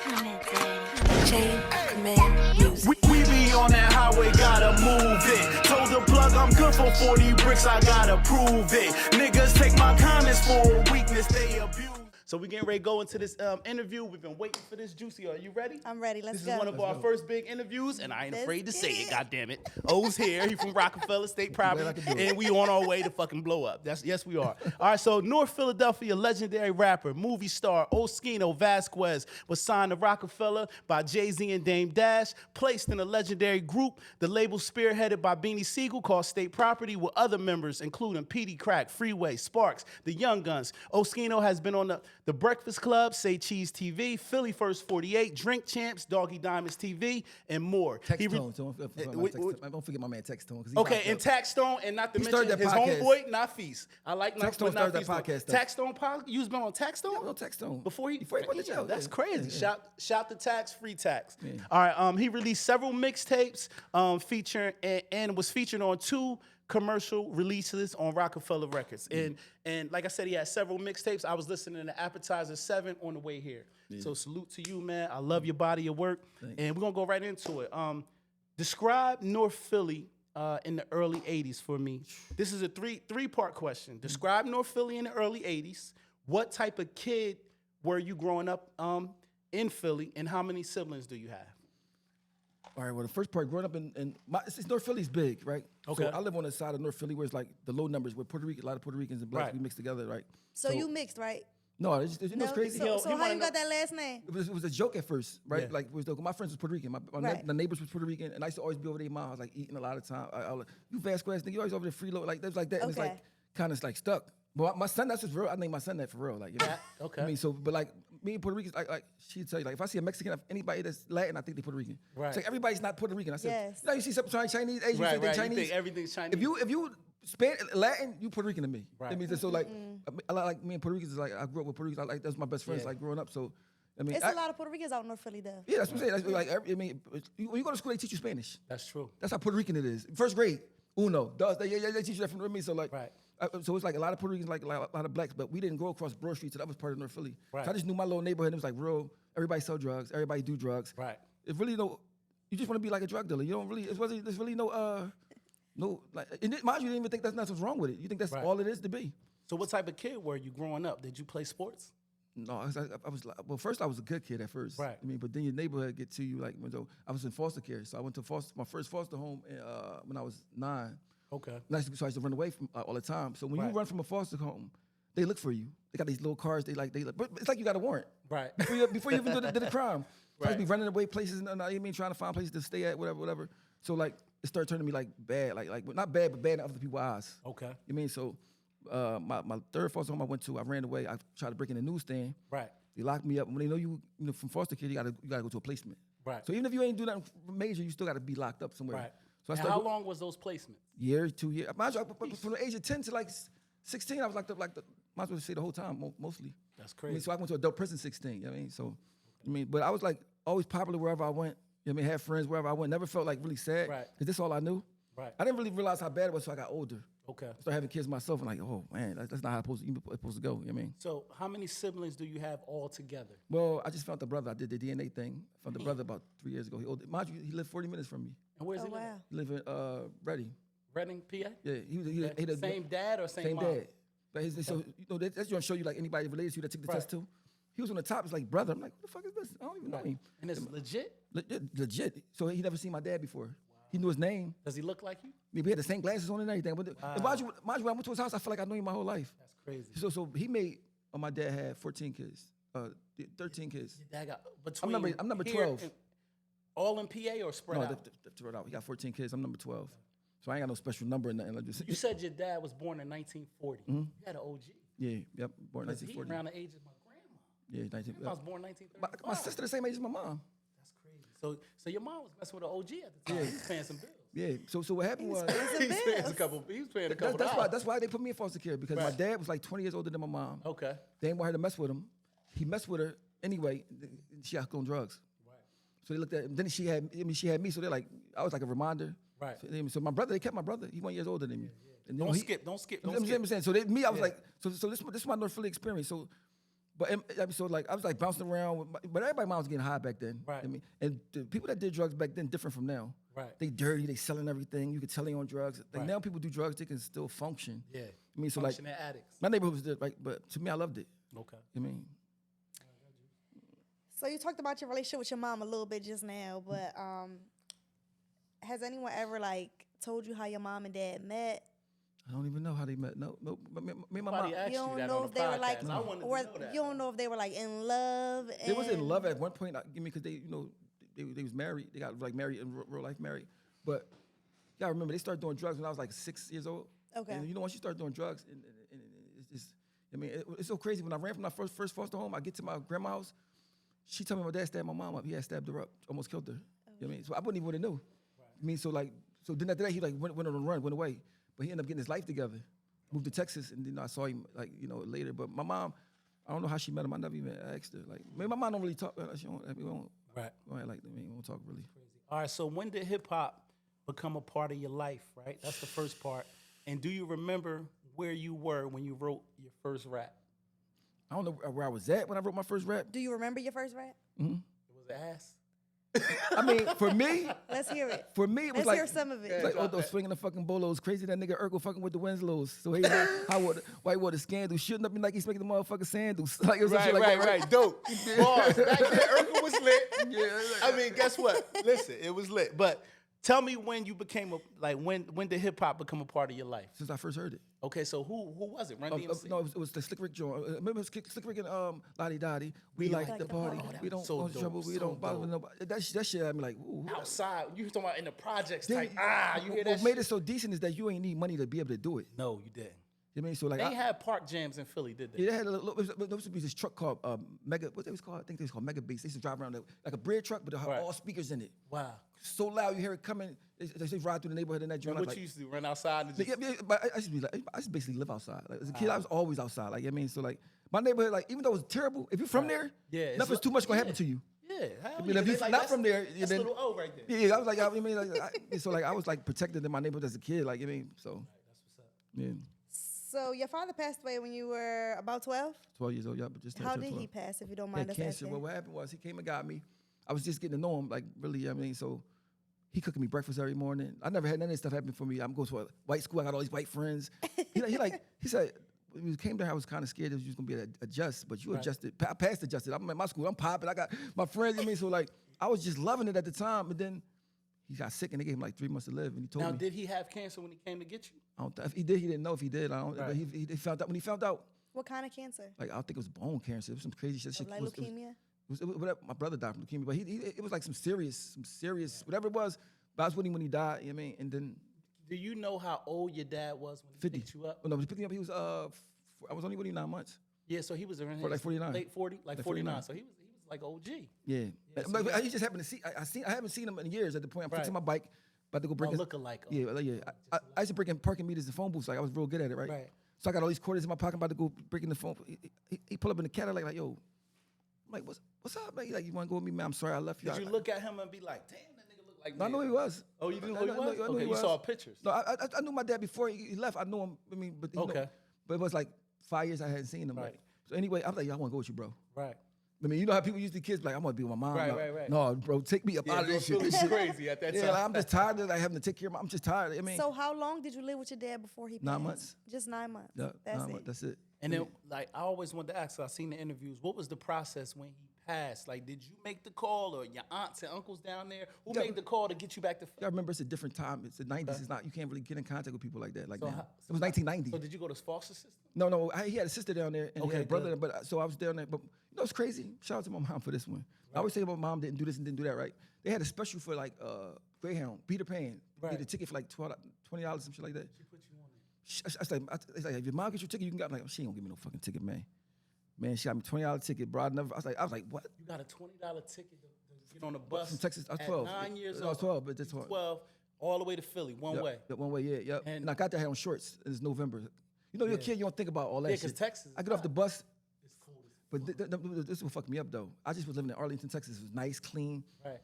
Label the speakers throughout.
Speaker 1: We be on that highway, gotta move it. Told the plug I'm good for 40 bricks, I gotta prove it. Niggas take my kindness for a weakness, they abuse. So we getting ready to go into this interview. We've been waiting for this, Juicy. Are you ready?
Speaker 2: I'm ready. Let's go.
Speaker 1: This is one of our first big interviews, and I ain't afraid to say it, goddammit. O's here. He from Roc-A-Fella, state property, and we on our way to fucking blow up. Yes, we are. All right, so North Philadelphia legendary rapper, movie star Oschino Vasquez was signed to Roc-A-Fella by Jay-Z and Dame Dash, placed in a legendary group, the label spearheaded by Beanie Siegel called State Property, with other members including Petey Crack, Freeway, Sparks, The Young Guns. Oschino has been on the Breakfast Club, Saycheese TV, Philly First 48, Drink Champs, Doggy Diamonds TV, and more.
Speaker 3: Don't forget my man Text Tone.
Speaker 1: Okay, and Tax Stone, and not to mention his homeboy, not Feast. I like
Speaker 3: Tax Stone started that podcast.
Speaker 1: Tax Stone podcast. You was been on Tax Stone?
Speaker 3: Yeah, on Text Stone.
Speaker 1: Before he
Speaker 3: went to jail.
Speaker 1: That's crazy.
Speaker 3: Yeah.
Speaker 1: Shout the tax, free tax.
Speaker 3: Yeah.
Speaker 1: All right. He released several mixtapes, featuring and was featured on 2 commercial releases on Roc-A-Fella Records. And like I said, he had several mixtapes. I was listening to Appetizer 7 on the way here. Yeah. So salute to you, man. I love your body of work. Thanks. And we're going to go right into it. Describe North Philly in the early 80s for me. This is a three-part question. Describe North Philly in the early 80s. What type of kid were you growing up in Philly, and how many siblings do you have?
Speaker 3: All right, well, the first part, growing up it's North Philly's big, right?
Speaker 1: Okay.
Speaker 3: So I live on the side of North Philly where it's like the low numbers, where Puerto Rican, a lot of Puerto Ricans and blacks, we mixed together, right?
Speaker 2: So you mixed, right?
Speaker 3: No, it's crazy.
Speaker 2: So how you got that last name?
Speaker 3: It was a joke at first, right?
Speaker 1: Yeah.
Speaker 3: Like, my friends was Puerto Rican. The neighbors was Puerto Rican, and I used to always be over their mom. I was like eating a lot of time. I was like, you Vasquez, nigga, you always over there freeload. Like, that was like that. Okay. And it's like, kind of like stuck. But my son, that's just real. I named my son that for real. Like, you know?
Speaker 1: Yeah, okay.
Speaker 3: I mean, so, but like, me and Puerto Ricans, like she'd tell you, like, if I see a Mexican, anybody that's Latin, I think they Puerto Rican.
Speaker 1: Right.
Speaker 3: It's like, everybody's not Puerto Rican. I said,
Speaker 2: yes.
Speaker 3: You know, you see some Chinese, Asian,
Speaker 1: right,
Speaker 3: you think Chinese.
Speaker 1: You think everything's Chinese.
Speaker 3: If you Latin, you Puerto Rican to me.
Speaker 1: Right.
Speaker 3: I mean, so like, like me and Puerto Ricans is like, I grew up with Puerto Ricans. That's my best friends, like growing up. So, I mean,
Speaker 2: it's a lot of Puerto Ricans out in North Philly, though.
Speaker 3: Yeah, that's what I'm saying. That's like, I mean, when you go to school, they teach you Spanish.
Speaker 1: That's true.
Speaker 3: That's how Puerto Rican it is. First grade, uno, dos. They teach you that from me. So like,
Speaker 1: right.
Speaker 3: So it's like a lot of Puerto Ricans, like a lot of blacks, but we didn't go across Broad Street, so that was part of North Philly.
Speaker 1: Right.
Speaker 3: So I just knew my little neighborhood. And it was like real. Everybody sell drugs. Everybody do drugs.
Speaker 1: Right.
Speaker 3: It really you just want to be like a drug dealer. You don't really. There's really no like. And mind you, didn't even think that's what's wrong with it. You think that's all it is to be.
Speaker 1: So what type of kid were you growing up? Did you play sports?
Speaker 3: No, I was well. First, I was a good kid at first.
Speaker 1: Right.
Speaker 3: I mean, but then your neighborhood get to you like so I was in foster care. So I went to my first foster home when I was 9.
Speaker 1: Okay.
Speaker 3: So I used to run away from all the time. So when you run from a foster home, they look for you. They got these little cars. But it's like you got a warrant.
Speaker 1: Right.
Speaker 3: Before you even do the crime. So I used to be running away places, and I mean trying to find places to stay at, whatever. So like it started turning me like bad, like not bad, but bad in other people's eyes.
Speaker 1: Okay.
Speaker 3: You mean so? My third foster home I went to, I ran away. I tried to break in the newsstand.
Speaker 1: Right.
Speaker 3: They locked me up. When they know you know, from foster care, you gotta go to a placement.
Speaker 1: Right.
Speaker 3: So even if you ain't do nothing major, you still gotta be locked up somewhere.
Speaker 1: Right.
Speaker 3: So
Speaker 1: and how long was those placements?
Speaker 3: Year, 2 years. Mind you, from the age of 10 to like 16, I was locked up might as well say the whole time, mostly.
Speaker 1: That's crazy.
Speaker 3: I mean, so I went to adult prison 16. You know what I mean? So, I mean, but I was like always popular wherever I went. You know what I mean? Had friends wherever I went. Never felt like really sad.
Speaker 1: Right.
Speaker 3: Because this all I knew.
Speaker 1: Right.
Speaker 3: I didn't really realize how bad it was until I got older.
Speaker 1: Okay.
Speaker 3: I started having kids myself and like, oh man, that's not how it's supposed to go. You know what I mean?
Speaker 1: So how many siblings do you have all together?
Speaker 3: Well, I just found the brother. I did the DNA thing. Found the brother about 3 years ago. Mind you, he lived 40 minutes from me.
Speaker 1: And where's he live?
Speaker 2: Wow.
Speaker 3: He lived in Reading.
Speaker 1: Reading, PA?
Speaker 3: Yeah, he
Speaker 1: same dad or same mom?
Speaker 3: Dad. But so you know that's going to show you like anybody related to you that took the test too. He was on the top. It's like brother. I'm like, what the fuck is this? I don't even know him.
Speaker 1: And it's legit?
Speaker 3: Legit. So he never seen my dad before. Wow. He knew his name.
Speaker 1: Does he look like you?
Speaker 3: We had the same glasses on and everything. But mind you, when I went to his house, I felt like I knew him my whole life.
Speaker 1: That's crazy.
Speaker 3: So he made. My dad had 14 kids, 13 kids.
Speaker 1: Your dad got between.
Speaker 3: I'm number 12.
Speaker 1: All in PA or spread out?
Speaker 3: No, spread out. He got 14 kids. I'm number 12. So I ain't got no special number or nothing like this.
Speaker 1: You said your dad was born in 1940.
Speaker 3: Mm-hmm.
Speaker 1: You had an OG.
Speaker 3: Yeah, yep, born in 1940.
Speaker 1: He around the age of my grandma.
Speaker 3: Yeah,
Speaker 1: I was born 1935.
Speaker 3: My sister the same age as my mom.
Speaker 1: That's crazy. So your mom was messing with an OG at the time. He was paying some bills.
Speaker 3: Yeah. So what happened was
Speaker 1: he was paying a couple.
Speaker 3: That's why they put me in foster care because my dad was like 20 years older than my mom.
Speaker 1: Okay.
Speaker 3: They didn't want her to mess with him. He messed with her anyway. She got on drugs. Right. So they looked at. Then she had me. So they're like, I was like a reminder.
Speaker 1: Right.
Speaker 3: So my brother, they kept my brother. He 1 year older than me.
Speaker 1: And don't skip.
Speaker 3: I'm saying. So me, I was like, so this is my North Philly experience. So But so like I was like bouncing around, but everybody mom was getting high back then.
Speaker 1: Right.
Speaker 3: I mean, and the people that did drugs back then different from now.
Speaker 1: Right.
Speaker 3: They dirty, they selling everything. You could tell they on drugs. Like
Speaker 1: Right.
Speaker 3: now people do drugs, they can still function.
Speaker 1: Yeah.
Speaker 3: I mean, so
Speaker 1: Function
Speaker 3: like
Speaker 1: addicts.
Speaker 3: my neighborhood was like, but to me, I loved it.
Speaker 1: Okay.
Speaker 3: I mean,
Speaker 2: So you talked about your relationship with your mom a little bit just now, but has anyone ever like told you how your mom and dad met?
Speaker 3: I don't even know how they met. No. But me and my mom.
Speaker 1: Nobody asked
Speaker 2: You don't
Speaker 1: that
Speaker 2: know
Speaker 1: on
Speaker 2: if
Speaker 1: the
Speaker 2: they were like,
Speaker 1: podcast. I wanted to
Speaker 2: or
Speaker 1: know that.
Speaker 2: you don't know if they were like in love.
Speaker 3: They was in
Speaker 2: and-
Speaker 3: love at one point. I mean, because they, you know, they was married. They got like married in real life married. But you gotta remember, they started doing drugs when I was like 6 years old.
Speaker 2: Okay.
Speaker 3: And you know, once you start doing drugs, and it's just, I mean, it's so crazy. When I ran from my first foster home, I get to my grandma's house. She told me my dad stabbed my mom up. He had stabbed her up, almost killed her. You know what I mean? So I wouldn't even would have knew. Right. I mean, so then after that, he like went on the run, went away. But he ended up getting his life together. Moved to Texas, and then I saw him like, you know, later. But my mom, I don't know how she met him. I never even asked her. Like, maybe my mom don't really talk. She don't, we don't,
Speaker 1: Right.
Speaker 3: we won't talk really.
Speaker 1: All right, so when did hip hop become a part of your life, right? That's the first part. And do you remember where you were when you wrote your first rap?
Speaker 3: I don't know where I was at when I wrote my first rap.
Speaker 2: Do you remember your first rap?
Speaker 1: It was ass.
Speaker 3: I mean, for me,
Speaker 2: Let's hear it.
Speaker 3: for me, it was
Speaker 2: Let's
Speaker 3: like
Speaker 2: hear some of it.
Speaker 3: like those swinging the fucking bolos, crazy that nigga Urkel fucking with the Winslows. So he white water scandal, shooting up me like he's making the motherfucking sandals. Like it was some shit like that,
Speaker 1: right. Dope. Bars. Back then, Urkel was lit.
Speaker 3: Yeah,
Speaker 1: I mean, guess what? Listen, it was lit. But tell me when you became when did hip hop become a part of your life?
Speaker 3: Since I first heard it.
Speaker 1: Okay, so who was it? Run DMC?
Speaker 3: No, it was the Slick Rick joint. Remember Slick Rick and Lottie Dottie? We like the party.
Speaker 1: Oh, that
Speaker 3: We don't
Speaker 1: was so
Speaker 3: cause
Speaker 1: dope,
Speaker 3: trouble. We
Speaker 1: so
Speaker 3: don't bother
Speaker 1: dope.
Speaker 3: nobody. That shit had me like, ooh.
Speaker 1: Outside, you talking about in the projects
Speaker 3: Then-
Speaker 1: type. You hear that
Speaker 3: What made
Speaker 1: shit?
Speaker 3: it so decent is that you ain't need money to be able to do it.
Speaker 1: No, you didn't.
Speaker 3: You know what I mean? So like,
Speaker 1: They had park jams in Philly, did they?
Speaker 3: yeah, they had there used to be this truck called Mega. What they was called? I think they was called Mega Bass. They used to drive around like a bread truck, but they had
Speaker 1: Right.
Speaker 3: all speakers in it.
Speaker 1: Wow.
Speaker 3: So loud, you hear it coming. They ride through the neighborhood in that joint.
Speaker 1: What
Speaker 3: like,
Speaker 1: you used to do? Run outside and just...
Speaker 3: yeah, but I used to be like, I used to basically live outside. Like, as a kid, I was always outside. Like, I mean, so like, my neighborhood, like, even though it was terrible, if you're from there,
Speaker 1: Yeah, it's
Speaker 3: nothing's
Speaker 1: like-
Speaker 3: too much gonna
Speaker 1: yeah.
Speaker 3: happen to you.
Speaker 1: Yeah, hell
Speaker 3: I mean,
Speaker 1: yeah.
Speaker 3: if you're
Speaker 1: It's like,
Speaker 3: not from there,
Speaker 1: that's
Speaker 3: then
Speaker 1: little O right there.
Speaker 3: yeah, I was like, I mean, so like, I was like protected in my neighborhood as a kid. Like, I mean, so yeah,
Speaker 2: So your father passed away when you were about 12?
Speaker 3: 12 years old. Yeah, but just
Speaker 2: How
Speaker 3: turned
Speaker 2: did
Speaker 3: 12.
Speaker 2: he pass, if you don't
Speaker 3: He
Speaker 2: mind
Speaker 3: had
Speaker 2: us
Speaker 3: cancer.
Speaker 2: asking?
Speaker 3: Well, what happened was he came and got me. I was just getting to know him, like really. I mean, so he cooking me breakfast every morning. I never had none of this stuff happen for me. I'm going to a white school. I got all these white friends. He said when we came there, I was kind of scared that you was gonna be able to adjust, but you
Speaker 1: Right.
Speaker 3: adjusted. I passed adjusted. I'm at my school. I'm popping. I got my friends. I mean, so like I was just loving it at the time. But then he got sick and they gave him like 3 months to live. And he told
Speaker 1: Now,
Speaker 3: me,
Speaker 1: did he have cancer when he came to get you?
Speaker 3: I don't if he did. He didn't know if he did. I don't.
Speaker 1: Right.
Speaker 3: But he found out when he found out.
Speaker 2: What kind of cancer?
Speaker 3: Like I think it was bone cancer. It was some crazy shit.
Speaker 2: Like leukemia?
Speaker 3: Whatever, my brother died from leukemia, but it was like some serious, whatever it was. But I was with him when he died. You know what I mean? And then
Speaker 1: Do you know how old your dad was when he
Speaker 3: 50.
Speaker 1: picked you up?
Speaker 3: Oh no, he picked me up. He was I was only with him 9 months.
Speaker 1: Yeah, so he was around
Speaker 3: For like 49.
Speaker 1: late 40, like
Speaker 3: Like
Speaker 1: 49.
Speaker 3: 49.
Speaker 1: So he was like OG.
Speaker 3: Yeah,
Speaker 1: so
Speaker 3: but
Speaker 1: yeah.
Speaker 3: he just happened to see. I haven't seen him in years. At the point I'm
Speaker 1: Right.
Speaker 3: fixing my bike, about to go break.
Speaker 1: Look-alike.
Speaker 3: Yeah, yeah. I used to break in parking meters and phone booths. Like I was real good at it, right?
Speaker 1: Right.
Speaker 3: So I got all these quarters in my pocket, about to go breaking the phone. He pull up in the Cadillac like, yo, I'm like, what's up, man? He like, you want to go with me, man? I'm sorry, I left you.
Speaker 1: Did you look at him and be like, damn, that nigga look like
Speaker 3: No, I
Speaker 1: me?
Speaker 3: knew he was.
Speaker 1: Oh, you knew
Speaker 3: I
Speaker 1: who he
Speaker 3: knew- I
Speaker 1: was?
Speaker 3: knew
Speaker 1: Okay,
Speaker 3: he
Speaker 1: you
Speaker 3: was.
Speaker 1: saw pictures.
Speaker 3: No, I knew my dad before he left. I knew him. I mean, but
Speaker 1: Okay.
Speaker 3: but it was like 5 years I hadn't seen him.
Speaker 1: Right.
Speaker 3: Like, so anyway, I was like, I want to go with you, bro.
Speaker 1: Right.
Speaker 3: I mean, you know how people usually kids like, I want to be with my mom.
Speaker 1: Right,
Speaker 3: no,
Speaker 1: right.
Speaker 3: No, bro, take me up out of this shit.
Speaker 1: This crazy at that
Speaker 3: Yeah,
Speaker 1: time.
Speaker 3: like, I'm just tired of like having to take care of I'm just tired. I mean,
Speaker 2: So how long did you live with your dad before he passed?
Speaker 3: 9 months.
Speaker 2: Just 9 months.
Speaker 3: yeah,
Speaker 2: That's
Speaker 3: 9
Speaker 2: it.
Speaker 3: months, that's it.
Speaker 1: And then, like, I always wanted to ask, I seen the interviews, what was the process when he passed? Like, did you make the call or your aunts and uncles down there? Who
Speaker 3: Yeah,
Speaker 1: made the call to get you back to
Speaker 3: You gotta remember, it's a different time. It's the 90s. It's not, you can't really get in contact with people like that. Like
Speaker 1: So
Speaker 3: now.
Speaker 1: how-
Speaker 3: It was 1990.
Speaker 1: So did you go to foster system?
Speaker 3: No, he had a sister down there and he
Speaker 1: Okay,
Speaker 3: had a brother.
Speaker 1: good.
Speaker 3: But so I was down there. But you know, it's crazy. Shout out to my mom for this one. I always say my mom didn't do this and didn't do that, right? They had a special for like Greyhound, Peter Pan.
Speaker 1: Right.
Speaker 3: Get a ticket for like $20, some shit like that.
Speaker 1: She put you on
Speaker 3: I was like, if your mom gets your ticket, you can get. I'm like, she ain't gonna give me no fucking ticket, man. Man, she got me $20 ticket, bro. I was like, what?
Speaker 1: You got a $20 ticket to get on a bus
Speaker 3: From Texas, I was
Speaker 1: at
Speaker 3: 12.
Speaker 1: 9 years
Speaker 3: I was
Speaker 1: old.
Speaker 3: 12, but just 12.
Speaker 1: 12, all the way to Philly, one way.
Speaker 3: Yeah, one way, yeah.
Speaker 1: And-
Speaker 3: And I got there on shorts. It's November. You know, you're a kid, you don't think about all that
Speaker 1: Yeah,
Speaker 3: shit.
Speaker 1: 'cause Texas is
Speaker 3: I get off the bus,
Speaker 1: It's cool.
Speaker 3: but this will fuck me up though. I just was living in Arlington, Texas. It was nice, clean.
Speaker 1: Right.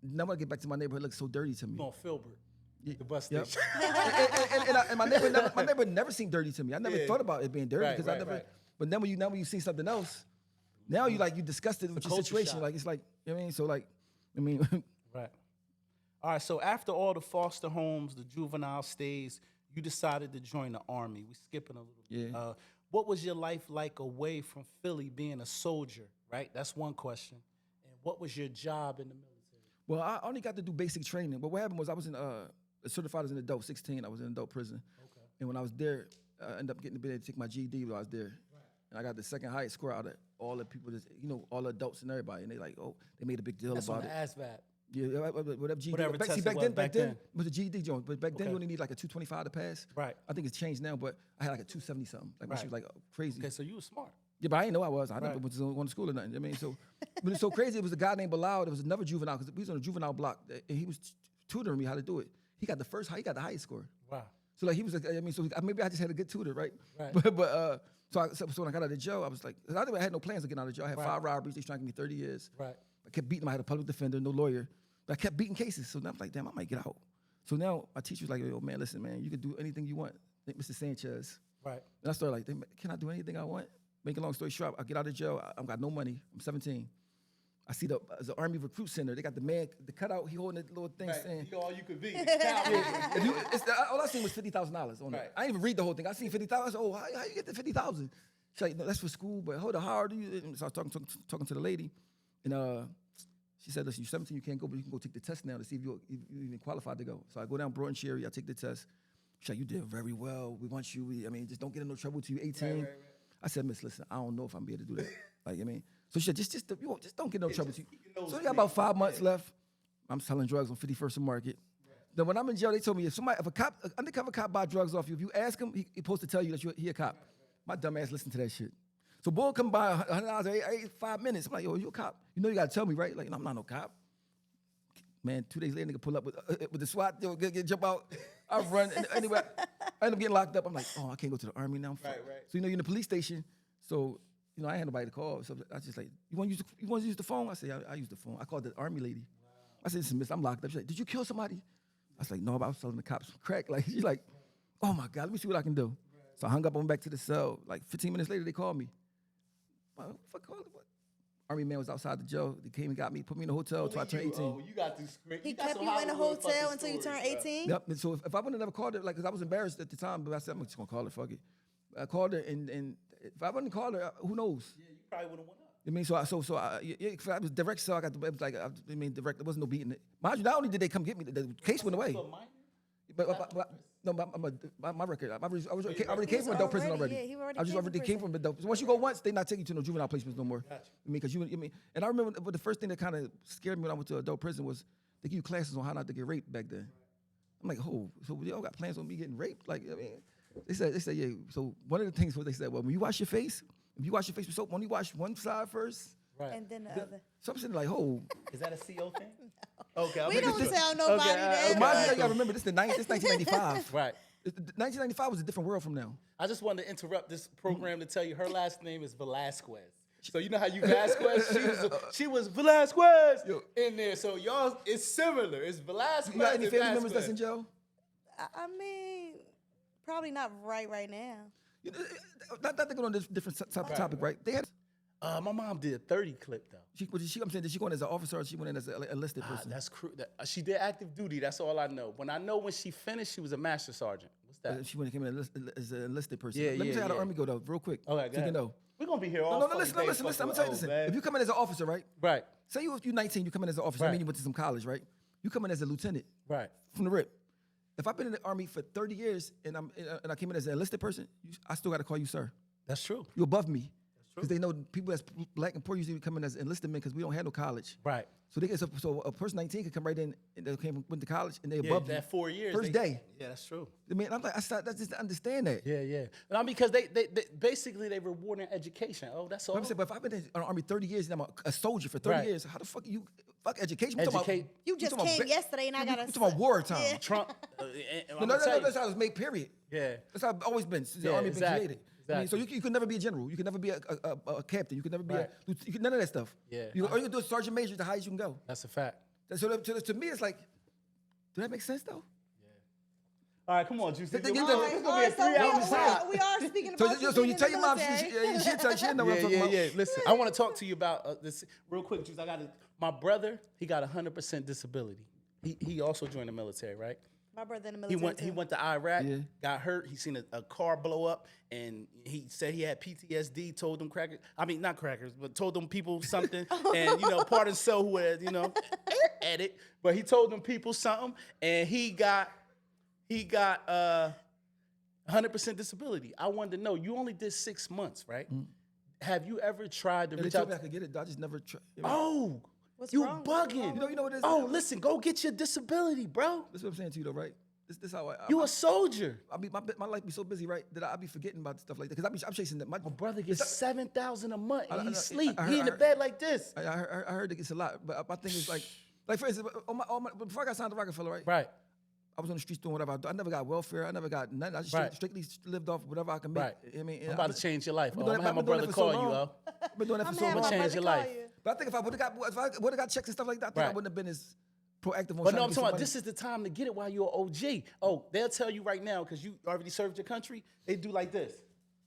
Speaker 3: Now when I get back to my neighborhood, it looks so dirty to me.
Speaker 1: You on Filbert, the bus
Speaker 3: Yep.
Speaker 1: station.
Speaker 3: and my neighborhood never seemed dirty to me. I never
Speaker 1: Yeah.
Speaker 3: thought about it being dirty
Speaker 1: Right,
Speaker 3: because
Speaker 1: right,
Speaker 3: I never.
Speaker 1: right.
Speaker 3: But then when you see something else, Now you disgusted with your situation.
Speaker 1: shock.
Speaker 3: Like, it's like, you know what I mean? So like, I mean,
Speaker 1: Right. All right, so after all the foster homes, the juvenile stays, you decided to join the Army. We skipping a little bit.
Speaker 3: Yeah.
Speaker 1: What was your life like away from Philly being a soldier, right? That's one question. And what was your job in the military?
Speaker 3: well, I only got to do basic training. But what happened was I was certified as an adult, 16. I was in adult prison.
Speaker 1: Okay.
Speaker 3: And when I was there, I ended up getting to take my GED while I was there. Right. And I got the second highest score out of all the people, all the adults and everybody. And they like, oh, they made a big deal
Speaker 1: That's
Speaker 3: about
Speaker 1: on
Speaker 3: it.
Speaker 1: the ASVAB.
Speaker 3: Yeah, whatever GED.
Speaker 1: Whatever test
Speaker 3: back
Speaker 1: it
Speaker 3: then,
Speaker 1: was
Speaker 3: back then, it was a GED joint. But back then,
Speaker 1: Okay.
Speaker 3: you only need like a 225 to pass.
Speaker 1: Right.
Speaker 3: I think it's changed now, but I had like a 270 something. Like my shit was like crazy.
Speaker 1: Okay, so you were smart.
Speaker 3: Yeah, but I didn't know I was. I never
Speaker 1: Right.
Speaker 3: went to going to school or nothing. I mean, so, but it's so crazy. It was a guy named Bilal. There was another juvenile because we was on a juvenile block, and he was tutoring me how to do it. He got he got the highest score.
Speaker 1: Wow.
Speaker 3: So like he was like, I mean, so maybe I just had a good tutor, right?
Speaker 1: Right.
Speaker 3: So when I got out of jail, I was like, I had no plans of getting out of jail. I had 5 robberies. They was trying to give me 30 years.
Speaker 1: Right.
Speaker 3: I kept beating them. I had a public defender, no lawyer. But I kept beating cases. So now I'm like, damn, I might get out. So now my teacher was like, yo, man, listen, man, you can do anything you want. Mr. Sanchez.
Speaker 1: Right.
Speaker 3: And I started like, can I do anything I want? Make a long story short, I get out of jail. I've got no money. I'm 17. I see the Army Recruit Center. They got the man, the cutout. He holding the little thing saying,
Speaker 1: You all you could be.
Speaker 3: all I seen was $50,000 on it. I didn't even read the whole thing. I seen 50,000. I said, oh, how you get the 50,000? She's like, no, that's for school, but hold on, how old are you? And so I was talking to the lady, and she said, listen, you're 17, you can't go, but you can go take the test now to see if you're even qualified to go. So I go down Broughton Cherry, I take the test. She's like, you did very well. We want you. Just don't get in no trouble till you're 18. Right. I said, miss, listen, I don't know if I'm able to do that. Like, So she said, just don't get in no trouble. So we got about 5 months left. I'm selling drugs on 51st and Market. Right. Then when I'm in jail, they told me if an undercover cop buy drugs off you, if you ask him, he's supposed to tell you that he a cop. Right. My dumb ass listened to that shit. So boy come by $100 every 5 minutes. I'm like, yo, you a cop? You know you gotta tell me, right? Like, no, I'm not no cop. Man, 2 days later, nigga pull up with the SWAT, get jump out. I run. Anyway, I end up getting locked up. I'm like, oh, I can't go to the Army now.
Speaker 1: Right.
Speaker 3: So you're in the police station. So I ain't had nobody to call. So I just like, you want to use the phone? I said, I use the phone. I called the Army lady. Wow. I said, listen, miss, I'm locked up. She's like, did you kill somebody? I was like, no, but I was selling the cops crack. Like, she's like, oh my God, let me see what I can do. Right. So I hung up, I went back to the cell. Like 15 minutes later, they called me. What the fuck called it? What? Army man was outside the jail. They came and got me, put me in the hotel until I turned 18.
Speaker 1: Oh, you got this.
Speaker 2: He kept you in the hotel until you turned 18?
Speaker 3: Yep. And so if I wouldn't have never called her, like, because I was embarrassed at the time, but I said, I'm just going to call her, fuck it. I called her, and if I wouldn't call her, who knows?
Speaker 1: Yeah, you probably would have went up.
Speaker 3: I mean, if I was direct cell, it was like, direct, there wasn't no beating it. Mind you, not only did they come get me, the case went away. No, my record, I already came from adult prison already.
Speaker 2: Yeah, he already
Speaker 3: I just already came from adult. So once you go once, they not taking you to no juvenile placements no more.
Speaker 1: Gotcha.
Speaker 3: Because and I remember the first thing that kind of scared me when I went to adult prison was they give you classes on how not to get raped back then. I'm like, oh, so y'all got plans on me getting raped? Like, they said, yeah. So one of the things what they said, well, when you wash your face, if you wash your face with soap, only wash one side first.
Speaker 1: Right.
Speaker 2: And then the other.
Speaker 3: So I'm sitting like, oh.
Speaker 1: Is that a CO thing? No. Okay.
Speaker 2: We don't tell nobody that.
Speaker 3: Mind you, y'all remember, this is 1995.
Speaker 1: Right.
Speaker 3: 1995 was a different world from now.
Speaker 1: I just wanted to interrupt this program to tell you her last name is Velasquez. So you know how you Vasquez? She was Velasquez in there. So y'all, it's similar. It's Velasquez.
Speaker 3: You got any family members that's in jail?
Speaker 2: I mean, probably not right now.
Speaker 3: Not to go on this different type of topic, right? They had.
Speaker 1: My mom did a 30 clip though.
Speaker 3: I'm saying, did she go in as an officer or she went in as an enlisted person?
Speaker 1: That's she did active duty. That's all I know. When she finished, she was a master sergeant. What's that?
Speaker 3: She came in as an enlisted person.
Speaker 1: Yeah,
Speaker 3: Let me tell you how the Army go though, real quick.
Speaker 1: Okay,
Speaker 3: so you know.
Speaker 1: We're gonna be here all.
Speaker 3: No, listen. I'm gonna tell you this. If you come in as an officer, right?
Speaker 1: Right.
Speaker 3: Say you're 19, you come in as an officer.
Speaker 1: Right.
Speaker 3: I mean, you went to some college, right? You come in as a lieutenant.
Speaker 1: Right.
Speaker 3: From the rip. If I've been in the Army for 30 years and I came in as an enlisted person, I still got to call you sir.
Speaker 1: That's true.
Speaker 3: You're above me. Because they know people that's black and poor usually come in as enlisted men because we don't have no college. Right. So a person 19 can come right in and they went to college and they above
Speaker 1: that 4 years.
Speaker 3: First day.
Speaker 1: Yeah, that's true.
Speaker 3: I mean, I'm like, that's just to understand that.
Speaker 1: Yeah. And because they basically they rewarding education. Oh, that's all.
Speaker 3: But I'm saying, but if I've been in the Army 30 years and I'm a soldier for 30 years, how the fuck you fuck education?
Speaker 2: You just came yesterday and I got to.
Speaker 3: You talking about wartime?
Speaker 2: Yeah.
Speaker 1: Trump.
Speaker 3: No, that's how it was made. Period.
Speaker 1: Yeah.
Speaker 3: That's how it's always been since the Army been created. Exactly. I mean, so you could never be a general. You could never be a captain. You could never be none of that stuff. Yeah. All you can do is sergeant major, the highest you can go.
Speaker 1: That's a fact.
Speaker 3: So to me, it's like, do that make sense though?
Speaker 1: All right, come on, Juicy. It's
Speaker 3: All
Speaker 1: gonna be a 3 hour side.
Speaker 2: we are speaking about
Speaker 3: So you
Speaker 2: being
Speaker 3: tell
Speaker 2: in
Speaker 3: your
Speaker 2: the
Speaker 3: mom,
Speaker 2: military.
Speaker 3: she know what I'm talking about.
Speaker 1: Yeah. Listen, I want to talk to you about this real quick, Juice. My brother, he got 100% disability. He also joined the military, right?
Speaker 2: My brother in the military.
Speaker 1: He went to Iraq,
Speaker 3: Yeah.
Speaker 1: got hurt. He seen a car blow up, and he said he had PTSD. Told them not crackers, but told them people something. And part of so who had edit, but he told them people something, and he got 100% disability. I wanted to know, you only did 6 months, right? Have you ever tried to
Speaker 3: They
Speaker 1: reach
Speaker 3: told
Speaker 1: out?
Speaker 3: me I could get it. I just never tried.
Speaker 1: Oh,
Speaker 2: What's
Speaker 1: you
Speaker 2: wrong? What's
Speaker 1: bugging.
Speaker 2: wrong?
Speaker 3: You know what it is?
Speaker 1: Oh, listen, go get your disability, bro.
Speaker 3: That's what I'm saying to you, though, right? This how
Speaker 1: You a soldier.
Speaker 3: I mean, my life be so busy, right, that I be forgetting about stuff like that. Because I'm chasing that. My
Speaker 1: Brother gets $7,000 a month, and he sleep.
Speaker 3: I
Speaker 1: He in the bed like this.
Speaker 3: I heard it gets a lot, but my thing is like for instance, before I got signed to Roc-A-Fella, right?
Speaker 1: Right.
Speaker 3: I was on the streets doing whatever. I never got welfare. I never got nothing. I just strictly lived off whatever I can make.
Speaker 1: Right.
Speaker 3: I mean,
Speaker 1: I'm about to change your life.
Speaker 3: I've
Speaker 1: I'm
Speaker 3: been
Speaker 1: gonna have my
Speaker 3: doing
Speaker 1: brother
Speaker 3: it for so
Speaker 1: call you,
Speaker 3: long.
Speaker 1: oh.
Speaker 3: I've been doing that for so
Speaker 2: having
Speaker 3: long.
Speaker 2: my
Speaker 1: change
Speaker 2: brother
Speaker 1: your
Speaker 2: call
Speaker 1: life.
Speaker 2: you.
Speaker 3: But I think if I would have got checks and stuff like that, I think I
Speaker 1: Right.
Speaker 3: wouldn't have been as proactive on
Speaker 1: But
Speaker 3: trying
Speaker 1: no,
Speaker 3: to
Speaker 1: I'm
Speaker 3: get
Speaker 1: talking about
Speaker 3: some
Speaker 1: this is the time to get it while you're OG. Oh, they'll tell you right now, because you already served your country, they do like this.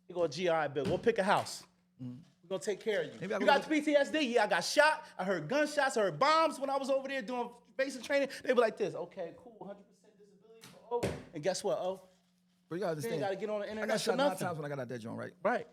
Speaker 1: You go, GI Bill, go pick a house. We're going to take care of you.
Speaker 3: Maybe I
Speaker 1: You
Speaker 3: go
Speaker 1: got the PTSD? Yeah, I got shot. I heard gunshots. I heard bombs when I was over there doing basic training. They be like this. Okay, cool, 100% disability for O. And guess what, O?
Speaker 3: But you gotta
Speaker 1: You ain't
Speaker 3: understand.
Speaker 1: got to get on the
Speaker 3: I
Speaker 1: internet
Speaker 3: got
Speaker 1: for
Speaker 3: shot 9
Speaker 1: nothing.
Speaker 3: times when I got out that joint, right?
Speaker 1: Right.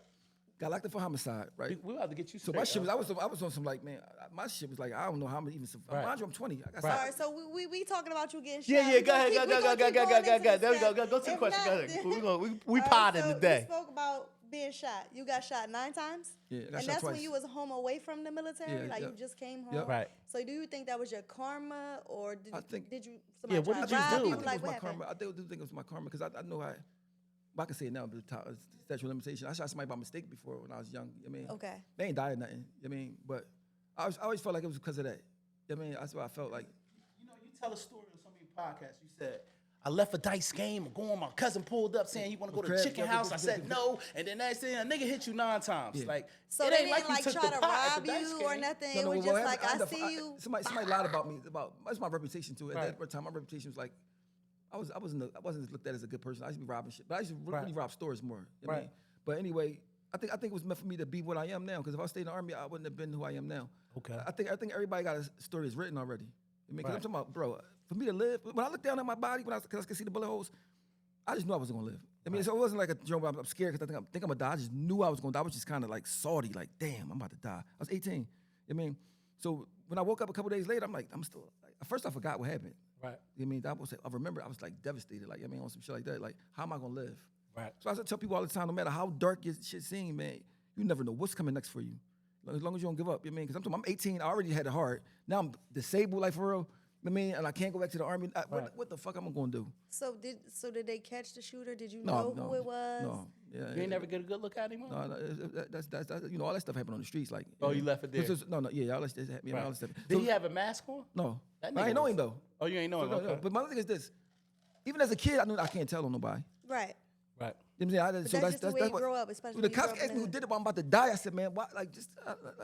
Speaker 3: Got locked up for homicide, right?
Speaker 1: We about to get you
Speaker 3: So
Speaker 1: straight.
Speaker 3: my shit was,
Speaker 1: yo.
Speaker 3: I was on some like, man, my shit was like, I don't know how I'm even survive.
Speaker 1: Right.
Speaker 3: Mind you, I'm 20. I got
Speaker 1: Right.
Speaker 2: All right, so we talking about you getting shot.
Speaker 1: Yeah,
Speaker 2: We
Speaker 1: go
Speaker 2: gonna
Speaker 1: ahead,
Speaker 2: keep-
Speaker 1: go.
Speaker 2: we gonna keep going into
Speaker 1: There we go.
Speaker 2: this
Speaker 1: Go to the
Speaker 2: If
Speaker 1: question. Go
Speaker 2: not,
Speaker 1: ahead. We
Speaker 2: All right,
Speaker 1: potting
Speaker 2: so
Speaker 1: today.
Speaker 2: We spoke about being shot. You got shot 9 times?
Speaker 3: Yeah, I got
Speaker 2: and
Speaker 3: shot
Speaker 2: that's when
Speaker 3: twice.
Speaker 2: you was home away from the military?
Speaker 3: Yeah,
Speaker 2: like
Speaker 3: yeah.
Speaker 2: you just came home?
Speaker 3: Yep.
Speaker 1: Right.
Speaker 2: So do you think that was your karma or did
Speaker 3: I think-
Speaker 2: you somebody
Speaker 1: what
Speaker 2: try
Speaker 1: did
Speaker 2: to
Speaker 1: you
Speaker 2: rob
Speaker 1: do?
Speaker 3: I
Speaker 2: you?
Speaker 3: think it
Speaker 2: Like
Speaker 3: was
Speaker 2: what
Speaker 3: my
Speaker 2: happened?
Speaker 3: karma. I do think it was my karma because I know I can say it now, but it's statute of limitation. I shot somebody by mistake before when I was young. I mean,
Speaker 2: Okay.
Speaker 3: they ain't died or nothing. I mean, but I always felt like it was because of that. I mean, that's what I felt like.
Speaker 1: You tell a story on so many podcasts. You said, I left a dice game. I'm going. My cousin pulled up saying he want to go to the
Speaker 3: Crab,
Speaker 1: chicken
Speaker 3: yeah,
Speaker 1: house. I said no. And then next thing, a nigga hit you 9 times.
Speaker 3: Yeah.
Speaker 1: Like,
Speaker 2: So
Speaker 1: it
Speaker 2: they
Speaker 1: ain't
Speaker 2: didn't
Speaker 1: like you
Speaker 2: like
Speaker 1: took
Speaker 2: try
Speaker 1: the
Speaker 2: to
Speaker 1: pot at
Speaker 2: rob
Speaker 1: the dice
Speaker 2: you or
Speaker 1: game.
Speaker 2: nothing.
Speaker 3: No,
Speaker 2: It
Speaker 3: no,
Speaker 2: was
Speaker 3: well,
Speaker 2: just like I see you.
Speaker 3: Somebody lied about me. That's my reputation too. At
Speaker 1: Right.
Speaker 3: that time, my reputation was like, I wasn't looked at as a good person. I used to be robbing shit, but I used to really
Speaker 1: Right.
Speaker 3: rob stores more. You know what I
Speaker 1: Right.
Speaker 3: mean? But anyway, I think it was meant for me to be what I am now. Because if I stayed in the army, I wouldn't have been who I am now.
Speaker 1: Okay.
Speaker 3: I think everybody got a story that's written already. I mean, 'cause I'm
Speaker 1: Right.
Speaker 3: talking about, bro. For me to live, when I looked down at my body, because I could see the bullet holes, I just knew I wasn't gonna live. I mean, so it wasn't like a joke. I'm scared because I think I'm gonna die. I just knew I was gonna die. I was just kind of like salty, like, damn, I'm about to die. I was 18. I mean, so when I woke up a couple days later, I'm like, I'm still. Like, at first, I forgot what happened.
Speaker 1: Right.
Speaker 3: I mean, I remember I was like devastated. Like, I mean, on some shit like that. Like, how am I gonna live?
Speaker 1: Right.
Speaker 3: So I tell people all the time, no matter how dark your shit seems, man, you never know what's coming next for you. As long as you don't give up. You know what I mean? Because I'm 18, I already had it hard. Now I'm disabled, like for real. You know what I mean? And I can't go back to the army. What the fuck am I gonna do?
Speaker 2: So did they catch the shooter? Did you know who it was?
Speaker 3: No. Yeah,
Speaker 1: You ain't never get a good look at him?
Speaker 3: No, that's all that stuff happened on the streets. Like,
Speaker 1: Oh, you left it there.
Speaker 3: all that stuff happened.
Speaker 1: Right.
Speaker 3: all that stuff.
Speaker 1: Did he have a mask on?
Speaker 3: No.
Speaker 1: That
Speaker 3: I
Speaker 1: nigga
Speaker 3: ain't know
Speaker 1: was-
Speaker 3: him though.
Speaker 1: Oh, you ain't know him?
Speaker 3: No,
Speaker 1: Okay.
Speaker 3: But my thing is this: even as a kid, I knew I can't tell on nobody.
Speaker 2: Right.
Speaker 1: Right.
Speaker 3: You know what I'm saying?
Speaker 2: that's just the way you grow up, especially
Speaker 3: The
Speaker 2: when you
Speaker 3: cops
Speaker 2: grow up
Speaker 3: asked
Speaker 2: in
Speaker 3: me who
Speaker 2: the
Speaker 3: did it, but I'm about to die. I said, man, why? Like, just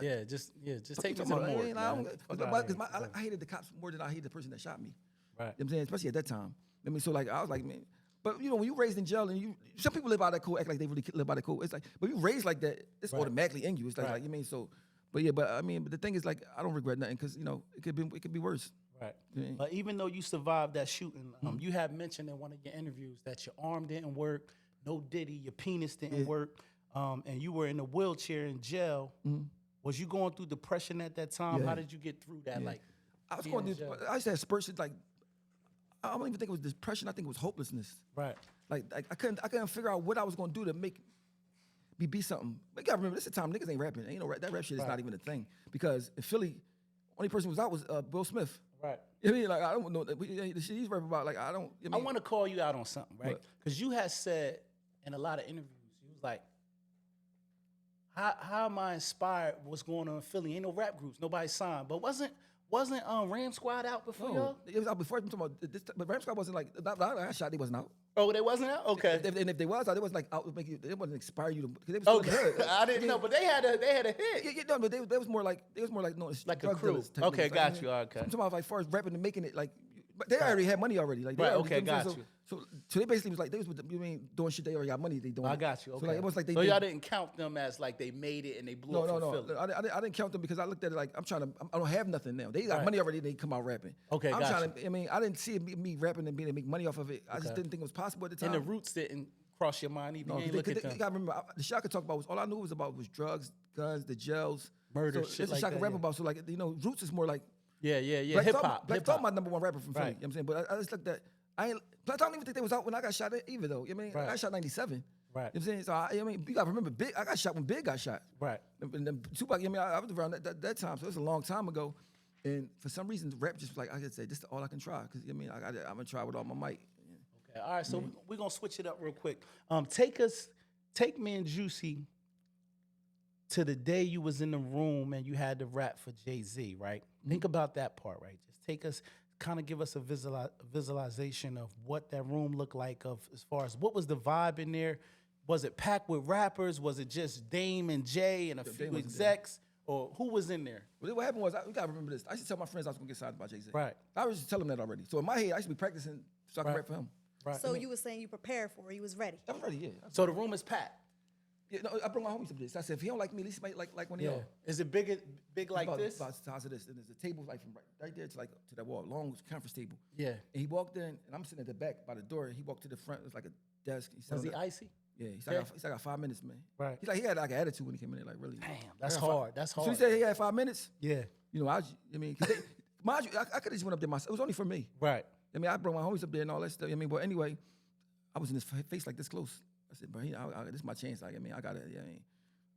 Speaker 1: Yeah, just take me to the
Speaker 3: I
Speaker 1: morgue.
Speaker 3: mean,
Speaker 1: man. Fuck outta
Speaker 3: because
Speaker 1: here.
Speaker 3: I hated the cops more than I hated the person that shot me.
Speaker 1: Right.
Speaker 3: You know what I'm saying? Especially at that time. I mean, so like I was like, man, but when you raised in jail and some people live by that code, act like they really live by that code. It's like, but you raised like that, it's
Speaker 1: Right.
Speaker 3: automatically in you. It's like,
Speaker 1: Right.
Speaker 3: like you mean so. But yeah, but I mean, but the thing is like I don't regret nothing because it could be worse.
Speaker 1: Right.
Speaker 3: Yeah.
Speaker 1: But even though you survived that shooting, you have mentioned in one of your interviews that your arm didn't work, no diddy, your penis didn't work, and you were in a wheelchair in jail. Was you going through depression at that time?
Speaker 3: Yeah.
Speaker 1: How did you get through that?
Speaker 3: Yeah.
Speaker 1: Like,
Speaker 3: I was
Speaker 1: being
Speaker 3: going
Speaker 1: in
Speaker 3: through.
Speaker 1: jail?
Speaker 3: I used to have spurts of, like I don't even think it was depression. I think it was hopelessness.
Speaker 1: Right.
Speaker 3: Like I couldn't figure out what I was gonna do to make me be something. But you gotta remember, this is the time niggas ain't rapping. Ain't no that rap shit is not even a thing. Because in Philly, only person who was out was Will Smith.
Speaker 1: Right.
Speaker 3: You know what I mean? Like I don't know the shit he's rapping about. Like I don't.
Speaker 1: I want to call you out on something, right?
Speaker 3: What?
Speaker 1: Because you had said in a lot of interviews, you was like, how am I inspired? What's going on in Philly? Ain't no rap groups, nobody signed. But wasn't Ram Squad out before y'all?
Speaker 3: It was out before. I'm talking about this, but Ram Squad wasn't like I shot. They wasn't out.
Speaker 1: Oh, they wasn't out. Okay.
Speaker 3: And if they was out, they wasn't like out to make you. They wasn't inspire you to. Because they was still in the
Speaker 1: Okay.
Speaker 3: hood.
Speaker 1: I didn't know, but they had a hit.
Speaker 3: Yeah, no, but they was more like no, it's
Speaker 1: Like a
Speaker 3: drug
Speaker 1: crew.
Speaker 3: dealers type
Speaker 1: Okay,
Speaker 3: niggas,
Speaker 1: got
Speaker 3: like,
Speaker 1: you, okay.
Speaker 3: I'm talking about like far as rapping and making it like But they already had money already. Like, they
Speaker 1: Right,
Speaker 3: already,
Speaker 1: okay, got you.
Speaker 3: So they basically was like, they was with you mean doing shit, they already got money, they doing
Speaker 1: I
Speaker 3: it.
Speaker 1: got you. Okay.
Speaker 3: So like, it was like they.
Speaker 1: So y'all didn't count them as like they made it and they blew up for Philly.
Speaker 3: I didn't count them because I looked at it like I don't have nothing now. They got money already. They come out rapping.
Speaker 1: Okay,
Speaker 3: I'm
Speaker 1: got
Speaker 3: trying to. I mean, I didn't see me rapping and being to make money off of it. I just didn't think it was possible at the time.
Speaker 1: And the roots didn't cross your mind either.
Speaker 3: No,
Speaker 1: You ain't look at them.
Speaker 3: you gotta remember, the shit I could talk about was all I knew was about was drugs, guns, the jails,
Speaker 1: Murder,
Speaker 3: so
Speaker 1: shit like
Speaker 3: shit I could
Speaker 1: that,
Speaker 3: rap
Speaker 1: yeah.
Speaker 3: about. So like, you know, roots is more like.
Speaker 1: Yeah.
Speaker 3: Black
Speaker 1: Hip
Speaker 3: Thought-
Speaker 1: hop.
Speaker 3: Black Thought my number one rapper from Philly.
Speaker 1: Right.
Speaker 3: You know what I'm saying? But I just looked at, I don't even think they was out when I got shot either though. You know what I mean?
Speaker 1: Right.
Speaker 3: I got shot 97.
Speaker 1: Right.
Speaker 3: You know what I'm saying? So I mean, you gotta remember, I got shot when Big got shot.
Speaker 1: Right.
Speaker 3: And then Tupac, I mean, I was around that time, so it was a long time ago. And for some reason, the rap just was like, I could say, this is all I can try. Because, I mean, I'm going to try with all my might.
Speaker 1: Okay. All right. So we're going to switch it up real quick. Take me and Juicy to the day you was in the room and you had to rap for Jay-Z, right? Think about that part, right? Just take us, kind of give us a visualization of what that room looked like as far as what was the vibe in there. Was it packed with rappers? Was it just Dame and Jay and a few execs? Or who was in there?
Speaker 3: Well, what happened was, we got to remember this. I used to tell my friends I was going to get signed by Jay-Z.
Speaker 1: Right.
Speaker 3: I was just telling them that already. So in my head, I used to be practicing so I could rap for him.
Speaker 1: Right.
Speaker 2: So you were saying you prepared for it. You was ready.
Speaker 3: I was ready, yeah.
Speaker 1: So the room is packed.
Speaker 3: Yeah, no, I brought my homies up this. I said, if he don't like me, at least he might like one of y'all.
Speaker 1: Is it big like
Speaker 3: about,
Speaker 1: this?
Speaker 3: About the size of this. And there's a table like from right there to like to that wall, long conference table.
Speaker 1: Yeah.
Speaker 3: And he walked in, and I'm sitting at the back by the door. And he walked to the front. It was like a desk.
Speaker 1: Was he icy?
Speaker 3: Yeah, he's like, I got 5 minutes, man.
Speaker 1: Right.
Speaker 3: He had like an attitude when he came in there, like really.
Speaker 1: Damn, that's hard. That's hard.
Speaker 3: So he said he had 5 minutes.
Speaker 1: Yeah.
Speaker 3: You know, I mean, mind you, I could have just went up there myself. It was only for me.
Speaker 1: Right.
Speaker 3: I mean, I brought my homies up there and all that stuff. I mean, but anyway, I was in his face like this close. I said, bro, this is my chance. Like, I mean, I got it. Yeah, I mean.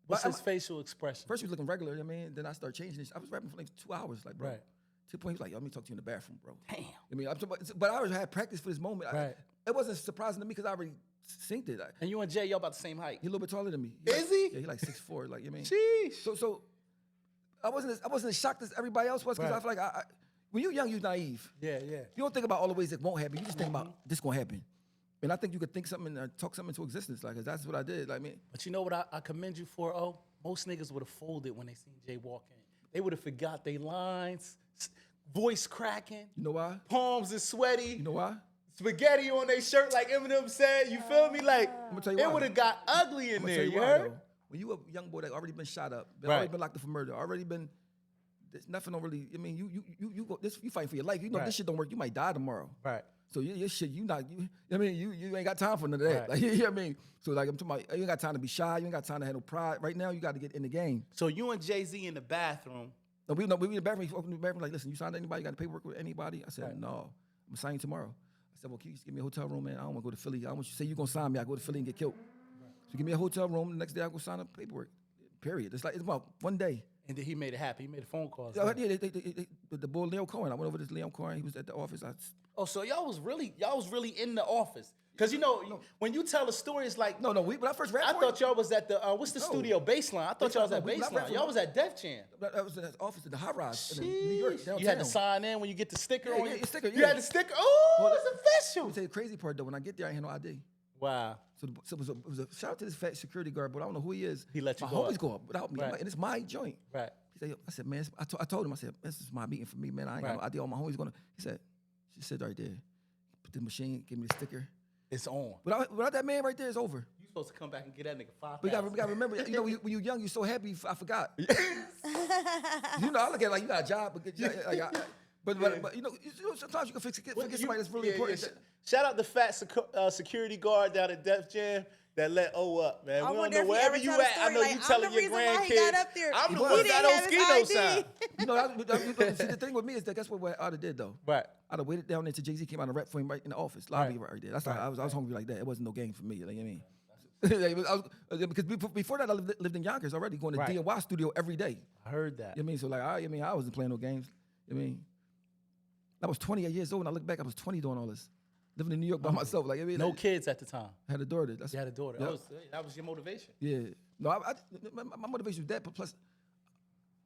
Speaker 1: What's his facial expression?
Speaker 3: First he was looking regular, I mean, then I started changing this. I was rapping for like 2 hours, like, bro.
Speaker 1: Right.
Speaker 3: To the point he was like, yo, let me talk to you in the bathroom, bro.
Speaker 1: Damn.
Speaker 3: I mean, but I already had practice for this moment.
Speaker 1: Right.
Speaker 3: It wasn't surprising to me because I already synced it.
Speaker 1: And you and Jay, y'all about the same height.
Speaker 3: He a little bit taller than me.
Speaker 1: Is he?
Speaker 3: Yeah, he like 6'4", like, you know what I mean?
Speaker 1: Sheesh.
Speaker 3: So I wasn't as shocked as everybody else was because I feel like when you're young, you're naive.
Speaker 1: Yeah.
Speaker 3: You don't think about all the ways it won't happen. You just think about this gonna happen. And I think you could think something and talk something into existence, like, 'cause that's what I did. Like, me.
Speaker 1: But you know what I commend you for, oh? Most niggas would have folded when they seen Jay walk in. They would have forgot their lines, voice cracking.
Speaker 3: You know why?
Speaker 1: Palms is sweaty.
Speaker 3: You know why?
Speaker 1: Spaghetti on their shirt like Eminem said. You feel me? Like,
Speaker 3: I'm gonna tell you
Speaker 1: it
Speaker 3: why.
Speaker 1: would have got ugly in
Speaker 3: I'm gonna
Speaker 1: there,
Speaker 3: tell you
Speaker 1: you
Speaker 3: why,
Speaker 1: heard?
Speaker 3: though. When you a young boy that already been shot up,
Speaker 1: Right.
Speaker 3: already been locked up for murder, already been, there's nothing don't really. I mean, you go this, you fighting for your life. You know, if this shit don't work, you might die tomorrow.
Speaker 1: Right.
Speaker 3: So your shit, I mean, you ain't got time for none of that.
Speaker 1: Right.
Speaker 3: Like, you know what I mean? So like, I'm talking about, you ain't got time to be shy. You ain't got time to have no pride. Right now, you got to get in the game.
Speaker 1: So you and Jay-Z in the bathroom.
Speaker 3: No, we in the bathroom. He opened the bathroom like, listen, you signed anybody? You got paperwork with anybody? I said, no. I'm gonna sign you tomorrow. I said, well, can you just give me a hotel room, man? I don't want to go to Philly. I don't want you to say you're gonna sign me. I go to Philly and get killed. So give me a hotel room. The next day I go sign up paperwork. Period. It's about 1 day.
Speaker 1: And then he made it happen. He made a phone call.
Speaker 3: Yeah, the boy Leo Cohen. I went over to Leo Cohen. He was at the office.
Speaker 1: Oh, so y'all was really in the office. Because, you know, when you tell a story, it's like...
Speaker 3: No, when I first rapped
Speaker 1: I thought y'all was at the, what's the studio, Baseline? I thought y'all was at Baseline. Y'all was at Def Jam.
Speaker 3: That was in his office in the High Rise in New York, downtown.
Speaker 1: You had to sign in when you get the sticker on
Speaker 3: your sticker,
Speaker 1: You had the sticker? Oh, it's official.
Speaker 3: Let me tell you the crazy part, though. When I get there, I ain't had no ID.
Speaker 1: Wow.
Speaker 3: So it was a shout out to this fat security guard, but I don't know who he is.
Speaker 1: He let you
Speaker 3: my
Speaker 1: go
Speaker 3: homies
Speaker 1: up.
Speaker 3: go up without me,
Speaker 1: Right.
Speaker 3: and it's my joint.
Speaker 1: Right.
Speaker 3: He said, I said, man, I told him, I said, this is my meeting for me, man. I ain't got no idea. All my homies going to. He said, she said right there, put the machine, give me the sticker.
Speaker 1: It's on.
Speaker 3: Without that man right there, it's over.
Speaker 1: You supposed to come back and get that nigga 5,000.
Speaker 3: But you gotta remember, you know, when you're young, you're so happy. I forgot. You know, I look at it like you got a job, but you know, sometimes you can forget somebody that's really important.
Speaker 1: Yeah. Shout out the fat security guard down at Def Jam that let O up, man.
Speaker 2: I
Speaker 1: We don't
Speaker 2: wonder
Speaker 1: know
Speaker 2: if he
Speaker 1: wherever
Speaker 2: ever
Speaker 1: you
Speaker 2: tell the
Speaker 1: at. I
Speaker 2: story,
Speaker 1: know
Speaker 2: like,
Speaker 1: you
Speaker 2: I'm
Speaker 1: telling
Speaker 2: the
Speaker 1: your
Speaker 2: reason why he got
Speaker 1: grandkids.
Speaker 2: up there.
Speaker 1: I'm the
Speaker 2: He
Speaker 1: one
Speaker 2: didn't
Speaker 1: that
Speaker 2: have his
Speaker 1: Oschino
Speaker 2: ID.
Speaker 1: sign.
Speaker 3: You know, see, the thing with me is that guess what I'd have did though?
Speaker 1: Right.
Speaker 3: I'd have waited down there till Jay-Z came out and rap for him right in the office, lobby right there. That's I was hungry like that. It wasn't no game for me. Like, you know what I mean? Because before that, I lived in Yonkers already, going to DNY studio every day.
Speaker 1: I heard that.
Speaker 3: You know what I mean? So like, I wasn't playing no games. You know what I mean? I was 28 years old, and I look back, I was 20 doing all this. Living in New York by myself. Like, I mean,
Speaker 1: No kids at the time.
Speaker 3: I had a daughter.
Speaker 1: You had a daughter.
Speaker 3: Yep.
Speaker 1: That was your motivation.
Speaker 3: Yeah. No, my motivation was that, but plus,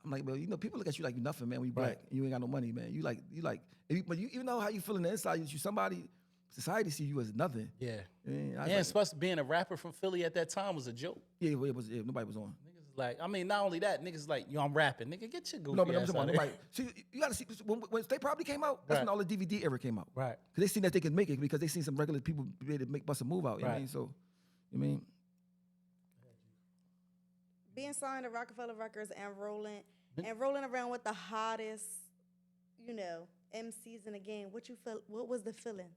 Speaker 3: I'm like, well, you know, people look at you like you're nothing, man, when you black and you ain't got no money, man. But you even know how you feel in the inside, you somebody, society see you as nothing.
Speaker 1: Yeah.
Speaker 3: I mean,
Speaker 1: And especially being a rapper from Philly at that time was a joke.
Speaker 3: Yeah, nobody was on.
Speaker 1: Niggas was Like, I mean, not only that, niggas like, yo, I'm rapping. Nigga, get your goofy
Speaker 3: No, but I'm
Speaker 1: ass
Speaker 3: talking
Speaker 1: out
Speaker 3: about
Speaker 1: of here.
Speaker 3: like, see, you gotta see when State Property came out. That's
Speaker 1: Right.
Speaker 3: when all the DVD era came out.
Speaker 1: Right.
Speaker 3: Because they seen that they could make it because they seen some regular people be able to make bust a move out. You know what I mean? So, you mean?
Speaker 2: Being signed to Roc-A-Fella Records and rolling around with the hottest, you know, MCs in the game. What was the feeling?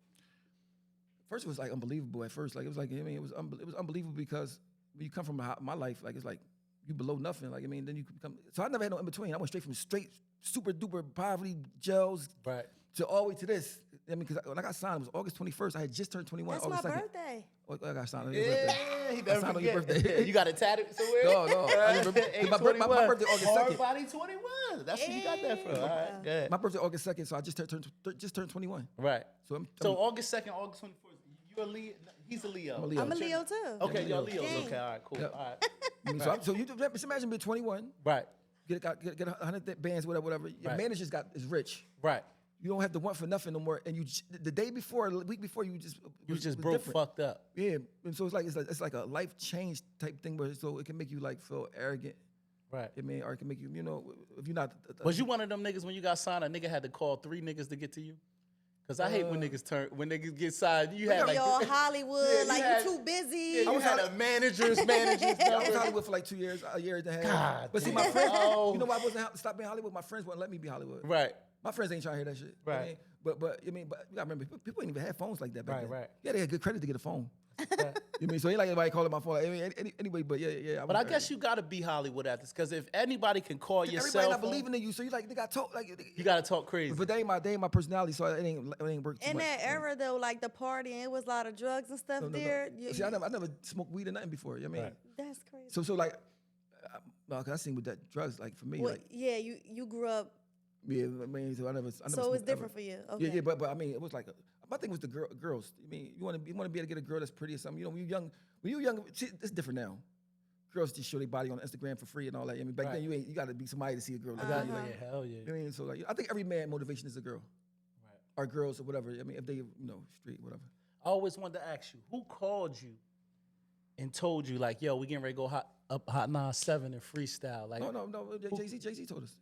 Speaker 3: First, it was like unbelievable. At first, like it was like, I mean, it was unbelievable because when you come from my life, like it's like you below nothing. Like I mean, then you become. So I never had no in between. I went straight from super duper poverty jails to all the way to this. I mean, because when I got signed, it was August 21st. I had just turned 21.
Speaker 2: That's
Speaker 3: August
Speaker 2: my
Speaker 3: 2nd.
Speaker 2: birthday.
Speaker 3: I got signed on your birthday.
Speaker 1: He
Speaker 3: I
Speaker 1: never
Speaker 3: signed on your
Speaker 1: forget.
Speaker 3: birthday.
Speaker 1: You got it tatted somewhere?
Speaker 3: No. My birthday August 2nd.
Speaker 1: Hard body 21. That's where you got that from. All right, good.
Speaker 3: My birthday August 2nd, so I just turned 21.
Speaker 1: Right.
Speaker 3: So
Speaker 1: August 2nd, August 24th. You're a Leo. He's a Leo.
Speaker 3: I'm a Leo.
Speaker 2: I'm a Leo too.
Speaker 1: Okay, y'all
Speaker 3: Leo.
Speaker 1: Leos.
Speaker 2: Dang.
Speaker 1: Okay, all right, cool.
Speaker 3: Yep.
Speaker 1: All right.
Speaker 3: So you just imagine being 21,
Speaker 1: Right.
Speaker 3: get 100 bands, whatever. Your
Speaker 1: Right.
Speaker 3: manager's is rich.
Speaker 1: Right.
Speaker 3: You don't have to want for nothing no more. And the day before, the week before, you just
Speaker 1: broke
Speaker 3: different.
Speaker 1: fucked up.
Speaker 3: Yeah, and so it's like a life change type thing where so it can make you like feel arrogant.
Speaker 1: Right.
Speaker 3: I mean, or it can make you, you know, if you're not.
Speaker 1: Was you one of them niggas when you got signed? A nigga had to call 3 niggas to get to you. Cause I hate when niggas get signed. You had like
Speaker 2: Y'all Hollywood,
Speaker 1: Yeah,
Speaker 2: like
Speaker 1: had-
Speaker 2: you too busy.
Speaker 1: Yeah, you had a manager's
Speaker 3: I was
Speaker 1: number.
Speaker 3: Hollywood for like 2 years, a year and a half.
Speaker 1: God
Speaker 3: But see,
Speaker 1: damn.
Speaker 3: my friends,
Speaker 1: Oh.
Speaker 3: you know why I wasn't stop being Hollywood? My friends wouldn't let me be Hollywood.
Speaker 1: Right.
Speaker 3: My friends ain't trying to hear that shit.
Speaker 1: Right.
Speaker 3: I mean, but you gotta remember, people ain't even have phones like that back
Speaker 1: Right,
Speaker 3: then.
Speaker 1: right.
Speaker 3: Yeah, they had good credit to get a phone. You mean so ain't like anybody calling my phone. Anyway, but yeah.
Speaker 1: But I guess you gotta be Hollywood at this, cause if anybody can call your
Speaker 3: everybody
Speaker 1: cell
Speaker 3: not
Speaker 1: phone,
Speaker 3: believing in you, so you like they got told like
Speaker 1: you gotta talk crazy.
Speaker 3: But they ain't my personality, so it ain't work too
Speaker 2: In
Speaker 3: much.
Speaker 2: that era though, like the party, it was a lot of drugs and stuff
Speaker 3: No.
Speaker 2: there.
Speaker 3: See, I never smoked weed or nothing before. You know what I mean?
Speaker 1: Right.
Speaker 2: That's crazy.
Speaker 3: So like, no, cause I seen with that drugs like for me
Speaker 2: Well,
Speaker 3: like
Speaker 2: yeah, you grew up,
Speaker 3: yeah, I mean so I never.
Speaker 2: so
Speaker 3: smoked
Speaker 2: it's different
Speaker 3: ever.
Speaker 2: for you. Okay.
Speaker 3: Yeah, but I mean it was like my thing was the girls. I mean you want to be able to get a girl that's pretty or something. You know when you're young, see, it's different now. Girls just show their body on Instagram for free and all that. I mean back then you got to be somebody to see a girl. Like that.
Speaker 1: Yeah, hell yeah.
Speaker 3: You know what I mean? So like I think every man motivation is a girl,
Speaker 1: Right.
Speaker 3: or girls or whatever. I mean if they street whatever.
Speaker 1: I always wanted to ask you, who called you and told you like, yo, we getting ready to go hot 9-7 and freestyle? Like,
Speaker 3: No. Jay-Z told us.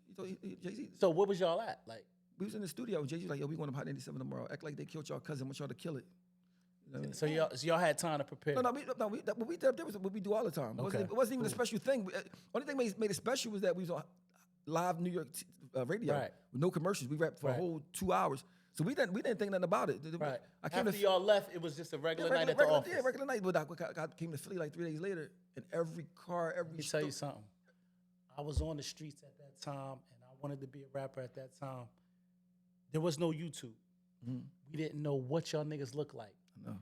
Speaker 3: Jay-Z.
Speaker 1: So what was y'all at? Like,
Speaker 3: We was in the studio. Jay-Z like, yo, we going to Hot 97 tomorrow. Act like they killed y'all cousin. Want y'all to kill it. You know what I mean?
Speaker 1: so y'all had time to prepare.
Speaker 3: What we did was what we do all the time.
Speaker 1: Okay,
Speaker 3: It wasn't even a special thing. Only thing made it special was that we was on live New York radio
Speaker 1: Right.
Speaker 3: with no commercials. We rapped for a whole 2 hours. So we didn't think nothing about it.
Speaker 1: Right.
Speaker 3: I came
Speaker 1: After y'all left, it was just a regular night at the office.
Speaker 3: Yeah, regular night. But I came to Philly like 3 days later, and every car, every
Speaker 1: Let me
Speaker 3: store.
Speaker 1: tell you something. I was on the streets at that time, and I wanted to be a rapper at that time. There was no YouTube. We didn't know what y'all niggas looked like.
Speaker 3: No.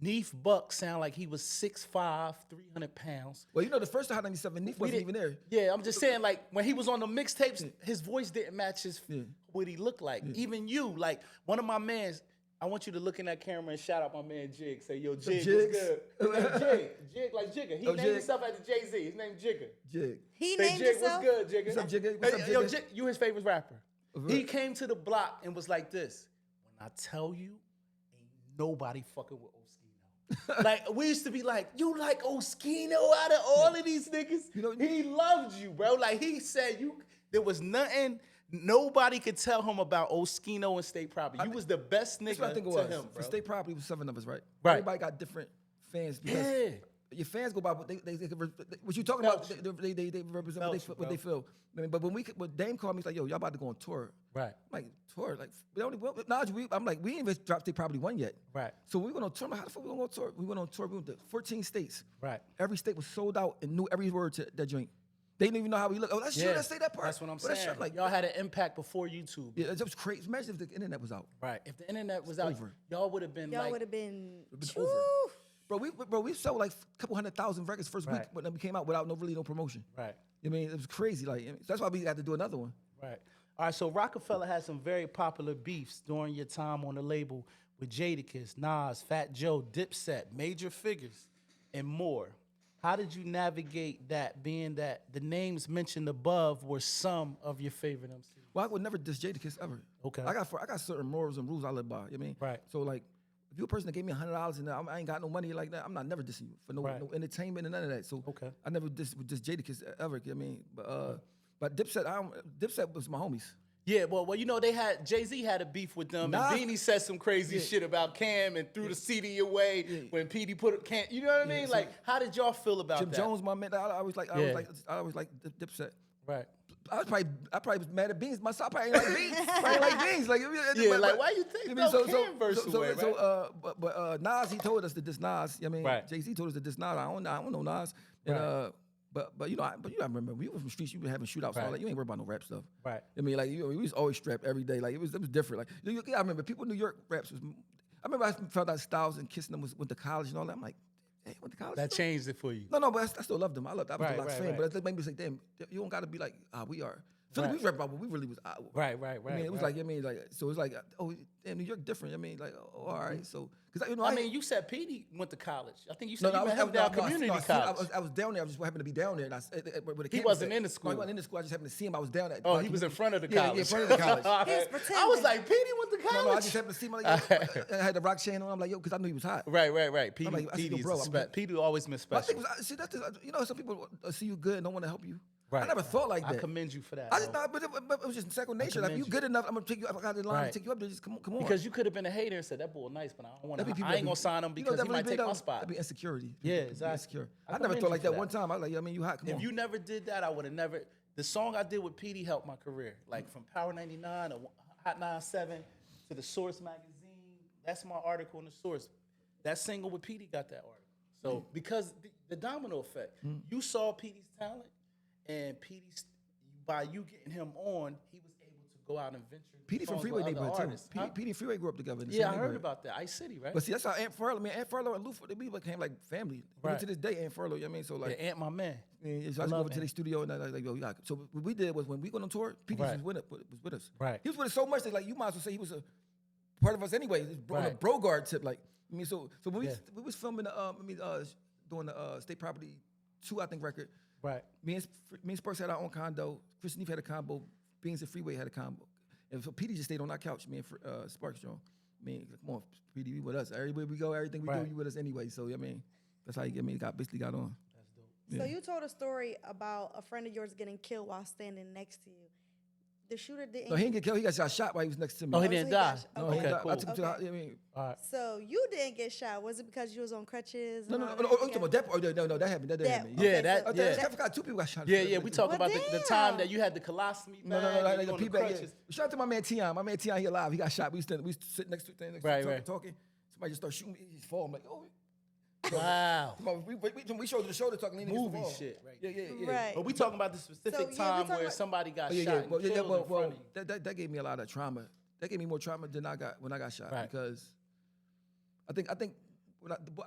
Speaker 1: Neef Buck sound like he was 6'5", 300 pounds.
Speaker 3: Well, the first Hot 97, Neef wasn't even there.
Speaker 1: Yeah, I'm just saying, like, when he was on the mixtapes, his voice didn't match what he looked like. Even you, like, one of my mans, I want you to look in that camera and shout out my man Jig. Say, yo, Jig, what's good? His name Jig. Jig like Jigga. He named
Speaker 3: Jig.
Speaker 1: himself after Jay-Z. His name Jigga.
Speaker 3: Jig.
Speaker 2: He
Speaker 1: Say,
Speaker 2: named
Speaker 1: Jig,
Speaker 2: himself.
Speaker 1: what's good, Jigga?
Speaker 3: What's up, Jigga? What's up,
Speaker 1: Yo,
Speaker 3: Jigga?
Speaker 1: Jig, you his favorite rapper.
Speaker 3: Really?
Speaker 1: He came to the block and was like this. When I tell you, ain't nobody fucking with Oschino. Like, we used to be like, you like Oschino out of all of these niggas? He loved you, bro. Like, he said there was nothing, nobody could tell him about Oschino and State Property. You was the best nigga
Speaker 3: That's what I think it
Speaker 1: to
Speaker 3: was.
Speaker 1: him,
Speaker 3: For
Speaker 1: bro.
Speaker 3: State Property was 7 of us, right?
Speaker 1: Right.
Speaker 3: Everybody got different fans because
Speaker 1: Yeah.
Speaker 3: your fans go by what what you talking about.
Speaker 1: Felt
Speaker 3: They represent
Speaker 1: Felt
Speaker 3: what they feel. I mean, but when Dame called me, he's like, "Yo, y'all about to go on tour."
Speaker 1: Right.
Speaker 3: I'm like, tour? Like, I'm like, we ain't even dropped State Property 1 yet.
Speaker 1: Right.
Speaker 3: So we went on tour. I'm like, how the fuck we gonna go on tour? We went on tour. We went to 14 states.
Speaker 1: Right.
Speaker 3: Every state was sold out and knew every word to that joint. They didn't even know how we look. Oh, that's true. Let's say that part.
Speaker 1: That's what I'm
Speaker 3: Oh, that's
Speaker 1: saying.
Speaker 3: true. Like,
Speaker 1: Y'all had an impact before YouTube.
Speaker 3: yeah, it was crazy. Imagine if the internet was out.
Speaker 1: Right. If the internet was out,
Speaker 3: over.
Speaker 1: y'all would have been
Speaker 2: Y'all
Speaker 1: like,
Speaker 2: would have been.
Speaker 3: Over. We sold like a couple 100,000 records first week
Speaker 1: Right.
Speaker 3: when we came out without no promotion.
Speaker 1: right.
Speaker 3: I mean, it was crazy. Like that's why we had to do another one.
Speaker 1: Right. All right, so Roc-A-Fella had some very popular beefs during your time on the label with Jadakiss, Nas, Fat Joe, Dipset, Major Figures, and more. How did you navigate that, being that the names mentioned above were some of your favorite MCs?
Speaker 3: Well, I would never diss Jadakiss ever.
Speaker 1: Okay.
Speaker 3: I got certain morals and rules I live by. You know what I mean?
Speaker 1: Right.
Speaker 3: So like, if you're a person that gave me $100 and I ain't got no money like that, I'm not never dissing you for no entertainment and none of that. So I never diss with just Jadakiss ever. I mean, but Dipset was my homies.
Speaker 1: Yeah, well, they had Jay-Z had a beef with them, and Beanie said some crazy shit about Cam and threw the CD away when Petey put it. Cam, you know what I mean? So like, how did y'all feel about
Speaker 3: Jim
Speaker 1: that?
Speaker 3: Jones, my man, I was like Dipset.
Speaker 1: Right.
Speaker 3: I probably was mad at Beans myself. I probably ain't like Beans. Probably like Beans. Like,
Speaker 1: like why you think Cam verse away, right?
Speaker 3: But Nas, he told us to diss Nas. I mean, Jay-Z told us to diss Nas. I don't know Nas. And, But you know, I remember we were from streets. You were having shootouts. All that. You ain't worried about no rap stuff.
Speaker 1: Right.
Speaker 3: I mean, like we was always strapped every day. Like it was different. Like I remember people in New York raps was. I remember I found out Styles and Kissing them went to college and all that. I'm like, hey, went to college.
Speaker 1: That changed it for you.
Speaker 3: No, but I still loved them. I was a Lox fan. But it made me say, damn, you don't got to be like we are. Philly, we rap about what we really was.
Speaker 1: Right.
Speaker 3: I mean, it was like so it's like damn, New York different. I mean, like all right, so.
Speaker 1: I mean, you said Petey went to college. I think you said you went down community college.
Speaker 3: I was down there. I just happened to be down there. And
Speaker 1: he wasn't in the school.
Speaker 3: He wasn't in the school. I just happened to see him. I was down there.
Speaker 1: Oh, he was in front of the college.
Speaker 3: Yeah, in front of the college.
Speaker 1: I was like, Petey went to college?
Speaker 3: No, I just happened to see him. I had the rock chain on. I'm like, yo, because I knew he was hot.
Speaker 1: Right. Petey always been special.
Speaker 3: See, some people see you good and don't want to help you.
Speaker 1: Right.
Speaker 3: I never thought like that.
Speaker 1: I commend you for that.
Speaker 3: I just thought, but it was just second nature. Like, you good enough, I'm gonna take you up. I got the line to take you up there. Just come on.
Speaker 1: Because you could have been a hater and said that boy nice, but I don't want to. I ain't gonna sign him because he might take my spot.
Speaker 3: That'd be insecurity.
Speaker 1: Yeah, exactly.
Speaker 3: Insecure. I never thought like that one time. I was like, I mean, you hot. Come on.
Speaker 1: If you never did that, I would have never. The song I did with Petey helped my career. Like from Power 99 or Hot 97 to the Source magazine. That's my article in the Source. That single with Petey got that article. So because the domino effect, you saw Petey's talent, and Petey's. By you getting him on, he was able to go out and venture.
Speaker 3: Petey from Freeway neighborhood too. Petey and Freeway grew up together. In the same
Speaker 1: I heard
Speaker 3: neighborhood.
Speaker 1: about that. Ice City, right?
Speaker 3: But see, that's how Aunt Furlow and Lou, we became like family. Even to this day, Aunt Furlow, you know what I mean? So like,
Speaker 1: Aunt, my man.
Speaker 3: Yeah, so I just go over to the studio and I was like, yo, so what we did was when we went on tour, Petey was with us.
Speaker 1: Right.
Speaker 3: He was with us so much that like you might as well say he was a part of us anyway. On a bro guard tip, like I mean, so when we was filming doing the State Property 2, I think, record.
Speaker 1: Right.
Speaker 3: Me and Sparks had our own condo. Chris Neef had a combo. Beans and Freeway had a combo. And so Petey just stayed on our couch. Me and Sparks, Joe. I mean, come on, Petey, you with us. Everywhere we go, everything we do, you with us anyway. So I mean, that's how you basically got on.
Speaker 1: That's dope.
Speaker 2: Yeah. So you told a story about a friend of yours getting killed while standing next to you. The shooter didn't.
Speaker 3: No, he didn't get killed. He got shot while he was next to me.
Speaker 1: Oh, he didn't die.
Speaker 3: No, he didn't die. I took him to the hospital. I mean,
Speaker 1: all right.
Speaker 2: So you didn't get shot. Was it because you was on crutches?
Speaker 3: No, that happened. That didn't happen.
Speaker 1: Yeah,
Speaker 3: I forgot 2 people got shot.
Speaker 1: Yeah. We talked about the time that you had the colostomy bag.
Speaker 3: No, the P-bag. Shout out to my man Tion. My man Tion, he alive. He got shot. We sit next to him, talking. Somebody just started shooting me. He fall. I'm like, oh.
Speaker 1: Wow.
Speaker 3: We showed the shoulder talking.
Speaker 1: Movie shit.
Speaker 2: Yeah.
Speaker 1: Right. But we talking about the specific time where somebody got shot and killed in front of you.
Speaker 3: That gave me a lot of trauma. That gave me more trauma than I got when I got shot.
Speaker 1: Right.
Speaker 3: Because I think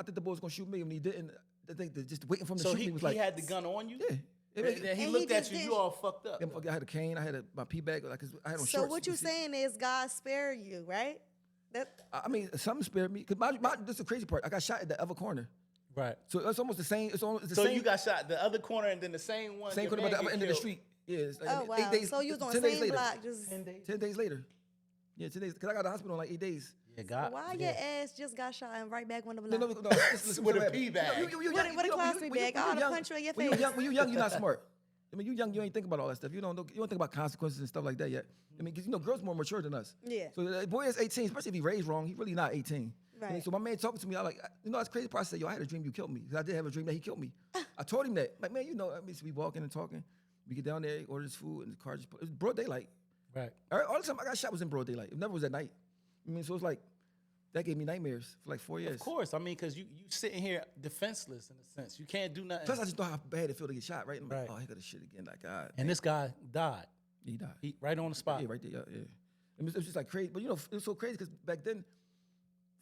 Speaker 3: the boy was gonna shoot me and he didn't. I think just waiting for him to shoot me was like.
Speaker 1: So he had the gun on you?
Speaker 3: Yeah.
Speaker 1: And he looked at you, you all fucked up.
Speaker 3: I had a cane, I had my pee bag, like I had on shorts.
Speaker 2: So what you saying is God spared you, right?
Speaker 3: I mean, something spared me. Cause this is the crazy part. I got shot at the other corner.
Speaker 1: Right.
Speaker 3: So it's almost the same. So
Speaker 1: same. You got shot the other corner and then the same one.
Speaker 3: Same corner, but the other end of the street. Yeah.
Speaker 2: Oh wow.
Speaker 3: 8 days.
Speaker 2: So you was on the same block, just
Speaker 3: 10 days later. Yeah, 10 days. Cause I got to the hospital in like 8 days.
Speaker 1: Yeah, God.
Speaker 2: Why your ass just got shot and right back on the block?
Speaker 3: No.
Speaker 1: With a pee bag.
Speaker 2: What a colostomy bag? All the punch on your face.
Speaker 3: When you young, you're not smart. I mean, you young, you ain't think about all that stuff. You don't think about consequences and stuff like that yet. I mean, because girls more mature than us.
Speaker 2: Yeah.
Speaker 3: So the boy is 18, especially if he raised wrong. He really not 18.
Speaker 2: Right.
Speaker 3: I mean, so my man talking to me, I like, that's crazy part. I said, yo, I had a dream you killed me. Because I did have a dream that he killed me. I told him that. Like, man, I mean, so we walking and talking. We get down there, order his food, and the car just, it was broad daylight.
Speaker 1: Right.
Speaker 3: All the time I got shot was in broad daylight. It never was at night. I mean, so it's like, that gave me nightmares for like 4 years.
Speaker 1: Of course. I mean, because you sitting here defenseless in a sense. You can't do nothing.
Speaker 3: Plus, I just know how bad it feel to get shot, right? I'm like,
Speaker 1: right.
Speaker 3: oh, he got to shit again. Like, God.
Speaker 1: And this guy died.
Speaker 3: He died.
Speaker 1: Right on the spot.
Speaker 3: Yeah, right there. Yeah. It was just like crazy. But, it was so crazy because back then,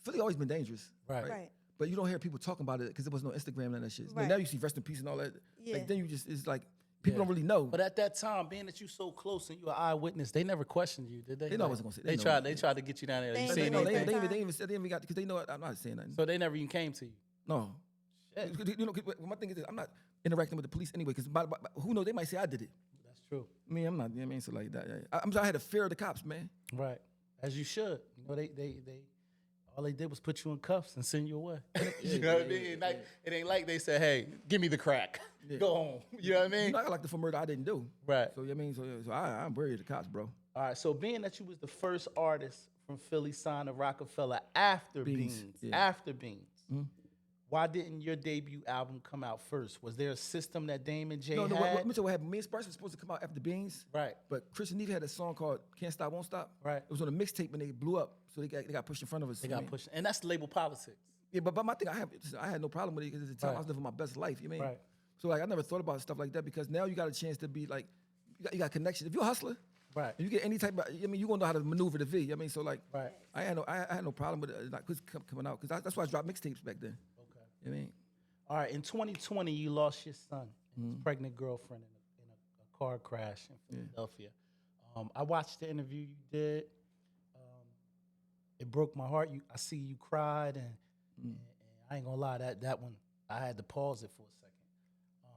Speaker 3: Philly always been dangerous.
Speaker 2: Right.
Speaker 3: But you don't hear people talking about it because there was no Instagram and that shit.
Speaker 2: Right.
Speaker 3: Now you see rest in peace and all that.
Speaker 2: Yeah.
Speaker 3: Like, then it's like, people don't really know.
Speaker 1: But at that time, being that you so close and you an eyewitness, they never questioned you, did they?
Speaker 3: They know I wasn't gonna say.
Speaker 1: They tried to get you down there. You seen
Speaker 3: they even got because they know I'm not saying nothing.
Speaker 1: So they never even came to you.
Speaker 3: No.
Speaker 1: Shit.
Speaker 3: My thing is I'm not interacting with the police anyway because who knows, they might say I did it.
Speaker 1: That's true.
Speaker 3: I mean, I'm not. You know what I mean, so like that. I had a fear of the cops, man.
Speaker 1: Right. As you should. They All they did was put you in cuffs and send you away. You know what I mean? It ain't like they said, hey, give me the crack. Go home. You know what I mean?
Speaker 3: You know, I got locked up for murder I didn't do.
Speaker 1: Right.
Speaker 3: So, you know what I mean? So I'm worried of the cops, bro.
Speaker 1: All right, so being that you was the first artist from Philly signed to Roc-A-Fella after Beans, why didn't your debut album come out first? Was there a system that Dame and Jay had?
Speaker 3: Let me tell you what happened. Me and Sparks was supposed to come out after Beans.
Speaker 1: Right.
Speaker 3: But Chris and Neve had a song called Can't Stop, Won't Stop.
Speaker 1: Right.
Speaker 3: It was on a mixtape and they blew up. So they got pushed in front of us.
Speaker 1: They got pushed. And that's label politics.
Speaker 3: Yeah, but my thing, I had no problem with it because at the time I was living my best life. You know what I mean?
Speaker 1: Right.
Speaker 3: So like I never thought about stuff like that because now you got a chance to be like, you got connection. If you're a hustler,
Speaker 1: right,
Speaker 3: and you get any type of, I mean, you gonna know how to maneuver the V. You know what I mean? So like,
Speaker 1: right.
Speaker 3: I had no problem with it like, coming out because that's why I dropped mixtapes back then.
Speaker 1: Okay.
Speaker 3: You know what I mean?
Speaker 1: All right, in 2020, you lost your son and his pregnant girlfriend in a car crash in Philadelphia. I watched the interview you did. It broke my heart. I see you cried, and I ain't gonna lie, that one, I had to pause it for a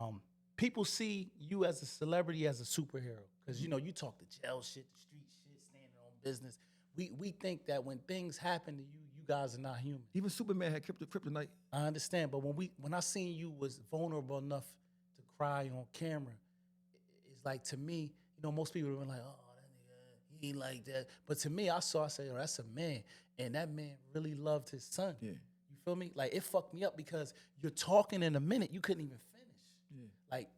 Speaker 1: second. People see you as a celebrity, as a superhero, because you know you talk the jail shit, the street shit, standing on business. We think that when things happen to you, you guys are not human.
Speaker 3: Even Superman had kryptonite.
Speaker 1: I understand, but when I seen you was vulnerable enough to cry on camera, it's like, to me, you know, most people were like, oh, that nigga, he ain't like that. But to me, I said, oh, that's a man, and that man really loved his son.
Speaker 3: Yeah.
Speaker 1: You feel me? Like, it fucked me up because you're talking in a minute, you couldn't even finish. Yeah. Like,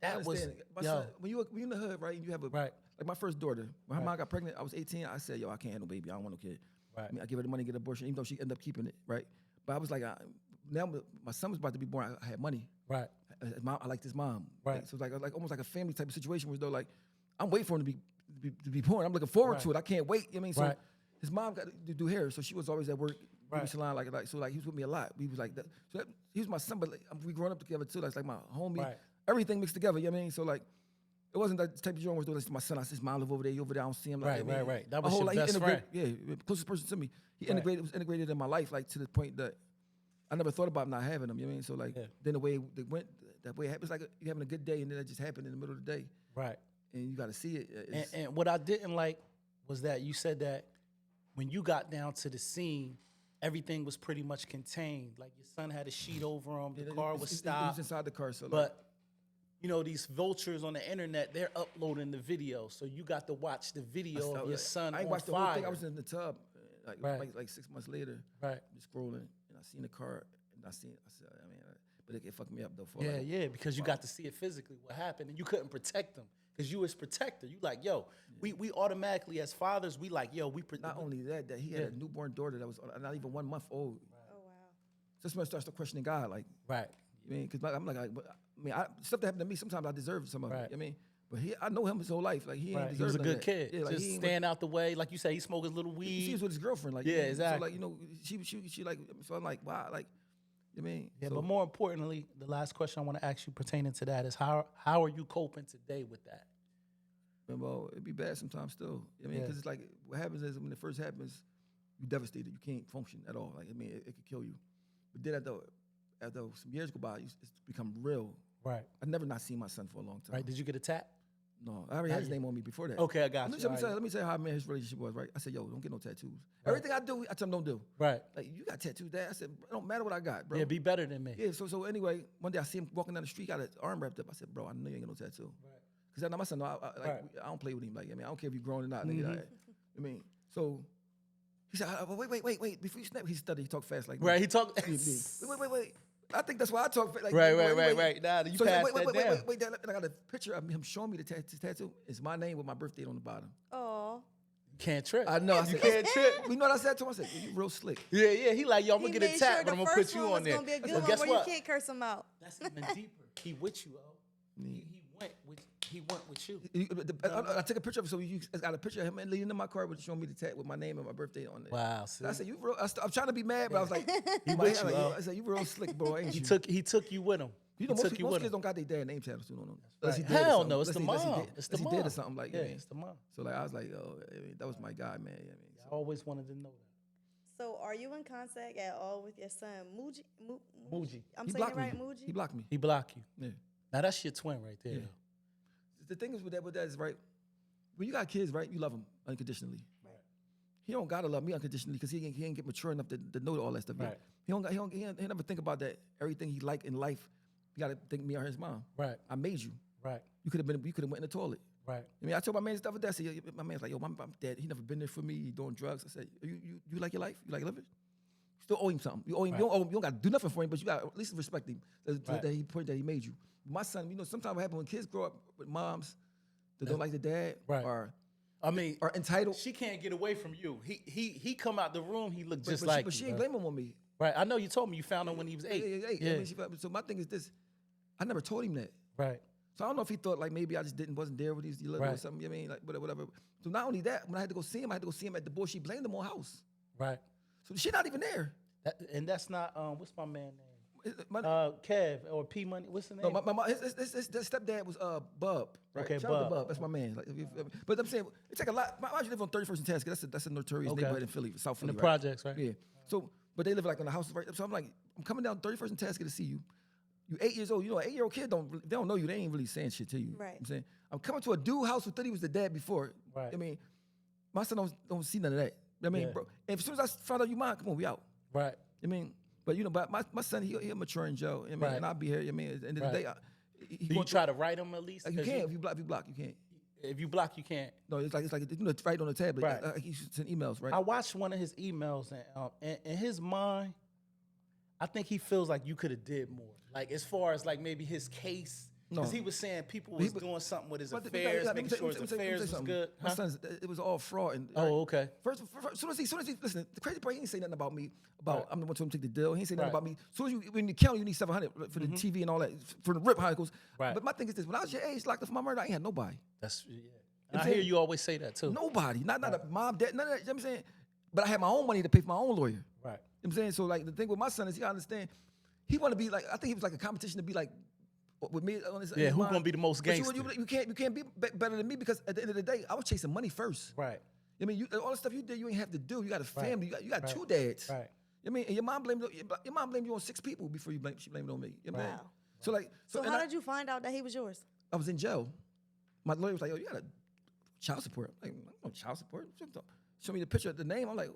Speaker 1: that was,
Speaker 3: son, when you in the hood, right, and you have a,
Speaker 1: right.
Speaker 3: Like my first daughter, when her mom got pregnant, I was 18, I said, yo, I can't have no baby, I don't want no kid.
Speaker 1: Right.
Speaker 3: I mean, I give her the money to get an abortion, even though she ended up keeping it, right? But I was like, now my son was about to be born, I had money.
Speaker 1: Right.
Speaker 3: I liked his mom.
Speaker 1: Right.
Speaker 3: Like, so it was like almost like a family type of situation where though, like, I'm waiting for him to be born. I'm looking forward to it. I can't wait. You know what I mean? So his mom got to do hair, so she was always at work, beauty salon, so he was with me a lot. We was like that. So he was my son, but like, we growing up together too. That's like my homie. Right. Everything mixed together. You know what I mean? So like, it wasn't that type of joint where my son, I said, his mom live over there, you over there, I don't see him. Like,
Speaker 1: Right. That was your best friend.
Speaker 3: Yeah, closest person to me. He was integrated in my life, like to the point that I never thought about not having him. You know what I mean? So like, then the way it went, that way it happens, like you having a good day, and then it just happened in the middle of the day.
Speaker 1: Right.
Speaker 3: And you got to see it.
Speaker 1: And what I didn't like was that you said that when you got down to the scene, everything was pretty much contained. Like your son had a sheet over him, the car was stopped.
Speaker 3: He was inside the car, so like,
Speaker 1: but you know, these vultures on the internet, they're uploading the video, so you got to watch the video of your son.
Speaker 3: I ain't watched the whole thing. I was in the tub, like 6 months later, just scrolling, and I seen the car, and I said, I mean, but it fucked me up though.
Speaker 1: Because you got to see it physically, what happened, and you couldn't protect them. Because you as protector, you like, yo, we automatically as fathers, we like, yo, we protect.
Speaker 3: Not only that he had a newborn daughter that was not even 1 month old.
Speaker 2: Right. Oh wow.
Speaker 3: Just when I started questioning God, like,
Speaker 1: right.
Speaker 3: I mean, because I'm like, stuff that happened to me, sometimes I deserve some of it.
Speaker 1: Right.
Speaker 3: I mean, but I know him his whole life. Like he ain't deserve.
Speaker 1: He was a good kid.
Speaker 3: Yeah, like,
Speaker 1: just stand out the way, like you say, he smoked his little weed.
Speaker 3: He was with his girlfriend, like
Speaker 1: exactly.
Speaker 3: So like, you know, she like, so I'm like, wow, like, you know what I mean?
Speaker 1: Yeah, so, but more importantly, the last question I want to ask you pertaining to that is how are you coping today with that?
Speaker 3: Well, it'd be bad sometimes still. I mean, because it's like what happens is when it first happens, you're devastated. You can't function at all. Like, I mean, it could kill you. But then after some years go by, it's become real.
Speaker 1: Right.
Speaker 3: I've never not seen my son for a long time.
Speaker 1: Right. Did you get a tat?
Speaker 3: No, I already had his name on me before that.
Speaker 1: Okay, I got you.
Speaker 3: Let me tell you how his relationship was, right? I said, yo, don't get no tattoos. Right. Everything I do, I tell him don't do.
Speaker 1: Right.
Speaker 3: Like, you got tattoos, Dad? I said, it don't matter what I got, bro.
Speaker 1: Yeah, be better than me.
Speaker 3: Yeah, so anyway, one day I see him walking down the street, got his arm wrapped up. I said, bro, I know you ain't got no tattoo. Right. Because I know my son, I don't play with him. Like, I mean, I don't care if you're grown or not. Nigga, I mean, so he said, wait. Before you snap, he studied. He talked fast like
Speaker 1: right. He talked.
Speaker 3: wait. I think that's why I talk like
Speaker 1: right. Nah, you passed that down.
Speaker 3: Wait. I got a picture of him showing me the tattoo. It's my name with my birth date on the bottom.
Speaker 2: Oh.
Speaker 1: Can't trip.
Speaker 3: I know. I said,
Speaker 1: you can't trip.
Speaker 3: You know what I said to him? I said, you real slick.
Speaker 1: Yeah. He like, yo, I'm gonna get a tat, but I'm gonna put you on there.
Speaker 2: Gonna be a good
Speaker 1: well,
Speaker 2: one
Speaker 1: guess
Speaker 2: where
Speaker 1: what?
Speaker 2: You can't curse him out.
Speaker 1: That's even deeper. He with you, He went with you.
Speaker 3: I took a picture of it, so I got a picture of him leaning in my car with showing me the tat with my name and my birthday on it.
Speaker 1: Wow. See?
Speaker 3: I said, you real. I'm trying to be mad, but I was like, I said, you real slick, bro. Ain't you?
Speaker 1: He took you with him.
Speaker 3: You know, most kids don't got their dad name tattoos on them.
Speaker 1: Right. Hell no, it's the mom.
Speaker 3: It's the mom. He did or something like that.
Speaker 1: Yeah, it's the mom.
Speaker 3: So like I was like, oh, I mean, that was my guy, man.
Speaker 1: I always wanted to know that.
Speaker 2: So are you in contact at all with your son, Muji? I'm
Speaker 3: he
Speaker 2: saying it
Speaker 3: blocked
Speaker 2: right,
Speaker 3: me.
Speaker 2: Muji?
Speaker 3: He blocked me.
Speaker 1: He blocked you.
Speaker 3: Yeah.
Speaker 1: Now that's your twin right there.
Speaker 3: Yeah. The thing is with that is right. When you got kids, right, you love them unconditionally. Right. he don't gotta love me unconditionally because he ain't get mature enough to know all that stuff.
Speaker 1: Right.
Speaker 3: He never think about that. Everything he like in life, you gotta think me or his mom.
Speaker 1: Right.
Speaker 3: I made you.
Speaker 1: Right.
Speaker 3: You could have went in the toilet.
Speaker 1: Right.
Speaker 3: I mean, I told my man stuff with that. I said, my man's like, yo, my dad, he never been there for me. He doing drugs. I said, you like your life? You like living? You still owe him something. You owe him.
Speaker 1: Right.
Speaker 3: You don't got to do nothing for him, but you got to at least respect him.
Speaker 1: Right.
Speaker 3: That he made you. My son, sometimes what happens when kids grow up with moms that don't like the dad,
Speaker 1: right.
Speaker 3: or
Speaker 1: I mean,
Speaker 3: are entitled.
Speaker 1: She can't get away from you. He come out the room. He looked just
Speaker 3: but
Speaker 1: like.
Speaker 3: But she ain't blame him on me.
Speaker 1: Right. I know you told me you found him when he was 8.
Speaker 3: Yeah. I mean, so my thing is this: I never told him that.
Speaker 1: Right.
Speaker 3: So I don't know if he thought like maybe I just wasn't there when he was little or something. You know what I mean, like whatever. So not only that, when I had to go see him, at the boy. She blamed him on house.
Speaker 1: Right.
Speaker 3: So she not even there.
Speaker 1: And that's not what's my man name?
Speaker 3: My,
Speaker 1: Kev or P Money. What's the name?
Speaker 3: no, his stepdad was Bub. Right?
Speaker 1: Okay,
Speaker 3: Shout out to
Speaker 1: Bub.
Speaker 3: That's my man. Like, but I'm saying it take a lot. I live on 31st and Task. That's a notorious neighborhood in Philly, South Philly.
Speaker 1: In the projects, right?
Speaker 3: Yeah. So, but they live like on the house right. So I'm like, I'm coming down 31st and Task to see you. You 8 years old. You know, an 8-year-old kid they don't know you. They ain't really saying shit to you.
Speaker 2: Right.
Speaker 3: I'm saying I'm coming to a dude house who thought he was the dad before.
Speaker 1: Right.
Speaker 3: I mean, my son don't see none of that. I mean, bro. And as soon as I found out you mine, come on, we out.
Speaker 1: Right.
Speaker 3: I mean, but but my son, he'll mature in jail. I mean, and I'll be here. I mean, at the end of the day,
Speaker 1: do you try to write him at least?
Speaker 3: You can't. If you block, you can't.
Speaker 1: If you block, you can't.
Speaker 3: No, it's like right on the tablet.
Speaker 1: Right.
Speaker 3: You should send emails, right?
Speaker 1: I watched one of his emails, and in his mind, I think he feels like you could have did more. Like as far as like maybe his case, because he was saying people was doing something with his affairs, making sure his affairs was good.
Speaker 3: My son's, it was all fraud. And,
Speaker 1: okay.
Speaker 3: First, as soon as he listen, the crazy part, he didn't say nothing about me. I'm the one to him take the deal. He didn't say nothing about me. As soon as when you count, you need 700 for the TV and all that, for the rip how it goes.
Speaker 1: Right.
Speaker 3: But my thing is this: when I was your age, locked up for my murder, I ain't had nobody.
Speaker 1: That's I hear you always say that too.
Speaker 3: Nobody, not a mom, dad, none of that. You know what I'm saying? But I had my own money to pay for my own lawyer.
Speaker 1: Right.
Speaker 3: You know what I'm saying? So like the thing with my son is he understand. He want to be like, I think he was like a competition to be like with me on his.
Speaker 1: Yeah, who's gonna be the most gangster?
Speaker 3: You can't be better than me because at the end of the day, I was chasing money first.
Speaker 1: Right.
Speaker 3: I mean, all the stuff you did, you ain't have to do. You got a family. You got 2 dads.
Speaker 1: Right.
Speaker 3: I mean, and your mom blamed you on 6 people before she blamed it on me. You know what I mean? So like,
Speaker 2: so how did you find out that he was yours?
Speaker 3: I was in jail. My lawyer was like, "Yo, you got a child support." I'm like, no child support. Show me the picture of the name. I'm like,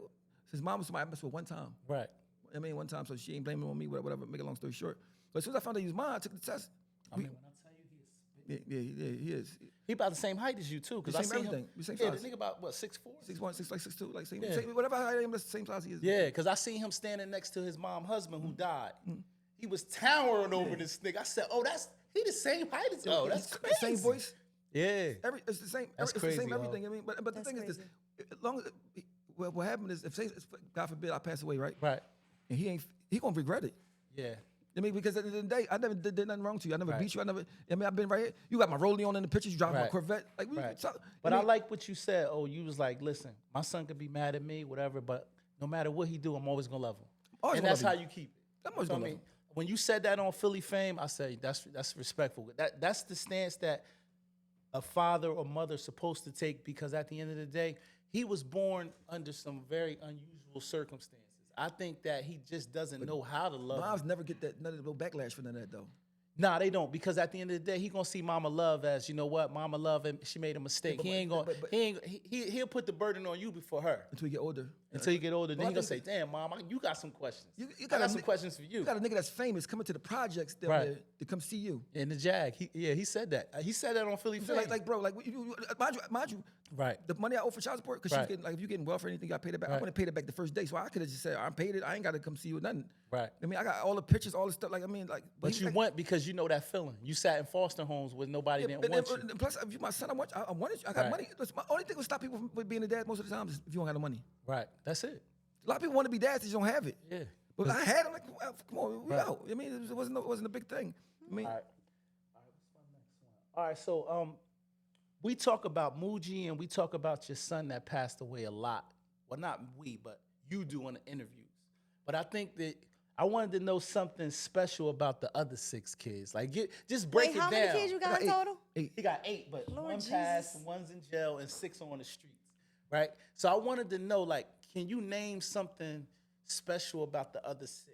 Speaker 3: his mom was somebody I messed with one time.
Speaker 1: Right.
Speaker 3: I mean, one time, so she ain't blaming on me, whatever. Make a long story short. But as soon as I found out he was mine, I took the test.
Speaker 1: I mean, when I tell you
Speaker 3: he is.
Speaker 1: He about the same height as you too, because I see him.
Speaker 3: We same
Speaker 1: yeah,
Speaker 3: size.
Speaker 1: the nigga about what 6'4",
Speaker 3: 6'1", 6'2", like same,
Speaker 1: Yeah.
Speaker 3: whatever I am, that's the same size he is.
Speaker 1: Yeah, because I seen him standing next to his husband who died. He was towering over this nigga. I said, "Oh, he the same height as oh, that's crazy."
Speaker 3: The same voice.
Speaker 1: Yeah,
Speaker 3: it's the same.
Speaker 1: That's
Speaker 3: it's
Speaker 1: crazy,
Speaker 3: the same
Speaker 1: yo.
Speaker 3: everything. I mean, but the thing is this: as long as what happened is, if God forbid I pass away, right?
Speaker 1: Right.
Speaker 3: And he gonna regret it.
Speaker 1: Yeah.
Speaker 3: I mean, because at the end of the day, I never did nothing wrong to you. I never beat you. I've been right here. You got my rollie on in the pictures. You driving my Corvette. Like,
Speaker 1: But I like what you said. Oh, you was like, listen, my son could be mad at me, whatever, but no matter what he do, I'm always gonna love him. And that's how you keep it.
Speaker 3: I'm always gonna love him.
Speaker 1: When you said that on Philly Fame, I say that's respectful. That's the stance that a father or mother is supposed to take, because at the end of the day, he was born under some very unusual circumstances. I think that he just doesn't know how to love.
Speaker 3: Moms never get none of the backlash for none of that though.
Speaker 1: Nah, they don't, because at the end of the day, he gonna see Mama Love as, you know what, Mama Love, and she made a mistake. He'll put the burden on you before her
Speaker 3: until you get older.
Speaker 1: Until you get older, then he gonna say, "Damn, Mom, you got some questions. I got some questions for you."
Speaker 3: You got a nigga that's famous coming to the projects down there to come see you.
Speaker 1: In the Jag, he said that. He said that on Philly Fame.
Speaker 3: Like, bro, like mind you,
Speaker 1: right?
Speaker 3: The money I owe for child support, because she's getting, like, if you getting welfare or anything, you got to pay it back. I want to pay it back the first day, so I could have just said, "I'm paid it. I ain't got to come see you or nothing."
Speaker 1: Right.
Speaker 3: I mean, I got all the pictures, all the stuff. Like, I mean, like.
Speaker 1: But you went because you know that feeling. You sat in foster homes where nobody didn't want you.
Speaker 3: Plus, if you're my son, I wanted you. I got money. Listen, my only thing will stop people from being a dad most of the time is if you don't have the money.
Speaker 1: Right. That's it.
Speaker 3: A lot of people want to be dads, they just don't have it.
Speaker 1: Yeah.
Speaker 3: But I had them. Like, well, come on, we out. I mean, it wasn't a big thing. I mean.
Speaker 1: All right. What's my next one? All right. So we talk about Muji and we talk about your son that passed away a lot. Well, not we, but you do in the interviews. But I think that I wanted to know something special about the other 6 kids. Like, just break it down.
Speaker 2: How many kids you got in total?
Speaker 1: 8. He got 8, but
Speaker 2: Lord
Speaker 1: one
Speaker 2: Jesus.
Speaker 1: passed, one's in jail, and 6 on the streets, right? So I wanted to know, like, can you name something special about the other 6?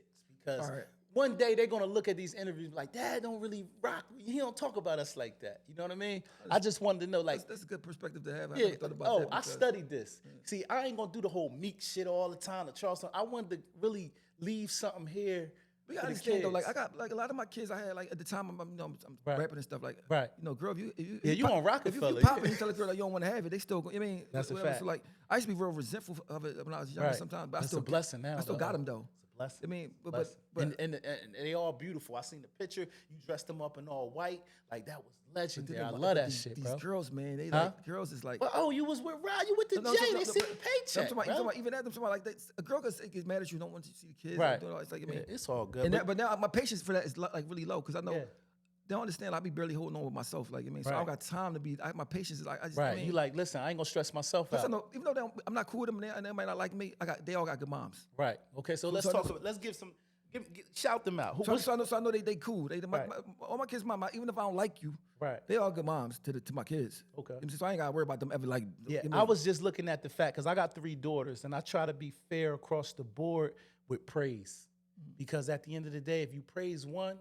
Speaker 1: Because one day they're gonna look at these interviews like, Dad don't really rock. He don't talk about us like that. You know what I mean? I just wanted to know, like,
Speaker 3: that's a good perspective to have. I
Speaker 1: yeah.
Speaker 3: never thought about that
Speaker 1: I
Speaker 3: because-
Speaker 1: studied this. See, I ain't gonna do the whole Meek shit all the time. The Charleston. I wanted to really leave something here.
Speaker 3: But you
Speaker 1: for the
Speaker 3: understand though, like
Speaker 1: kids.
Speaker 3: I got like a lot of my kids I had like at the time I'm
Speaker 1: Right.
Speaker 3: rapping and stuff like
Speaker 1: Right.
Speaker 3: you know, girl, if you
Speaker 1: Yeah, you
Speaker 3: pop-
Speaker 1: on Roc-A-Fella.
Speaker 3: If you pop and you tell a girl that you don't want to have it, they still go. I mean,
Speaker 1: That's a
Speaker 3: whatever.
Speaker 1: fact.
Speaker 3: So like I used to be real resentful of it when I was younger
Speaker 1: Right.
Speaker 3: sometimes, but I
Speaker 1: That's
Speaker 3: still
Speaker 1: a blessing now.
Speaker 3: I still
Speaker 1: though.
Speaker 3: got them though.
Speaker 1: It's a blessing.
Speaker 3: I mean, but
Speaker 1: Blessing.
Speaker 3: but
Speaker 1: and they all beautiful. I seen the picture. You dressed them up in all white. Like that was legendary. I
Speaker 3: but
Speaker 1: love that
Speaker 3: these,
Speaker 1: shit,
Speaker 3: these
Speaker 1: bro.
Speaker 3: girls, man, they
Speaker 1: Huh?
Speaker 3: like girls is like.
Speaker 1: Well, oh, you was with Rod. You with the
Speaker 3: No,
Speaker 1: Jay.
Speaker 3: no,
Speaker 1: They
Speaker 3: no,
Speaker 1: see
Speaker 3: but-
Speaker 1: the
Speaker 3: I'm
Speaker 1: paycheck,
Speaker 3: talking about,
Speaker 1: bro.
Speaker 3: even at them, like a girl gets mad at you, don't want you to see the kids.
Speaker 1: Right.
Speaker 3: It's like I mean,
Speaker 1: Yeah, it's all good.
Speaker 3: and but now my patience for that is like really low because I know
Speaker 1: Yeah.
Speaker 3: they don't understand. I be barely holding on with myself. Like I mean, so I don't
Speaker 1: Right.
Speaker 3: got time to be. My patience is like I just.
Speaker 1: right.
Speaker 3: I mean,
Speaker 1: You like, listen, I ain't gonna stress myself
Speaker 3: plus I
Speaker 1: out.
Speaker 3: know, even though I'm not cool with them and they might not like me, they all got good moms.
Speaker 1: Right. Okay. So let's
Speaker 3: so I
Speaker 1: talk.
Speaker 3: know-
Speaker 1: Let's give some. Shout them out.
Speaker 3: So I know they cool.
Speaker 1: Right.
Speaker 3: All my kids, even if I don't like you,
Speaker 1: Right.
Speaker 3: they all good moms to my kids.
Speaker 1: Okay.
Speaker 3: You know, so I ain't gotta worry about them ever like.
Speaker 1: Yeah,
Speaker 3: you know,
Speaker 1: I was just looking at the fact because I got 3 daughters, and I try to be fair across the board with praise. Because at the end of the day, if you praise one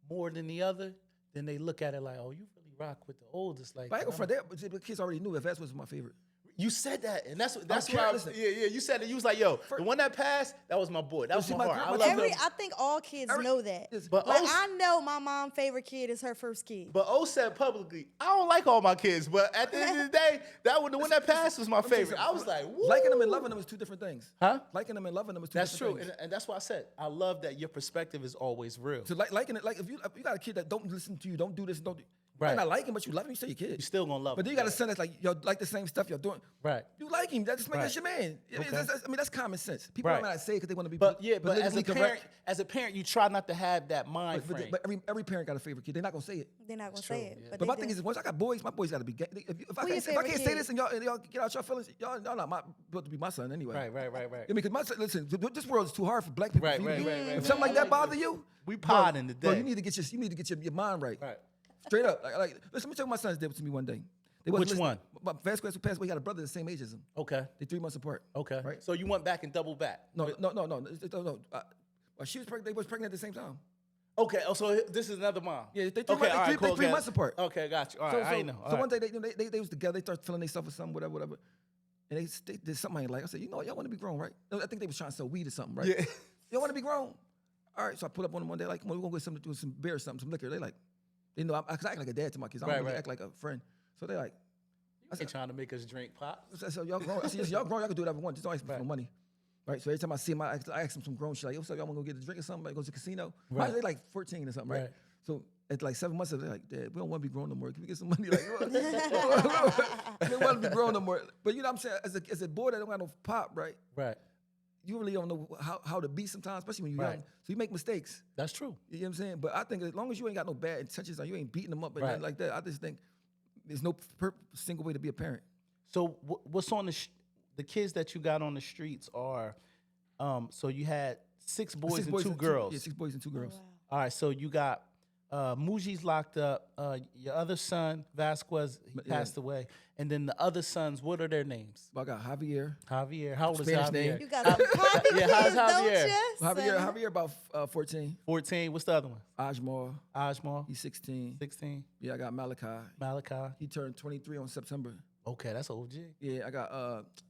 Speaker 1: more than the other, then they look at it like, oh, you really rock with the oldest. Like,
Speaker 3: But I ain't
Speaker 1: I'm-
Speaker 3: gonna front. The kids already knew if that's was my favorite.
Speaker 1: you said that, and that's
Speaker 3: care,
Speaker 1: why.
Speaker 3: listen.
Speaker 1: Yeah. You said it. You was like, yo, the one that passed, that was my boy. That was
Speaker 3: see,
Speaker 1: my
Speaker 3: my
Speaker 1: heart.
Speaker 3: girl-
Speaker 1: I
Speaker 3: my
Speaker 1: love him.
Speaker 2: I think all kids know that.
Speaker 3: Yes.
Speaker 1: But
Speaker 2: Like
Speaker 1: O's-
Speaker 2: I know my mom's favorite kid is her first kid.
Speaker 1: But O said publicly, I don't like all my kids, but at the end of the day, the one that passed was my favorite. I was like, woo.
Speaker 3: Liking them and loving them is two different things.
Speaker 1: Huh?
Speaker 3: Liking them and loving them is two
Speaker 1: That's
Speaker 3: different
Speaker 1: true,
Speaker 3: things.
Speaker 1: and that's why I said I love that your perspective is always real.
Speaker 3: So liking it, like if you got a kid that don't listen to you, don't do this, don't do.
Speaker 1: Right.
Speaker 3: You might not like him, but you love him. You say your kid.
Speaker 1: You still gonna love
Speaker 3: But then
Speaker 1: him,
Speaker 3: you got a
Speaker 1: right.
Speaker 3: son that's like, yo, like the same stuff you're doing.
Speaker 1: Right.
Speaker 3: You like him. That just makes
Speaker 1: Right.
Speaker 3: that's your man. I mean,
Speaker 1: Okay.
Speaker 3: that's common sense. People
Speaker 1: Right.
Speaker 3: might not say it because they want to be.
Speaker 1: But as
Speaker 3: politically
Speaker 1: a
Speaker 3: correct.
Speaker 1: parent, you try not to have that mind
Speaker 3: But,
Speaker 1: frame.
Speaker 3: but every parent got a favorite kid. They're not gonna say it.
Speaker 2: They're not gonna
Speaker 1: True,
Speaker 2: say it.
Speaker 1: yeah.
Speaker 3: But
Speaker 2: they
Speaker 3: my
Speaker 2: do.
Speaker 3: thing is, once I got boys, my boys got to be. If I
Speaker 2: Who your
Speaker 3: can't say
Speaker 2: favorite
Speaker 3: this
Speaker 2: kid?
Speaker 3: and y'all get out your feelings, y'all not supposed to be my son anyway.
Speaker 1: Right.
Speaker 3: I mean, because my son, listen, this world is too hard for black people.
Speaker 1: Right,
Speaker 3: for you to
Speaker 1: right,
Speaker 3: be-
Speaker 1: right, right,
Speaker 3: If
Speaker 1: right.
Speaker 3: something like that bother you,
Speaker 1: We
Speaker 3: bro,
Speaker 1: podding
Speaker 3: bro,
Speaker 1: today.
Speaker 3: you need to get your mind right.
Speaker 1: Right.
Speaker 3: Straight up. Like, listen, let me tell you what my sons did to me one day. They
Speaker 1: Which
Speaker 3: wasn't listening.
Speaker 1: one?
Speaker 3: My Vasquez who passed away, he had a brother the same age as him.
Speaker 1: Okay.
Speaker 3: They 3 months apart.
Speaker 1: Okay.
Speaker 3: Right?
Speaker 1: So you went back and doubled back.
Speaker 3: No. She was pregnant. They was pregnant at the same time.
Speaker 1: Okay. Oh, so this is another mom.
Speaker 3: Yeah, they 3
Speaker 1: Okay,
Speaker 3: months,
Speaker 1: all right, cool,
Speaker 3: they 3
Speaker 1: got
Speaker 3: months
Speaker 1: it.
Speaker 3: apart.
Speaker 1: Okay, got you. All
Speaker 3: So,
Speaker 1: right, I ain't know. All
Speaker 3: so
Speaker 1: right.
Speaker 3: one day they was together. They started feeling themselves or something, whatever. And they did something I ain't like. I said, you know what? Y'all want to be grown, right? I think they was trying to sell weed or something, right?
Speaker 1: Yeah.
Speaker 3: Y'all want to be grown? All right. So I put up on them one day, like, come on, we're going to get something to do, some beer or something, some liquor. They like, they know, because I act like a dad to my kids. I don't
Speaker 1: Right,
Speaker 3: really
Speaker 1: right.
Speaker 3: act like a friend. So they like,
Speaker 1: They trying to make us drink pop.
Speaker 3: I said, so y'all grown. I said, yes, y'all grown. Y'all can do whatever you want. Just don't ask me for no
Speaker 1: Right.
Speaker 3: money. Right. So every time I see them, I ask them some grown shit. Like, yo, so y'all want to go get a drink or something? Like, go to the casino?
Speaker 1: Right.
Speaker 3: They like 14 or something, right?
Speaker 1: Right.
Speaker 3: So at like 7 months, they're like, Dad, we don't want to be grown no more. Can we get some money? Like, we don't want to be grown no more. But you know what I'm saying? As a boy that don't got no pop, right?
Speaker 1: Right.
Speaker 3: You really don't know how to be sometimes, especially when you're
Speaker 1: Right.
Speaker 3: young. So you make mistakes.
Speaker 1: That's true.
Speaker 3: You know what I'm saying? But I think as long as you ain't got no bad intentions, you ain't beating them up and
Speaker 1: Right.
Speaker 3: nothing like that, I just think there's no single way to be a parent.
Speaker 1: So what's on the kids that you got on the streets are, so you had 6 boys and 2 girls.
Speaker 3: Yeah, 6 boys and 2 girls.
Speaker 2: Wow.
Speaker 1: All right, so you got Muji's locked up. Your other son, Vasquez, he
Speaker 3: Yeah.
Speaker 1: passed away. And then the other sons, what are their names?
Speaker 3: But I got Javier.
Speaker 1: Javier. How old is
Speaker 3: Spanish
Speaker 1: Javier?
Speaker 3: name.
Speaker 2: You got some poppy
Speaker 1: Yeah, how's
Speaker 2: kids, don't
Speaker 1: Javier?
Speaker 2: you?
Speaker 3: Javier about 14.
Speaker 1: 14. What's the other one?
Speaker 3: Ajmal,
Speaker 1: Ajmal.
Speaker 3: he's 16.
Speaker 1: 16.
Speaker 3: Yeah, I got Malachi.
Speaker 1: Malachi.
Speaker 3: He turned 23 on September.
Speaker 1: Okay, that's OG.
Speaker 3: Yeah, I got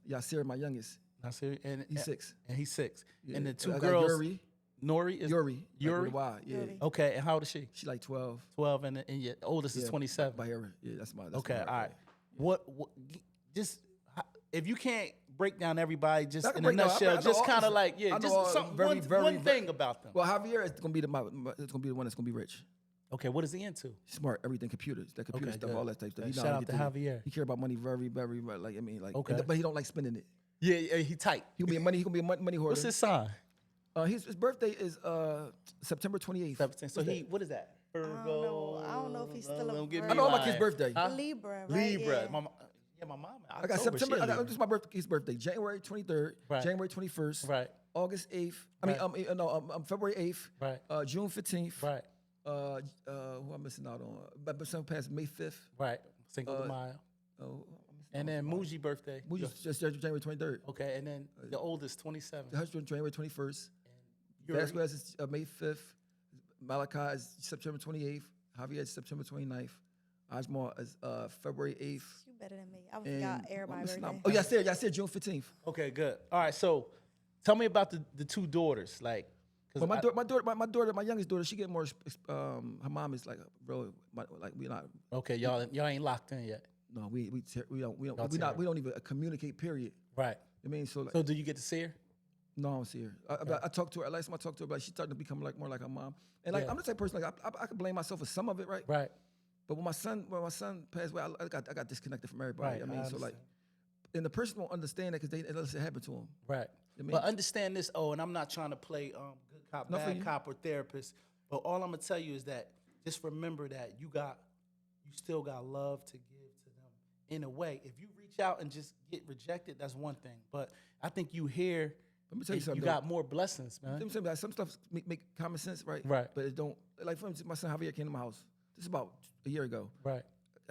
Speaker 3: Yasir, my youngest.
Speaker 1: Nasir, and
Speaker 3: He's 6.
Speaker 1: And he's 6.
Speaker 3: Yeah.
Speaker 1: And the 2
Speaker 3: I got
Speaker 1: girls.
Speaker 3: Yuri.
Speaker 1: Nori is
Speaker 3: Yuri. Like
Speaker 1: Yuri?
Speaker 3: with a Y, yeah.
Speaker 2: Yuri.
Speaker 1: Okay, and how old is she?
Speaker 3: She like 12.
Speaker 1: 12, and your oldest is
Speaker 3: Yeah,
Speaker 1: 27.
Speaker 3: Bahira. Yeah, that's my.
Speaker 1: Okay,
Speaker 3: my
Speaker 1: all right. What just if you can't break down everybody just
Speaker 3: I can
Speaker 1: in a
Speaker 3: break down- I
Speaker 1: nutshell,
Speaker 3: know
Speaker 1: just
Speaker 3: all-
Speaker 1: kind of like
Speaker 3: I know
Speaker 1: just
Speaker 3: all
Speaker 1: something,
Speaker 3: very,
Speaker 1: one thing about them.
Speaker 3: Well, Javier is gonna be it's gonna be the one that's gonna be rich.
Speaker 1: Okay, what is he into?
Speaker 3: Smart, everything computers, that computer
Speaker 1: Okay,
Speaker 3: stuff,
Speaker 1: good.
Speaker 3: all that type of stuff. He know
Speaker 1: Shout
Speaker 3: how
Speaker 1: out to
Speaker 3: get through it.
Speaker 1: Javier.
Speaker 3: He care about money very, very, very, like I mean, like.
Speaker 1: Okay.
Speaker 3: But he don't like spending it.
Speaker 1: Yeah, he tight.
Speaker 3: He gonna be a money hoarder.
Speaker 1: What's his sign?
Speaker 3: His birthday is September 28th.
Speaker 1: 17. So what is that? Virgo.
Speaker 2: I don't know if he's still a
Speaker 1: Don't get
Speaker 2: Virgo.
Speaker 1: me
Speaker 3: I know my
Speaker 1: lying.
Speaker 3: kid's birthday.
Speaker 1: Huh?
Speaker 2: Libra, right?
Speaker 1: Libra.
Speaker 2: Yeah.
Speaker 1: My mom.
Speaker 3: I got September. This is my birthday. His birthday, January 23rd,
Speaker 1: Right.
Speaker 3: January 21st,
Speaker 1: Right.
Speaker 3: August 8th.
Speaker 1: Right.
Speaker 3: February 8th,
Speaker 1: Right.
Speaker 3: June 15th.
Speaker 1: Right.
Speaker 3: Who I'm missing out on? But some past May 5th.
Speaker 1: Right. Cinco de Mayo.
Speaker 3: Oh,
Speaker 1: And then Muji birthday.
Speaker 3: we just January 23rd.
Speaker 1: Okay, and then the oldest 27.
Speaker 3: The husband January 21st. Fast Grass is May 5th. Malachi is September 28th. Javier is September 29th. Ajmal is February 8th.
Speaker 2: You better than me. I forgot everybody's birthday.
Speaker 3: Oh, yeah, I said June 15th.
Speaker 1: Okay, good. All right, so tell me about the two daughters. Like,
Speaker 3: Well, my youngest daughter, she get more. Her mom is like, bro, like we not.
Speaker 1: Okay, y'all ain't locked in yet.
Speaker 3: No, we don't even communicate. Period.
Speaker 1: Right.
Speaker 3: I mean, so like,
Speaker 1: So do you get to see her?
Speaker 3: no, I don't see her. I talked to her. Last time I talked to her, but she started to become like more like her mom. And like I'm the type of person like I can blame myself for some of it, right?
Speaker 1: Right.
Speaker 3: But when my son passed away, I got disconnected from everybody.
Speaker 1: Right,
Speaker 3: I mean, so like, and the person won't understand that because unless it happened to them.
Speaker 1: Right.
Speaker 3: I mean,
Speaker 1: But understand this, and I'm not trying to play good cop, bad cop, or therapist. But all I'm gonna tell you is that just remember that you still got love to give to them in a way. If you reach out and just get rejected, that's one thing. But I think you hear.
Speaker 3: let me tell you something.
Speaker 1: You got more blessings, man.
Speaker 3: Let me tell you, like, some stuff make common sense, right?
Speaker 1: Right.
Speaker 3: But it don't. Like for instance, my son Javier came to my house. This is about a year ago.
Speaker 1: Right.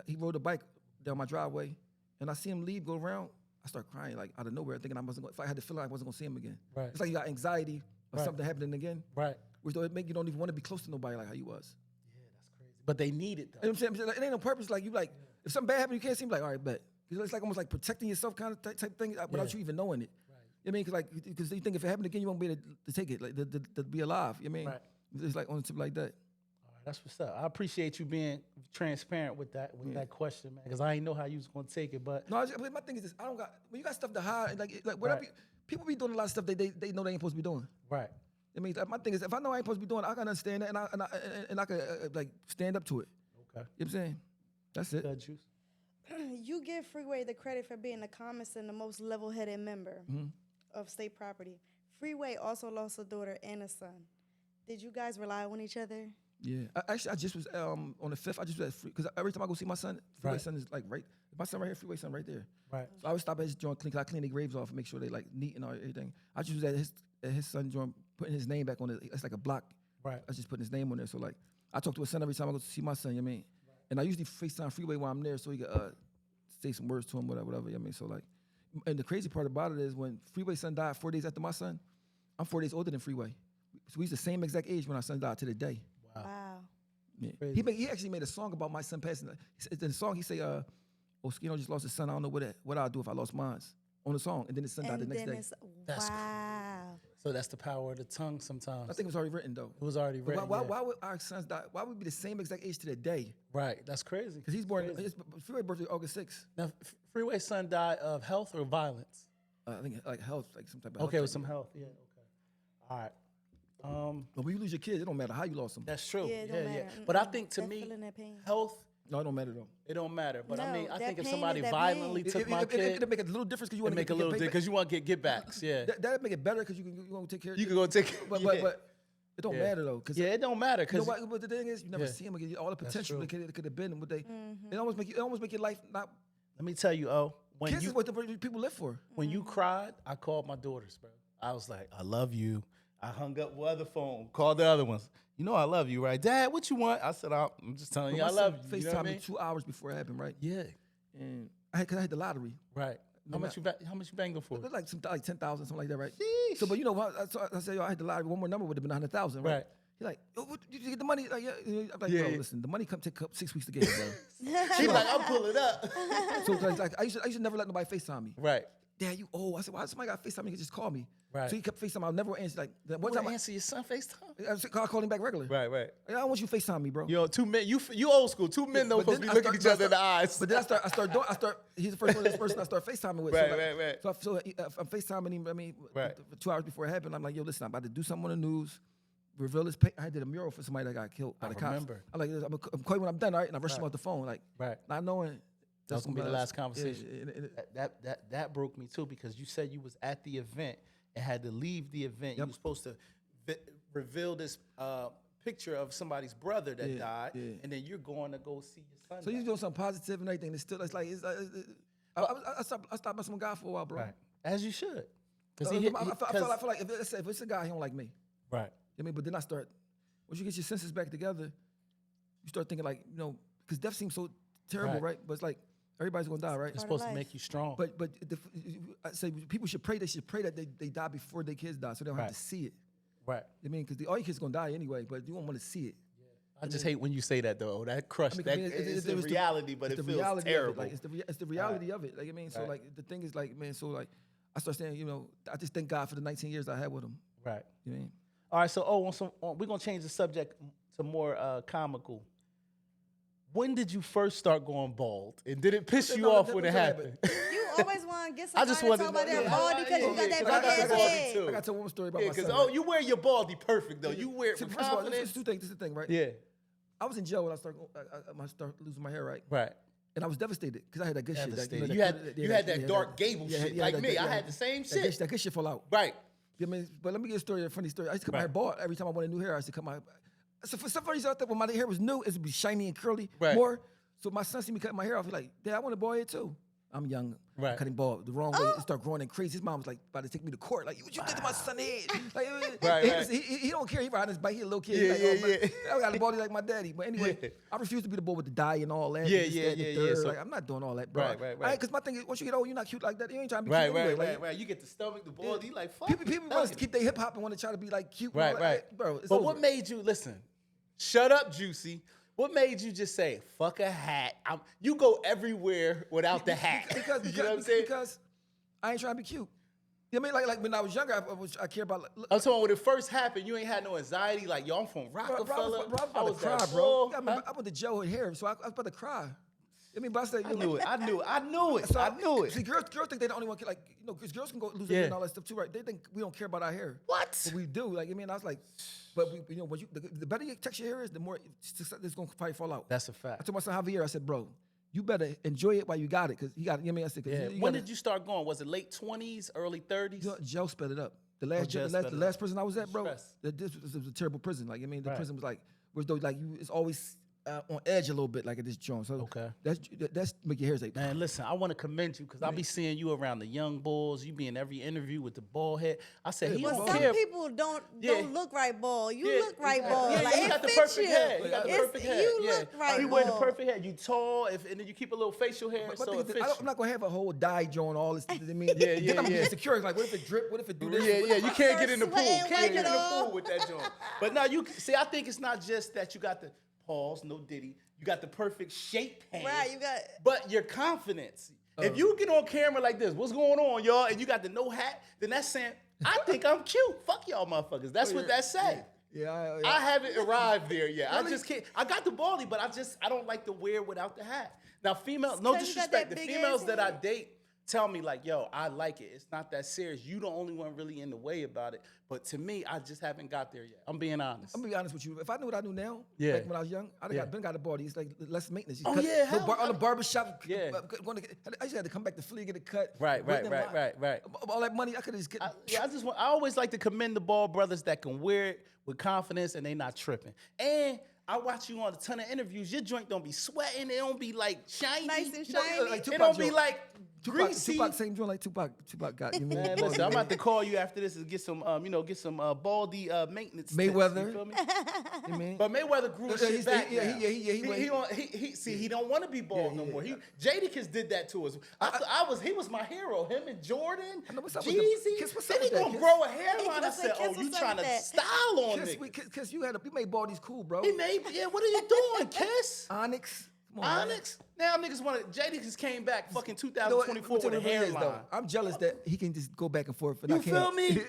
Speaker 3: He rode a bike down my driveway, and I see him leave, go around. I start crying like out of nowhere, thinking if I had the feeling I wasn't gonna see him again.
Speaker 1: Right.
Speaker 3: It's like you got anxiety of something happening again.
Speaker 1: Right.
Speaker 3: Which don't make you don't even want to be close to nobody like how you was.
Speaker 1: Yeah, that's crazy. But they need it though.
Speaker 3: You know what I'm saying? Like, it ain't no purpose. Like you like if something bad happens, you can't seem like all right, bet. It's like almost like protecting yourself kind of type thing without you even knowing it.
Speaker 1: Right.
Speaker 3: You know what I mean? Because you think if it happened again, you won't be able to take it, like to be alive. You know what I mean?
Speaker 1: Right.
Speaker 3: It's like on the tip like that.
Speaker 1: All right, that's what's up. I appreciate you being transparent with that question, man, because I didn't know how you was gonna take it. But
Speaker 3: No, my thing is this: I don't got when you got stuff to hide. Like whatever.
Speaker 1: Right.
Speaker 3: People be doing a lot of stuff they know they ain't supposed to be doing.
Speaker 1: right.
Speaker 3: I mean, my thing is if I know I ain't supposed to be doing, I can understand that, and I can like stand up to it.
Speaker 1: Okay.
Speaker 3: You know what I'm saying? That's it.
Speaker 1: Good juice.
Speaker 2: You give Freeway the credit for being the calmest and the most level-headed member of State Property. Freeway also lost a daughter and a son. Did you guys rely on each other?
Speaker 3: Yeah. I just was on the 5th. I just was at Free because every time I go see my son, Freeway son is like right. My son right here, Freeway son right there.
Speaker 1: Right.
Speaker 3: So I would stop at his joint, clean their graves off, and make sure they like neat and everything. I just was at his son joint, putting his name back on it. It's like a block.
Speaker 1: Right.
Speaker 3: I was just putting his name on there. So like, I talk to his son every time I go to see my son. You know what I mean? And I usually FaceTime Freeway while I'm there, so he could say some words to him, whatever. You know what I mean? So like, and the crazy part about it is when Freeway son died 4 days after my son, I'm 4 days older than Freeway. So we was the same exact age when our son died to the day.
Speaker 1: Wow.
Speaker 2: Wow.
Speaker 3: Yeah. He actually made a song about my son passing. In the song, he say, Oschino just lost his son. I don't know what I'll do if I lost mine. On the song, and then his son died the next day.
Speaker 1: That's
Speaker 2: wow.
Speaker 1: So that's the power of the tongue sometimes.
Speaker 3: I think it was already written though.
Speaker 1: It was already written.
Speaker 3: Why would our sons die? Why would we be the same exact age to the day?
Speaker 1: Right. That's crazy.
Speaker 3: Because he's born. His Freeway birthday August 6th.
Speaker 1: Now, Freeway's son died of health or violence?
Speaker 3: I think like health, like some type of.
Speaker 1: Okay,
Speaker 3: health
Speaker 1: with some health. Yeah. Okay. All right.
Speaker 3: But when you lose your kids, it don't matter how you lost them.
Speaker 1: That's true.
Speaker 2: Yeah, it don't matter.
Speaker 1: But I think to
Speaker 2: They're
Speaker 1: me,
Speaker 2: feeling that pain.
Speaker 1: health,
Speaker 3: No, it don't matter though.
Speaker 1: it don't matter. But I
Speaker 2: No,
Speaker 1: mean, I
Speaker 2: that
Speaker 1: think if
Speaker 2: pain
Speaker 1: somebody
Speaker 2: is that
Speaker 1: violently
Speaker 2: pain.
Speaker 1: took my kid,
Speaker 3: It'll make a little difference because you
Speaker 1: it
Speaker 3: want to
Speaker 1: make a little because you want to get backs. Yeah.
Speaker 3: That'll make it better because you can take care of
Speaker 1: You can go take.
Speaker 3: But it don't matter though. Cause
Speaker 1: Yeah, it don't matter
Speaker 3: you know
Speaker 1: because
Speaker 3: what? But the thing is, you never
Speaker 1: Yeah.
Speaker 3: see them again. All the potential
Speaker 1: true.
Speaker 3: that could have been. What they, it almost make your life not.
Speaker 1: let me tell you, when
Speaker 3: Kids
Speaker 1: you
Speaker 3: is what the people live for.
Speaker 1: when you cried, I called my daughters, bro. I was like, I love you. I hung up with other phone, called the other ones. You know I love you, right? Dad, what you want? I said, I'm just telling you I love you. You know what I
Speaker 3: FaceTime me
Speaker 1: mean?
Speaker 3: 2 hours before it happened, right?
Speaker 1: Yeah.
Speaker 3: And I had the lottery.
Speaker 1: Right. How much you bang them for?
Speaker 3: It was like 10,000, something like that, right? So, but you know what? I said, yo, I had the lottery. One more number would have been 100,000, right?
Speaker 1: Right.
Speaker 3: He's like, oh, did you get the money? Like, yeah. I'm like,
Speaker 1: Yeah,
Speaker 3: bro,
Speaker 1: yeah.
Speaker 3: listen, the money take 6 weeks to get, bro.
Speaker 1: She's like, I'll pull it up.
Speaker 3: So like, I used to never let nobody FaceTime me.
Speaker 1: Right.
Speaker 3: Dad, you old. I said, why somebody got FaceTime me? You can just call me.
Speaker 1: Right.
Speaker 3: So he kept FaceTime. I'll never answer. Like one
Speaker 1: What
Speaker 3: time,
Speaker 1: answer your son FaceTime?
Speaker 3: I called him back regular.
Speaker 1: Right.
Speaker 3: Like, I don't want you to FaceTime me, bro.
Speaker 1: You know, two men. You old school. Two men don't
Speaker 3: But
Speaker 1: supposed to
Speaker 3: then
Speaker 1: be looking each other in the eyes.
Speaker 3: But then I start. He's the first one. This person I start FaceTiming with.
Speaker 1: Right.
Speaker 3: So I'm FaceTiming him. I mean,
Speaker 1: Right.
Speaker 3: 2 hours before it happened, I'm like, yo, listen, I'm about to do something on the news. Reveal this. I did a mural for somebody that got killed by the cops.
Speaker 1: remember.
Speaker 3: I'm like, I'm call you when I'm done, all right? And I rushed him off the phone, like,
Speaker 1: Right.
Speaker 3: not knowing
Speaker 1: That was gonna be the last conversation.
Speaker 3: Yeah.
Speaker 1: That broke me too because you said you was at the event and had to leave the event. You were supposed to reveal this picture of somebody's brother that died, and then you're going to go see your son.
Speaker 3: So you're doing something positive and everything. It's still, I stopped messing with God for a while, bro.
Speaker 1: Right. As you should.
Speaker 3: I feel like if it's a guy, he don't like me.
Speaker 1: Right.
Speaker 3: I mean, but then I start, once you get your senses back together, you start thinking like, because death seems so terrible, right? But it's like, everybody's gonna die, right?
Speaker 1: It's supposed to make you strong.
Speaker 3: But I say people should pray. They should pray that they die before their kids die, so they don't have to see it.
Speaker 1: Right.
Speaker 3: I mean, because all your kids gonna die anyway, but you don't want to see it.
Speaker 1: I just hate when you say that though. That crushed. It's the reality, but it feels terrible.
Speaker 3: It's the reality of it. Like I mean, so like the thing is like, man, so like I start saying, you know, I just thank God for the 19 years I had with him.
Speaker 1: Right.
Speaker 3: You know what I mean?
Speaker 1: All right. So we're gonna change the subject to more comical. When did you first start going bald? And did it piss you off when it happened?
Speaker 2: You always want to get somebody to talk about their baldy because you got that big ass head.
Speaker 3: I got to tell one story about my son.
Speaker 1: Because you wear your baldy perfect though. You wear it with
Speaker 3: First of all, this
Speaker 1: confidence.
Speaker 3: is two things. This is the thing, right?
Speaker 1: Yeah.
Speaker 3: I was in jail when I started losing my hair, right?
Speaker 1: Right.
Speaker 3: And I was devastated because I had that good shit. Like,
Speaker 1: you had that dark gable shit like me. I had the same shit.
Speaker 3: That good shit fall out.
Speaker 1: Right.
Speaker 3: I mean, but let me get a story, a funny story. I used to cut my hair bald every time I wanted new hair. I used to cut my. So for some reason, I thought when my hair was new, it would be shiny and curly more. So my son see me cutting my hair off. He's like, Dad, I want a bald head too. I'm young, cutting bald the wrong way. It started growing and crazy. His mom was like about to take me to court. Like, what you did to my son's head? He don't care. He riding his bike. He a little kid. I got a baldy like my daddy. But anyway, I refuse to be the boy with the dye and all that. So, like, I'm not doing all that, bro. Right. Because my thing is, once you get old, you're not cute like that. You ain't trying to be cute anyway.
Speaker 1: Right. You get the stomach, the baldy. You like, fuck.
Speaker 3: People want to keep their hip hop and want to try to be like cute.
Speaker 1: Right.
Speaker 3: Bro,
Speaker 1: but what made you, listen, shut up, Juicy. What made you just say, fuck a hat? You go everywhere without the hat.
Speaker 3: Because,
Speaker 1: you know what I'm saying?
Speaker 3: Because I ain't trying to be cute. You know what I mean? Like when I was younger, I care about.
Speaker 1: I'm talking when it first happened, you ain't had no anxiety. Like, yo, I'm from Roc-A-Fella.
Speaker 3: I was about to cry, bro. I went to jail with hair, so I was about to cry. I mean, but I said,
Speaker 1: I knew it.
Speaker 3: So I knew it. See, girls think they the only one. Like, you know, because girls can go lose their hair and all that stuff too, right? They think we don't care about our hair.
Speaker 1: What?
Speaker 3: But we do. Like, I mean, I was like, but we, you know, the better you texture your hair is, the more it's gonna probably fall out.
Speaker 1: That's a fact.
Speaker 3: I told my son Javier, I said, bro, you better enjoy it while you got it, because you got it. You know what I mean? I said,
Speaker 1: when did you start going? Was it late 20s, early 30s?
Speaker 3: You know, jail sped it up. The last prison I was at, bro, this was a terrible prison. Like, I mean, the prison was like, it's always on edge a little bit, like at this joint. So that's make your hairs ache.
Speaker 1: Man, listen, I want to commend you because I be seeing you around the young bulls. You be in every interview with the bald head. I said he don't care.
Speaker 2: Some people don't look right bald. You look right bald.
Speaker 1: Yeah,
Speaker 2: like,
Speaker 1: you got the perfect head. You got the perfect head.
Speaker 2: You look right bald.
Speaker 1: You wear the perfect head. You tall, and then you keep a little facial hair. So
Speaker 3: I'm not gonna have a whole dye joint all this. I mean, then I'm insecure. Like, what if it drip? What if it do this?
Speaker 1: Yeah. You can't get in the pool. Can't get in the pool with that joint. But now you see. I think it's not just that you got the pause, no diddy. You got the perfect shape hand.
Speaker 2: Right, you got.
Speaker 1: But your confidence. If you get on camera like this, what's going on, y'all? And you got the no hat, then that's saying, I think I'm cute. Fuck y'all motherfuckers. That's what that say.
Speaker 3: Yeah.
Speaker 1: I haven't arrived there yet. I just can't. I got the baldy, but I don't like to wear without the hat. Now, females, no disrespect, the females that I date tell me like, yo, I like it. It's not that serious. You the only one really in the way about it. But to me, I just haven't got there yet. I'm being honest.
Speaker 3: I'm gonna be honest with you. If I knew what I knew now, like when I was young, I'd have got a baldy. It's like less maintenance.
Speaker 1: On
Speaker 3: the barbershop. I just had to come back to Philly, get it cut.
Speaker 1: Right.
Speaker 3: All that money, I could have just
Speaker 1: I always like to commend the bald brothers that can wear it with confidence and they not tripping. And I watch you on a ton of interviews. Your joint don't be sweating. It don't be like shiny.
Speaker 2: Nice and shiny.
Speaker 1: It don't be like greasy.
Speaker 3: Tupac, same joint like Tupac got. You
Speaker 1: Man, listen, I'm about to call you after this and get some, baldy maintenance.
Speaker 3: Mayweather.
Speaker 1: Tips, you feel me?
Speaker 3: You mean?
Speaker 1: But Mayweather grew his shit back.
Speaker 3: He
Speaker 1: don't want to be bald no more. Jadakiss did that to us. He was my hero. Him and Jordan, Jeezy. Then he gonna grow a hairline. I said, oh, you trying to style on me?
Speaker 3: Because you made baldies cool, bro.
Speaker 1: He made, what are you doing, Kiss?
Speaker 3: Onyx. Come on,
Speaker 1: Onyx? Now niggas want to, Jadakiss came back fucking 2024 with a hairline.
Speaker 3: I'm jealous that he can just go back and forth. And
Speaker 1: you feel me?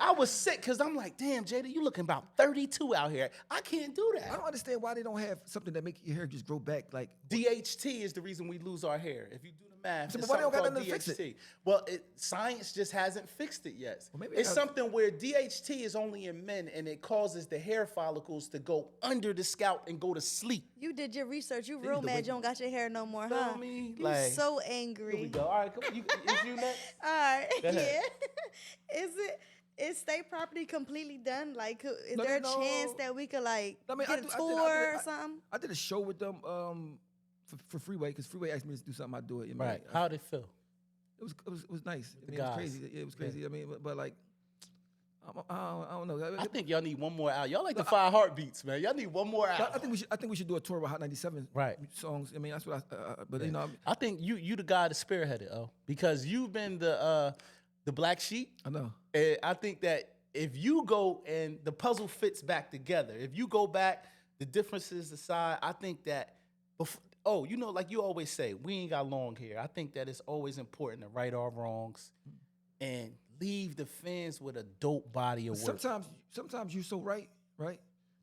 Speaker 1: I was sick because I'm like, damn, Jada, you looking about 32 out here. I can't do that.
Speaker 3: I don't understand why they don't have something that make your hair just grow back like.
Speaker 1: DHT is the reason we lose our hair. If you do the math,
Speaker 3: so why they don't got nothing to fix it?
Speaker 1: Well, science just hasn't fixed it yet. Well, it's something where DHT is only in men and it causes the hair follicles to go under the scalp and go to sleep.
Speaker 2: You did your research. You real mad you don't got your hair no more, huh?
Speaker 1: Me?
Speaker 2: You so angry.
Speaker 1: Here we go. All right, come on. Is you next?
Speaker 2: All right, yeah. Is state property completely done? Like, is there a chance that we could get a tour or something?
Speaker 3: I did a show with them for Freeway, because Freeway asked me to do something. I do it.
Speaker 1: Right. How'd it feel?
Speaker 3: It was nice. I mean, it was crazy. It was crazy. I mean, but like. I don't know.
Speaker 1: I think y'all need one more out. Y'all like the 5 heartbeats, man. Y'all need one more out.
Speaker 3: I think we should do a tour with Hot 97 songs. I mean, that's what
Speaker 1: I think you the guy that spearheaded, because you've been the black sheep.
Speaker 3: I know.
Speaker 1: And I think that if you go and the puzzle fits back together, if you go back, the differences aside, I think that, like you always say, we ain't got long here. I think that it's always important to right our wrongs and leave the fans with a dope body of work.
Speaker 3: Sometimes you're so right,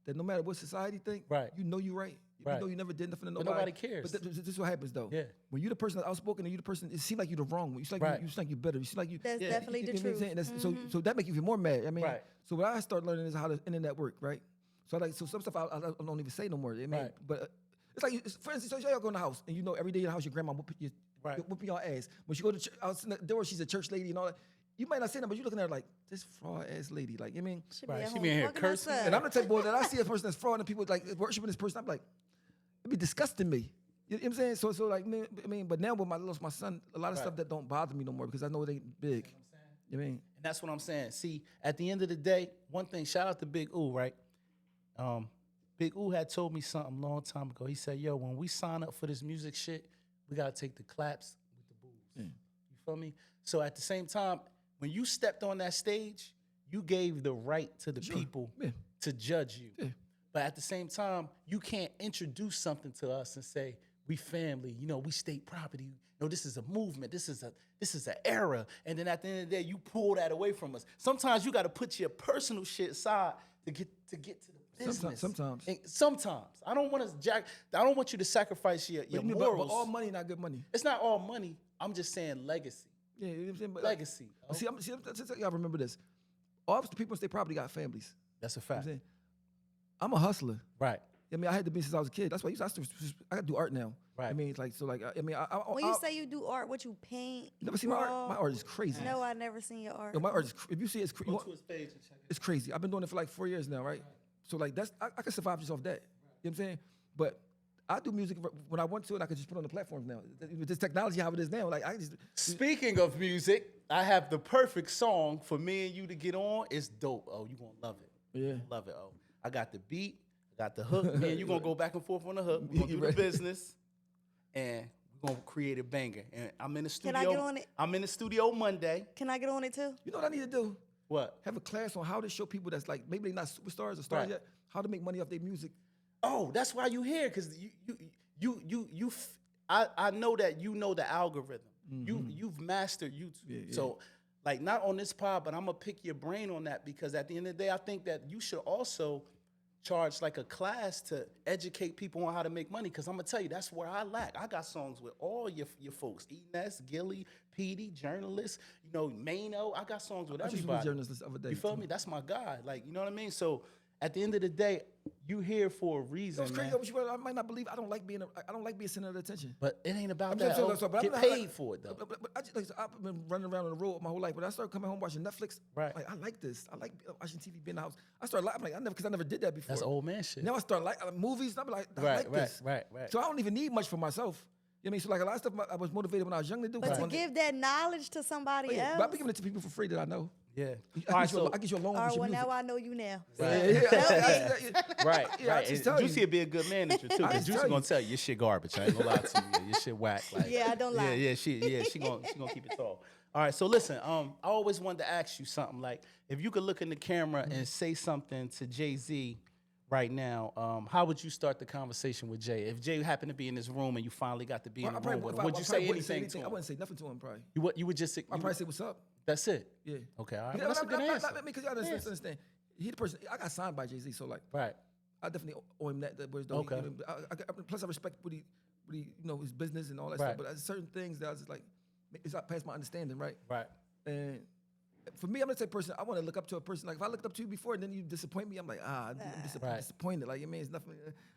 Speaker 3: that no matter what society think, you know you're right.
Speaker 1: Right.
Speaker 3: You know you never did nothing to nobody.
Speaker 1: But nobody cares.
Speaker 3: But this is what happens though.
Speaker 1: Yeah.
Speaker 3: When you're the person that's outspoken and you're the person, it seems like you're the wrong one. You seem like you're better. You seem like you.
Speaker 2: That's definitely the truth.
Speaker 3: So that makes you feel more mad. I mean,
Speaker 1: Right.
Speaker 3: so what I started learning is how the internet work, right? So some stuff I don't even say no more. I mean,
Speaker 1: Right.
Speaker 3: but it's like, for instance, so y'all go in the house and you know every day in the house your grandma whooping your ass. When she go to out in the door, she's a church lady and all that. You might not say that, but you're looking at her like, this fraud ass lady. Like, you know what I mean?
Speaker 1: She be in here cursing.
Speaker 3: And I'm the type of boy that I see a person that's fraud and people like worshiping this person, I'm like, it'd be disgusting me. You know what I'm saying? So like, I mean, but now with my son, a lot of stuff that don't bother me no more because I know it ain't big. You know what I mean?
Speaker 1: And that's what I'm saying. See, at the end of the day, one thing, shout out to Big Oo, right? Big Oo had told me something a long time ago. He said, yo, when we sign up for this music shit, we got to take the claps with the boos.
Speaker 3: Yeah.
Speaker 1: You feel me? So at the same time, when you stepped on that stage, you gave the right to the people to judge you. Yeah. But at the same time, you can't introduce something to us and say, we family, we state property. This is a movement. This is an era. And then at the end of the day, you pull that away from us. Sometimes you got to put your personal shit aside to get to the business. Sometimes. I don't want you to sacrifice your morals.
Speaker 3: But all money not good money.
Speaker 1: It's not all money. I'm just saying legacy.
Speaker 3: Yeah, you know what I'm saying? But
Speaker 1: legacy.
Speaker 3: Y'all remember this. All the people in state property got families.
Speaker 1: That's a fact.
Speaker 3: You know I'm a hustler.
Speaker 1: Right.
Speaker 3: I mean, I had to be since I was a kid. That's why I got to do art now.
Speaker 1: Right.
Speaker 3: I mean, it's like, so like, I mean,
Speaker 2: when you say you do art, what you paint?
Speaker 3: You never seen my art? My art is crazy.
Speaker 2: No, I never seen your art.
Speaker 3: Yo, my art is, if you see it, it's crazy.
Speaker 1: Go to his page and check it.
Speaker 3: It's crazy. I've been doing it for like 4 years now, right? So like, I can survive just off that. You know what I'm saying? But I do music when I want to, and I can just put it on the platforms now. With this technology, how it is now, like I just.
Speaker 1: Speaking of music, I have the perfect song for me and you to get on. It's dope. Oh, you gonna love it.
Speaker 3: Yeah.
Speaker 1: Love it. Oh, I got the beat. I got the hook. Me and you gonna go back and forth on the hook. We're gonna do the business, and we're gonna create a banger. And I'm in the studio.
Speaker 2: Can I get on it?
Speaker 1: I'm in the studio Monday.
Speaker 2: Can I get on it too?
Speaker 3: You know what I need to do?
Speaker 1: What?
Speaker 3: Have a class on how to show people that's like maybe they're not superstars or stars yet, how to make money off their music.
Speaker 1: Oh, that's why you here, because I know that you know the algorithm. Mm-hmm. You've mastered YouTube. Yeah. So like not on this pod, but I'm gonna pick your brain on that, because at the end of the day, I think that you should also charge like a class to educate people on how to make money. Because I'm gonna tell you, that's where I lack. I got songs with all your folks, Enes, Gilly, Petey, journalists, Mano. I got songs with everybody.
Speaker 3: Journalists the other day,
Speaker 1: you feel me? That's my guy. Like, you know what I mean? So at the end of the day, you here for a reason.
Speaker 3: It's crazy. I might not believe. I don't like being center of attention.
Speaker 1: But it ain't about that. Get paid for it though. But
Speaker 3: I've been running around on the road my whole life. But I started coming home watching Netflix.
Speaker 1: Right.
Speaker 3: Like, I like this. I like watching TV, being in the house. I started like because I never did that before.
Speaker 1: That's old man shit.
Speaker 3: Now I start like movies. I'm like, I like this.
Speaker 1: Right.
Speaker 3: So I don't even need much for myself. You know what I mean? So like a lot of stuff I was motivated when I was young to do.
Speaker 2: But to give that knowledge to somebody else.
Speaker 3: But I've been giving it to people for free that I know.
Speaker 1: Yeah.
Speaker 3: I get you a loan.
Speaker 2: All right, well, now I know you now.
Speaker 1: Right. Juicy would be a good manager too. Because Juicy gonna tell you your shit garbage. I ain't gonna lie to you. Your shit whack. Like,
Speaker 2: yeah, I don't lie.
Speaker 1: Yeah, she gonna keep it tall. All right, so listen, I always wanted to ask you something. Like, if you could look in the camera and say something to Jay-Z right now, how would you start the conversation with Jay? If Jay happened to be in this room and you finally got to be in the room with him, would you say anything to him?
Speaker 3: I wouldn't say nothing to him, probably.
Speaker 1: You would just say...
Speaker 3: I'd probably say, what's up?
Speaker 1: That's it?
Speaker 3: Yeah.
Speaker 1: Okay, all right. That's a good answer.
Speaker 3: Because y'all understand. He the person... I got signed by Jay-Z, so like...
Speaker 1: Right.
Speaker 3: I definitely owe him that.
Speaker 1: Okay.
Speaker 3: Plus, I respect what he, his business and all that stuff. But there's certain things that I was just like... It's not past my understanding, right?
Speaker 1: Right.
Speaker 3: And... For me, I'm the type of person, I want to look up to a person. Like, if I looked up to you before and then you disappoint me, I'm like, I'm disappointed. Like, it's nothing.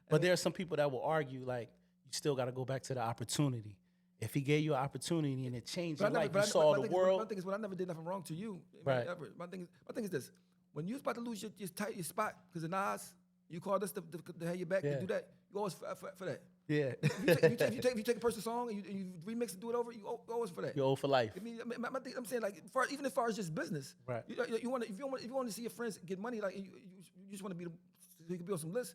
Speaker 1: But there are some people that will argue, like, you still got to go back to the opportunity. If he gave you an opportunity and it changed your life, you saw the world.
Speaker 3: My thing is, I never did nothing wrong to you.
Speaker 1: Right.
Speaker 3: Ever. My thing is this. When you was about to lose your spot because of Nas, you called us to have your back to do that, you always for that.
Speaker 1: Yeah.
Speaker 3: If you take a person's song and you remix and do it over, you owe us for that.
Speaker 1: You owe for life.
Speaker 3: I mean, I'm saying, like, even as far as just business,
Speaker 1: right?
Speaker 3: If you want to see your friends get money, like you just want to be so you can be on some list.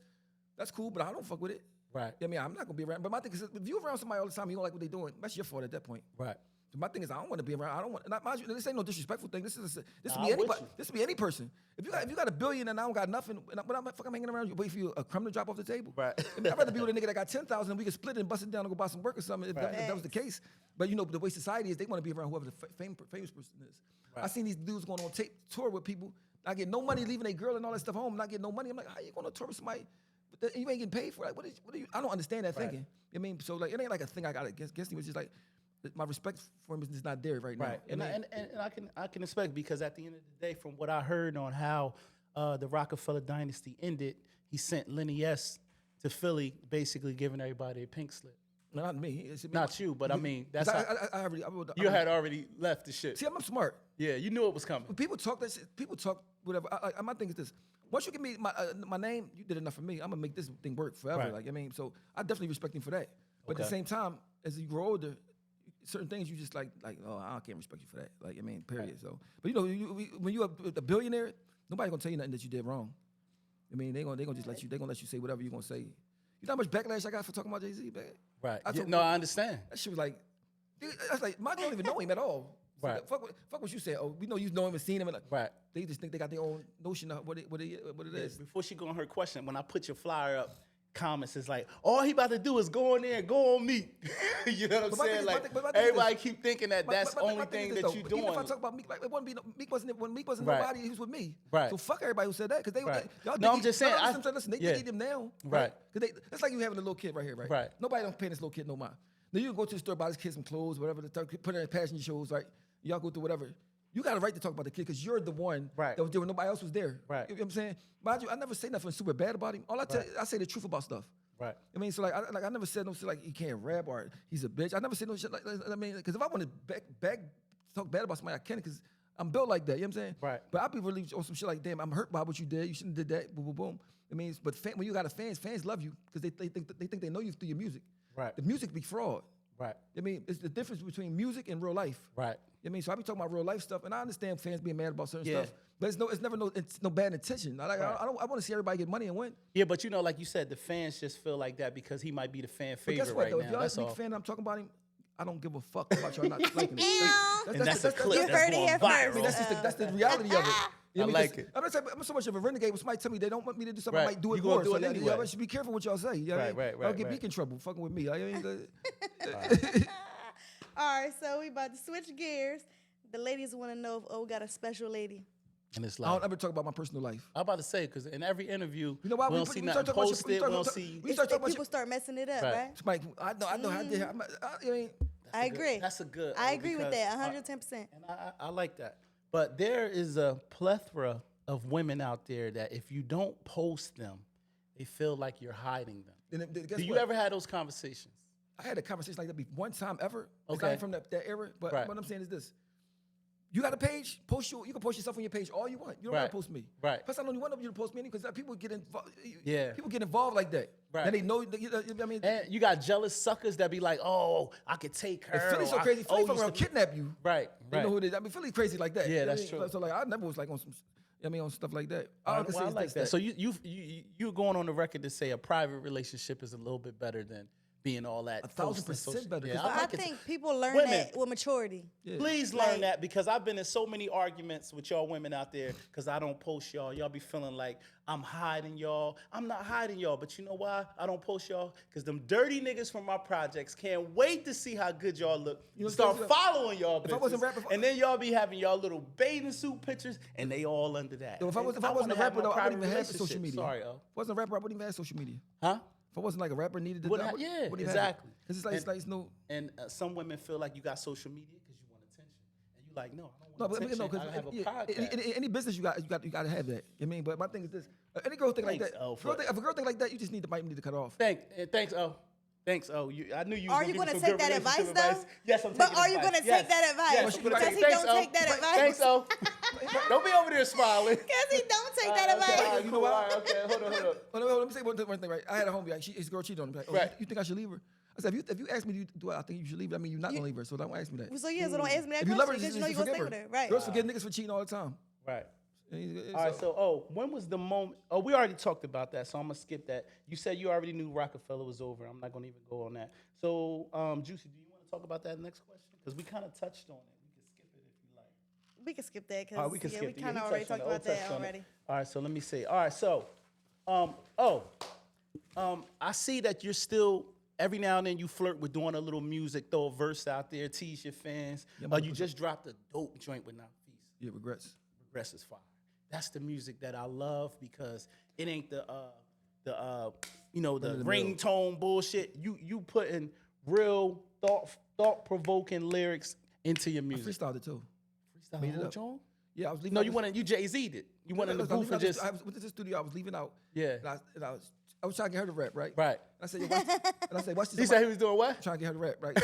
Speaker 3: That's cool, but I don't fuck with it.
Speaker 1: Right.
Speaker 3: I mean, I'm not gonna be around. But my thing is, if you're around somebody all the time, you don't like what they're doing. That's your fault at that point.
Speaker 1: Right.
Speaker 3: So my thing is, I don't want to be around. I don't want. Not mind you, this ain't no disrespectful thing. This
Speaker 1: Nah,
Speaker 3: be anybody. This be any person. If you got $1 billion and I don't got nothing, but I'm hanging around you, wait for you a crumb to drop off the table.
Speaker 1: Right.
Speaker 3: I mean, I'd rather be with a nigga that got 10,000 and we can split it and bust it down and go buy some work or something. If that was the case. But you know, the way society is, they want to be around whoever the famous person is. Right. I seen these dudes going on tour with people. I get no money leaving a girl and all that stuff home. Not getting no money. I'm like, how you going on tour with somebody? But you ain't getting paid for it. Like, what are you? I don't understand that thinking. I mean, so like, it ain't like a thing I got against him. It's just like, my respect for him is not there right now.
Speaker 1: Right, and I can expect, because at the end of the day, from what I heard on how the Roc-A-Fella dynasty ended, he sent Lenny S to Philly, basically giving everybody a pink slip.
Speaker 3: No, not me.
Speaker 1: Not you, but I mean, that's
Speaker 3: you
Speaker 1: had already left the shit.
Speaker 3: See, I'm smart.
Speaker 1: Yeah, you knew it was coming.
Speaker 3: When people talk that shit, people talk whatever. My thing is this: once you give me my name, you did enough for me. I'm gonna make this thing work forever.
Speaker 1: Right.
Speaker 3: Like, I mean, so I definitely respect him for that. But at the same time, as you grow older, certain things you just like, oh, I can't respect you for that. Like, I mean, period. Right. So, but you know, when you're a billionaire, nobody gonna tell you nothing that you did wrong. I mean, they gonna just let you. They gonna let you say whatever you gonna say. You know how much backlash I got for talking about Jay-Z, man?
Speaker 1: Right. I understand.
Speaker 3: That shit was like, I was like, man, I don't even know him at all. So
Speaker 1: right.
Speaker 3: Fuck what you said. Oh, we know you know him and seen him. And like,
Speaker 1: right.
Speaker 3: They just think they got their own notion of what it is.
Speaker 1: Before she go on her question, when I put your flyer up, comments is like, all he about to do is go in there and go on Meek. You know what I'm saying? Everybody keep thinking that that's the only thing that you're doing.
Speaker 3: Even if I talk about Meek, like, it wouldn't be Meek wasn't
Speaker 1: right.
Speaker 3: nobody. He was with me.
Speaker 1: Right.
Speaker 3: So fuck everybody who said that, because y'all.
Speaker 1: No, I'm just saying.
Speaker 3: Listen, they need him now.
Speaker 1: Right.
Speaker 3: Because it's like you having a little kid right here, right?
Speaker 1: Right.
Speaker 3: Nobody don't pay this little kid no mind. Now you can go to the store, buy this kid some clothes, whatever, put it in passenger shows, right? Y'all go through whatever. You got a right to talk about the kid because you're the one that was there when nobody else was there.
Speaker 1: Right.
Speaker 3: You know what I'm saying? Mind you, I never say nothing super bad about him. All I say the truth about stuff.
Speaker 1: Right.
Speaker 3: I mean, so I never said no shit like he can't rap or he's a bitch. I never said no shit like I mean, because if I want to talk bad about somebody, I can, because I'm built like that. You know what I'm saying? Right. But I'll be really on some shit like, damn, I'm hurt by what you did. You shouldn't have did that. Boom, boom, boom. I mean, but when you got fans love you because they think they know you through your music. Right. The music be fraud. Right. I mean, it's the difference between music and real life. Right. I mean, so I be talking about real life stuff, and I understand fans being mad about certain stuff, but it's never no bad intention. I want to see everybody get money and win. Yeah, but you know, like you said, the fans just feel like that because he might be the fan favorite. But guess what, right though? If y'all a big fan, I'm talking about him. I don't give a fuck about y'all not liking it. That's a clip that's going viral. I mean, that's the reality of it. You know, I like it. I'm so much of a renegade. When somebody tell me they don't want me to do something, I might do it more. So anyway. Y'all should be careful what y'all say. You know right. I'll get Meek in trouble fucking with me. I mean,
Speaker 2: all right, so we about to switch gears. The ladies want to know if O got a special lady.
Speaker 1: And it's like,
Speaker 3: I don't ever talk about my personal life.
Speaker 1: I'm about to say, because in every interview,
Speaker 3: you know why?
Speaker 1: We don't see nothing posted. We don't see.
Speaker 2: People start messing it up, right?
Speaker 3: Mike, I know. I mean,
Speaker 2: I agree.
Speaker 1: That's a good.
Speaker 2: I agree with that, 110%.
Speaker 1: And I like that. But there is a plethora of women out there that if you don't post them, they feel like you're hiding them. Do you ever have those conversations?
Speaker 3: I had a conversation like that one time ever. Okay. From that era. But what I'm saying is this. You got a page, you can post yourself on your page all you want. You don't want to post me. Right. Plus, I don't want you to post me because people get involved. Yeah. People get involved like that. Right. And they know, I mean. And you got jealous suckers that be like, oh, I could take her. Philly's so crazy. Philly fucking around kidnap you. Right. They know who it is. I mean, Philly crazy like that. Yeah, that's true. So like, I never was like on some, on stuff like that. I like that. So you're going on the record to say a private relationship is a little bit better than being all that. 1,000% better. Yeah,
Speaker 2: I think people learn that with maturity.
Speaker 1: Yeah. Please learn that, because I've been in so many arguments with y'all women out there because I don't post y'all. Y'all be feeling like I'm hiding y'all. I'm not hiding y'all, but you know why I don't post y'all? Because them dirty niggas from my projects can't wait to see how good y'all look. Start following y'all bitches. And then y'all be having y'all little bathing suit pictures, and they all under that. If I wasn't a rapper, though, I wouldn't even have social media. Sorry, if I wasn't a rapper, I wouldn't even have social media. Huh? If I wasn't like a rapper, needed to do it. Yeah, exactly. Because it's like no. And some women feel like you got social media because you want attention, and you like, no, I don't want attention. I have a podcast. Any business you got to have that. I mean, but my thing is this: any girl think like that. If a girl think like that, you just might need to cut off. Thanks, O. Thanks, O. I knew you.
Speaker 2: Are you going to take that advice though?
Speaker 1: Yes, I'm taking.
Speaker 2: But are you going to take that advice? Because he don't take that advice.
Speaker 1: Thanks, O. Don't be over there smiling.
Speaker 2: Because he don't take that advice.
Speaker 3: You know what? Okay, hold on. Let me say one thing, right? I had a homie, like, his girl cheated on him. Like, oh, right. You think I should leave her? I said, if you ask me, do I think you should leave her? I mean, you're not going to leave her, so don't ask me that.
Speaker 2: So don't ask me that question because you know you're going to stay with her. Right.
Speaker 3: Girls forget niggas for cheating all the time.
Speaker 1: Right. All right, so, when was the moment? Oh, we already talked about that, so I'm going to skip that. You said you already knew Roc-A-Fella was over. I'm not going to even go on that. So, Juicy, do you want to talk about that next question? Because we kind of touched on it. We can skip it if you like.
Speaker 2: We can skip that
Speaker 1: All right,
Speaker 2: because
Speaker 1: we can skip
Speaker 2: we
Speaker 1: it.
Speaker 2: kind of
Speaker 1: he
Speaker 2: already
Speaker 1: touched on
Speaker 2: talked
Speaker 1: it.
Speaker 2: about that
Speaker 1: touched on it.
Speaker 2: already.
Speaker 1: All right, so let me see. All right, so, I see that you're still, every now and then you flirt with doing a little music, throw a verse out there, tease your fans.
Speaker 3: Yeah,
Speaker 1: You just dropped a dope joint with Not Feast.
Speaker 3: Yeah, regrets.
Speaker 1: Regrets is fire. That's the music that I love because it ain't the ringtone bullshit. You putting real thought-provoking lyrics into your
Speaker 3: I
Speaker 1: music.
Speaker 3: freestyled it too.
Speaker 1: Freestyle
Speaker 3: Made it
Speaker 1: whole
Speaker 3: up.
Speaker 1: joint?
Speaker 3: Yeah, I was leaving.
Speaker 1: No,
Speaker 3: out
Speaker 1: you jay-z'd it. You went in the booth and just
Speaker 3: I went to the studio. I was leaving out.
Speaker 1: Yeah.
Speaker 3: And I was trying to get her to rap, right?
Speaker 1: Right.
Speaker 3: And I said, watch this.
Speaker 1: He said he was doing what?
Speaker 3: Trying to get her to rap, right?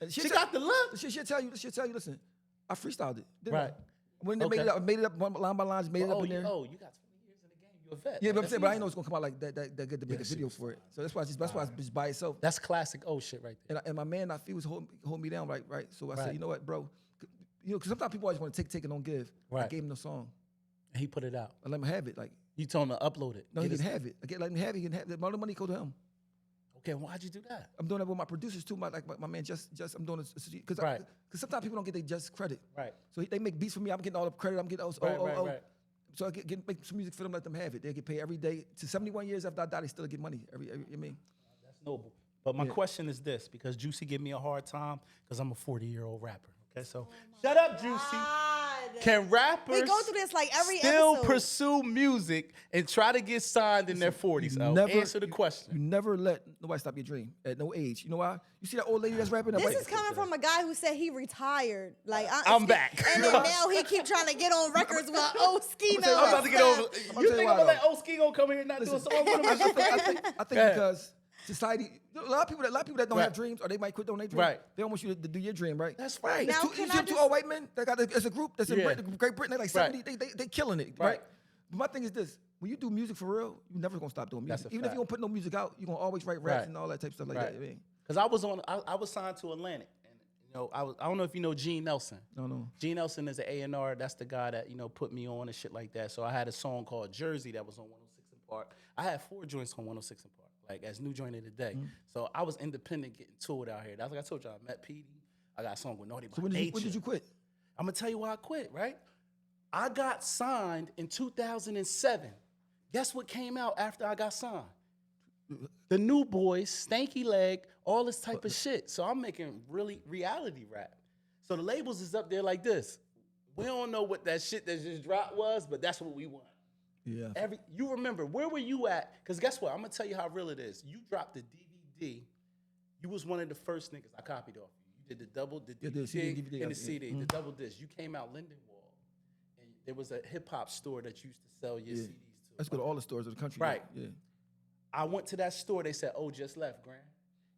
Speaker 3: And
Speaker 1: She got the look.
Speaker 3: She'll tell you. Listen, I freestyled it. Didn't
Speaker 1: Right.
Speaker 3: I? When they made it up line by line, made it up in there.
Speaker 1: You got 20 years in the game. You're a vet.
Speaker 3: Yeah,
Speaker 1: Like,
Speaker 3: but I'm saying, but I
Speaker 1: easy.
Speaker 3: didn't know it's gonna come out like that good to make a video for it. So that's why it's just by itself.
Speaker 1: That's classic old shit right there.
Speaker 3: And my man, I feel was holding me down, right. So I
Speaker 1: Right.
Speaker 3: said, you know what, bro? Because sometimes people always want to take and don't give. I
Speaker 1: Right.
Speaker 3: gave him the song.
Speaker 1: And he put it out.
Speaker 3: I let him have it. Like,
Speaker 1: You told him to upload it.
Speaker 3: no, he
Speaker 1: Get
Speaker 3: can
Speaker 1: his-
Speaker 3: have it. Let him have it. He can have it. All the money go to him.
Speaker 1: Okay, well, why'd you do that?
Speaker 3: I'm doing that with my producers too. My man, just I'm doing it because
Speaker 1: Right.
Speaker 3: sometimes people don't get their just credit.
Speaker 1: Right.
Speaker 3: So they make beats for me. I'm getting all the credit. I'm getting
Speaker 1: Right.
Speaker 3: So I make some music for them. Let them have it. They get paid every day. To 71 years after I die, they still get money. You mean?
Speaker 1: That's noble. But my
Speaker 3: Yeah.
Speaker 1: question is this, because Juicy give me a hard time because I'm a 40-year-old rapper. Okay, so shut up, Juicy. Can rappers
Speaker 2: We go through this like every
Speaker 1: still
Speaker 2: episode.
Speaker 1: pursue music and try to get signed in their 40s? Answer the
Speaker 3: You
Speaker 1: question.
Speaker 3: never let nobody stop your dream at no age. You know why? You see that old lady that's rapping?
Speaker 2: This is coming from a guy who said he retired. Like
Speaker 1: I'm back.
Speaker 2: and then now he keep trying to get on records with Oschino.
Speaker 1: I'm about to get over.
Speaker 3: tell
Speaker 1: You
Speaker 3: you
Speaker 1: think
Speaker 3: why,
Speaker 1: I'm gonna let
Speaker 3: though.
Speaker 1: Oschino come here and not do a
Speaker 3: Listen,
Speaker 1: song with him?
Speaker 3: I think
Speaker 1: Go ahead.
Speaker 3: because society, a lot of people that don't
Speaker 1: Right.
Speaker 3: have dreams or they might quit on their dream.
Speaker 1: Right.
Speaker 3: They don't want you to do your dream, right?
Speaker 1: That's right.
Speaker 2: Now,
Speaker 3: Two,
Speaker 2: can
Speaker 3: you
Speaker 2: I
Speaker 3: see two
Speaker 2: just-
Speaker 3: old white men that got as a group that's in
Speaker 1: Yeah.
Speaker 3: Great Britain. They're like
Speaker 1: Right.
Speaker 3: 70. They killing it,
Speaker 1: Right.
Speaker 3: right? But my thing is this: when you do music for real, you never gonna stop doing
Speaker 1: That's
Speaker 3: music.
Speaker 1: a
Speaker 3: Even if
Speaker 1: fact.
Speaker 3: you don't put no music out, you gonna always write raps
Speaker 1: Right.
Speaker 3: and all that type of stuff like
Speaker 1: Right.
Speaker 3: that. I mean,
Speaker 1: Because I was signed to Atlantic, and I don't know if you know Gene Nelson.
Speaker 3: no.
Speaker 1: Gene Nelson is an A&R. That's the guy that put me on and shit like that. So I had a song called Jersey that was on 106 in Park. I had 4 joints on 106 in Park, like as new joint of the day. So I was independent, getting toured out here. That's like I told you. I met Petey. I got a song with Naughty by
Speaker 3: So when
Speaker 1: Nature.
Speaker 3: did you quit?
Speaker 1: I'm gonna tell you why I quit. Right? I got signed in 2007. Guess what came out after I got signed? The New Boys, Stanky Leg, all this type of shit. So I'm making really reality rap. So the labels is up there like this. We don't know what that shit that just dropped was, but that's what we want.
Speaker 3: Yeah.
Speaker 1: You remember, where were you at? Because guess what? I'm gonna tell you how real it is. You dropped the DVD. You was one of the first niggas I copied off you. You did the DVD,
Speaker 3: CD,
Speaker 1: and the CD, the double disc. You came out Lindenwold, and there was a hip hop store that used to sell your CDs to.
Speaker 3: Let's go to all the stores of the country.
Speaker 1: Right.
Speaker 3: Yeah.
Speaker 1: I went to that store. They said, "Oh, just left, Grant."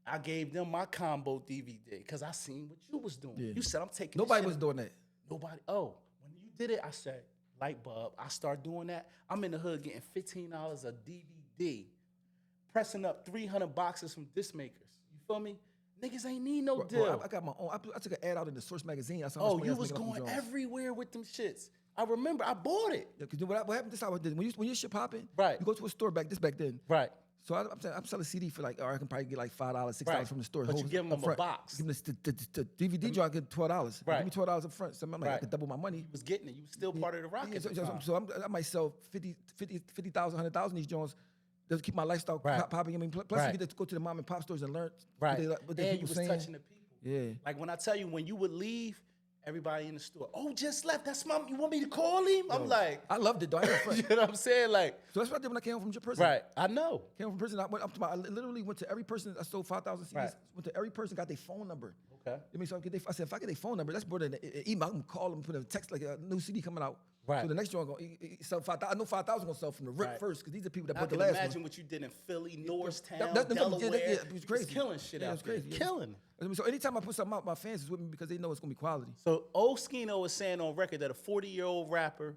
Speaker 1: I gave them my combo DVD because I seen what you was doing.
Speaker 3: Yeah.
Speaker 1: You said, "I'm taking."
Speaker 3: Nobody
Speaker 1: this
Speaker 3: was
Speaker 1: shit."
Speaker 3: doing that.
Speaker 1: Nobody. Oh, when you did it, I said, "Light bulb." I start doing that. I'm in the hood getting $15 a DVD, pressing up 300 boxes from disc makers. You feel me? Niggas ain't need no deal.
Speaker 3: Bro, I got my own. I took an ad out in the Source magazine. I saw how
Speaker 1: Oh,
Speaker 3: much money
Speaker 1: you
Speaker 3: I
Speaker 1: was
Speaker 3: making off them
Speaker 1: going
Speaker 3: Jones.
Speaker 1: everywhere with them shits. I remember. I bought it.
Speaker 3: Yeah, because what happened? This is how I did. When your shit popping,
Speaker 1: Right.
Speaker 3: You go to a store back then.
Speaker 1: Right.
Speaker 3: So I'm selling CD for like, or I can probably get like $5, $6
Speaker 1: Right.
Speaker 3: from the store.
Speaker 1: But you
Speaker 3: Hold-
Speaker 1: give 'em
Speaker 3: up
Speaker 1: a
Speaker 3: front.
Speaker 1: box.
Speaker 3: Give them the DVD jar. I get $12.
Speaker 1: Right.
Speaker 3: Give me $12 up front. So I'm like, I
Speaker 1: Right.
Speaker 3: could double my money.
Speaker 1: You was getting it. You was still part of the rock
Speaker 3: Yeah,
Speaker 1: at the time.
Speaker 3: so I might sell 50,000, 100,000 these joints. Just keep my lifestyle
Speaker 1: Right.
Speaker 3: popping. I mean, plus
Speaker 1: Right.
Speaker 3: you get to go to the mom and pop stores and learn
Speaker 1: Right.
Speaker 3: what they
Speaker 1: And you
Speaker 3: people
Speaker 1: was
Speaker 3: saying.
Speaker 1: touching the people.
Speaker 3: Yeah.
Speaker 1: Like when I tell you, when you would leave, everybody in the store, "Oh, just left. That's my, you want me to call him?" I'm like,
Speaker 3: I loved it, though. I ain't gonna
Speaker 1: you
Speaker 3: front.
Speaker 1: know what I'm saying? Like,
Speaker 3: So that's what I did when I came home from prison.
Speaker 1: right. I know.
Speaker 3: Came home from prison. I literally went to every person. I sold 5,000 CDs.
Speaker 1: Right.
Speaker 3: Went to every person, got their phone number.
Speaker 1: Okay.
Speaker 3: I mean, so I said, if I get their phone number, that's more than an email. I can call them, put a text like a new CD coming out.
Speaker 1: Right.
Speaker 3: So the next one going to sell 5,000. I know 5,000 going to sell from the rip
Speaker 1: Right.
Speaker 3: first because these are people that
Speaker 1: I
Speaker 3: bought the
Speaker 1: can
Speaker 3: last
Speaker 1: imagine
Speaker 3: one.
Speaker 1: what you did in Philly, Norristown,
Speaker 3: That-
Speaker 1: Delaware.
Speaker 3: it was crazy.
Speaker 1: killing shit
Speaker 3: Yeah, it
Speaker 1: out
Speaker 3: was crazy.
Speaker 1: there.
Speaker 3: Yeah.
Speaker 1: Killing.
Speaker 3: I mean, so anytime I put something out, my fans is with me because they know it's going to be quality.
Speaker 1: So Oschino is saying on record that a 40-year-old rapper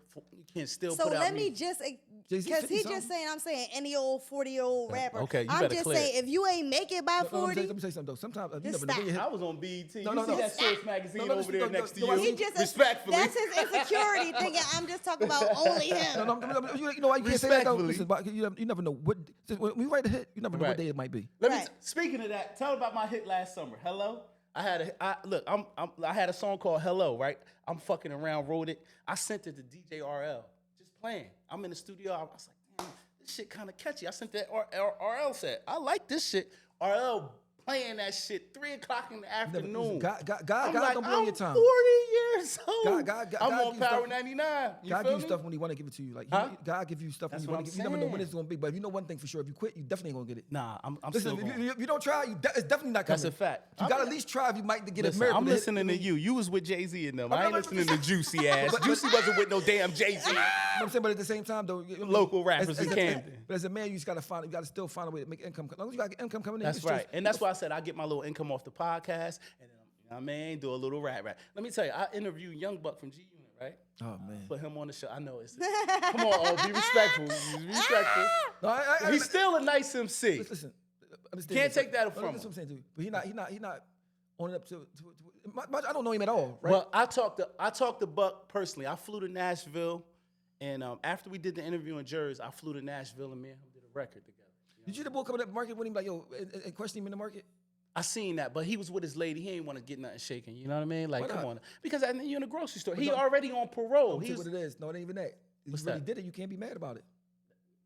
Speaker 1: can still
Speaker 2: So
Speaker 1: put out
Speaker 2: let me
Speaker 1: music.
Speaker 2: just,
Speaker 3: Jay-Z
Speaker 2: because
Speaker 3: 50
Speaker 2: he
Speaker 3: something.
Speaker 2: just saying, I'm saying any old 40-year-old rapper.
Speaker 1: okay, you
Speaker 2: I'm
Speaker 1: better
Speaker 2: just
Speaker 1: clear
Speaker 2: saying,
Speaker 1: if
Speaker 2: if you ain't make it by
Speaker 3: No,
Speaker 2: 40,
Speaker 3: let me say something though. Sometimes you
Speaker 2: Just
Speaker 3: never know when you
Speaker 2: stop.
Speaker 3: hit.
Speaker 1: I was on BET.
Speaker 3: No,
Speaker 1: you
Speaker 3: no,
Speaker 1: see
Speaker 3: no.
Speaker 1: that Source magazine
Speaker 3: No,
Speaker 1: over there next to
Speaker 3: no,
Speaker 1: you?
Speaker 2: he just
Speaker 1: Respectfully.
Speaker 2: that's his insecurity thinking I'm just talking about only him.
Speaker 3: No, you know why you can't say that though?
Speaker 1: Respectfully.
Speaker 3: Listen, but you never know what. When we write a hit, you never know
Speaker 1: Right.
Speaker 3: what day it might be.
Speaker 1: Let me
Speaker 2: Right.
Speaker 1: speaking of that, tell about my hit last summer. Hello? I had a song called Hello, right? I'm fucking around, wrote it. I sent it to DJ RL, just playing. I'm in the studio. I was like, damn, this shit kind of catchy. I sent that RL said, I like this shit. RL playing that shit 3 o'clock in the afternoon.
Speaker 3: God
Speaker 1: I'm
Speaker 3: don't
Speaker 1: like,
Speaker 3: blow
Speaker 1: I'm
Speaker 3: your time.
Speaker 1: 40 years old.
Speaker 3: God
Speaker 1: I'm on
Speaker 3: gives
Speaker 1: Power
Speaker 3: stuff-
Speaker 1: 99. You
Speaker 3: God
Speaker 1: feel
Speaker 3: gives
Speaker 1: me?
Speaker 3: stuff when He want to give it to you. Like God give you stuff when
Speaker 1: That's
Speaker 3: you
Speaker 1: what
Speaker 3: want to
Speaker 1: I'm
Speaker 3: give. You never know when
Speaker 1: saying.
Speaker 3: it's gonna be. But if you know one thing for sure, if you quit, you definitely ain't gonna get it.
Speaker 1: Nah, I'm
Speaker 3: Listen,
Speaker 1: still going.
Speaker 3: if you don't try, it's definitely not coming.
Speaker 1: That's a fact.
Speaker 3: You gotta at least try if you might get
Speaker 1: Listen,
Speaker 3: a miracle.
Speaker 1: I'm listening to you. You was with Jay-Z and them. I ain't
Speaker 3: but-
Speaker 1: listening to Juicy ass. Juicy wasn't with no damn Jay-Z.
Speaker 3: You know what I'm saying? But at the same time, though,
Speaker 1: Local rappers in Camden.
Speaker 3: But as a man, you just gotta still find a way to make income. As long as you got income coming in,
Speaker 1: That's
Speaker 3: it's
Speaker 1: right.
Speaker 3: just-
Speaker 1: And that's why I said I get my little income off the podcast and then, you know what I mean, do a little rap. Let me tell you, I interviewed Young Buck from G Unit, right?
Speaker 3: Oh man.
Speaker 1: Put him on the show. I know it's come on, be respectful. Be respectful.
Speaker 3: No,
Speaker 1: He's still a nice MC.
Speaker 3: Listen.
Speaker 1: Can't take that from him.
Speaker 3: That's what I'm saying to you. But he not owning up to I don't know him at all, right?
Speaker 1: Well, I talked to Buck personally. I flew to Nashville, and after we did the interview in Jersey, I flew to Nashville and me and him did a record together.
Speaker 3: Did you the boy coming up market with him like, yo, and question him in the market?
Speaker 1: I seen that, but he was with his lady. He ain't want to get nothing shaken. You know what I mean? Like,
Speaker 3: Why
Speaker 1: come
Speaker 3: not?
Speaker 1: on. Because you're in the grocery store.
Speaker 3: But
Speaker 1: He
Speaker 3: no-
Speaker 1: already on parole.
Speaker 3: Don't see
Speaker 1: He's,
Speaker 3: what it is. No, it ain't even that. If
Speaker 1: What's
Speaker 3: you really
Speaker 1: that?
Speaker 3: did it, you can't be mad about it.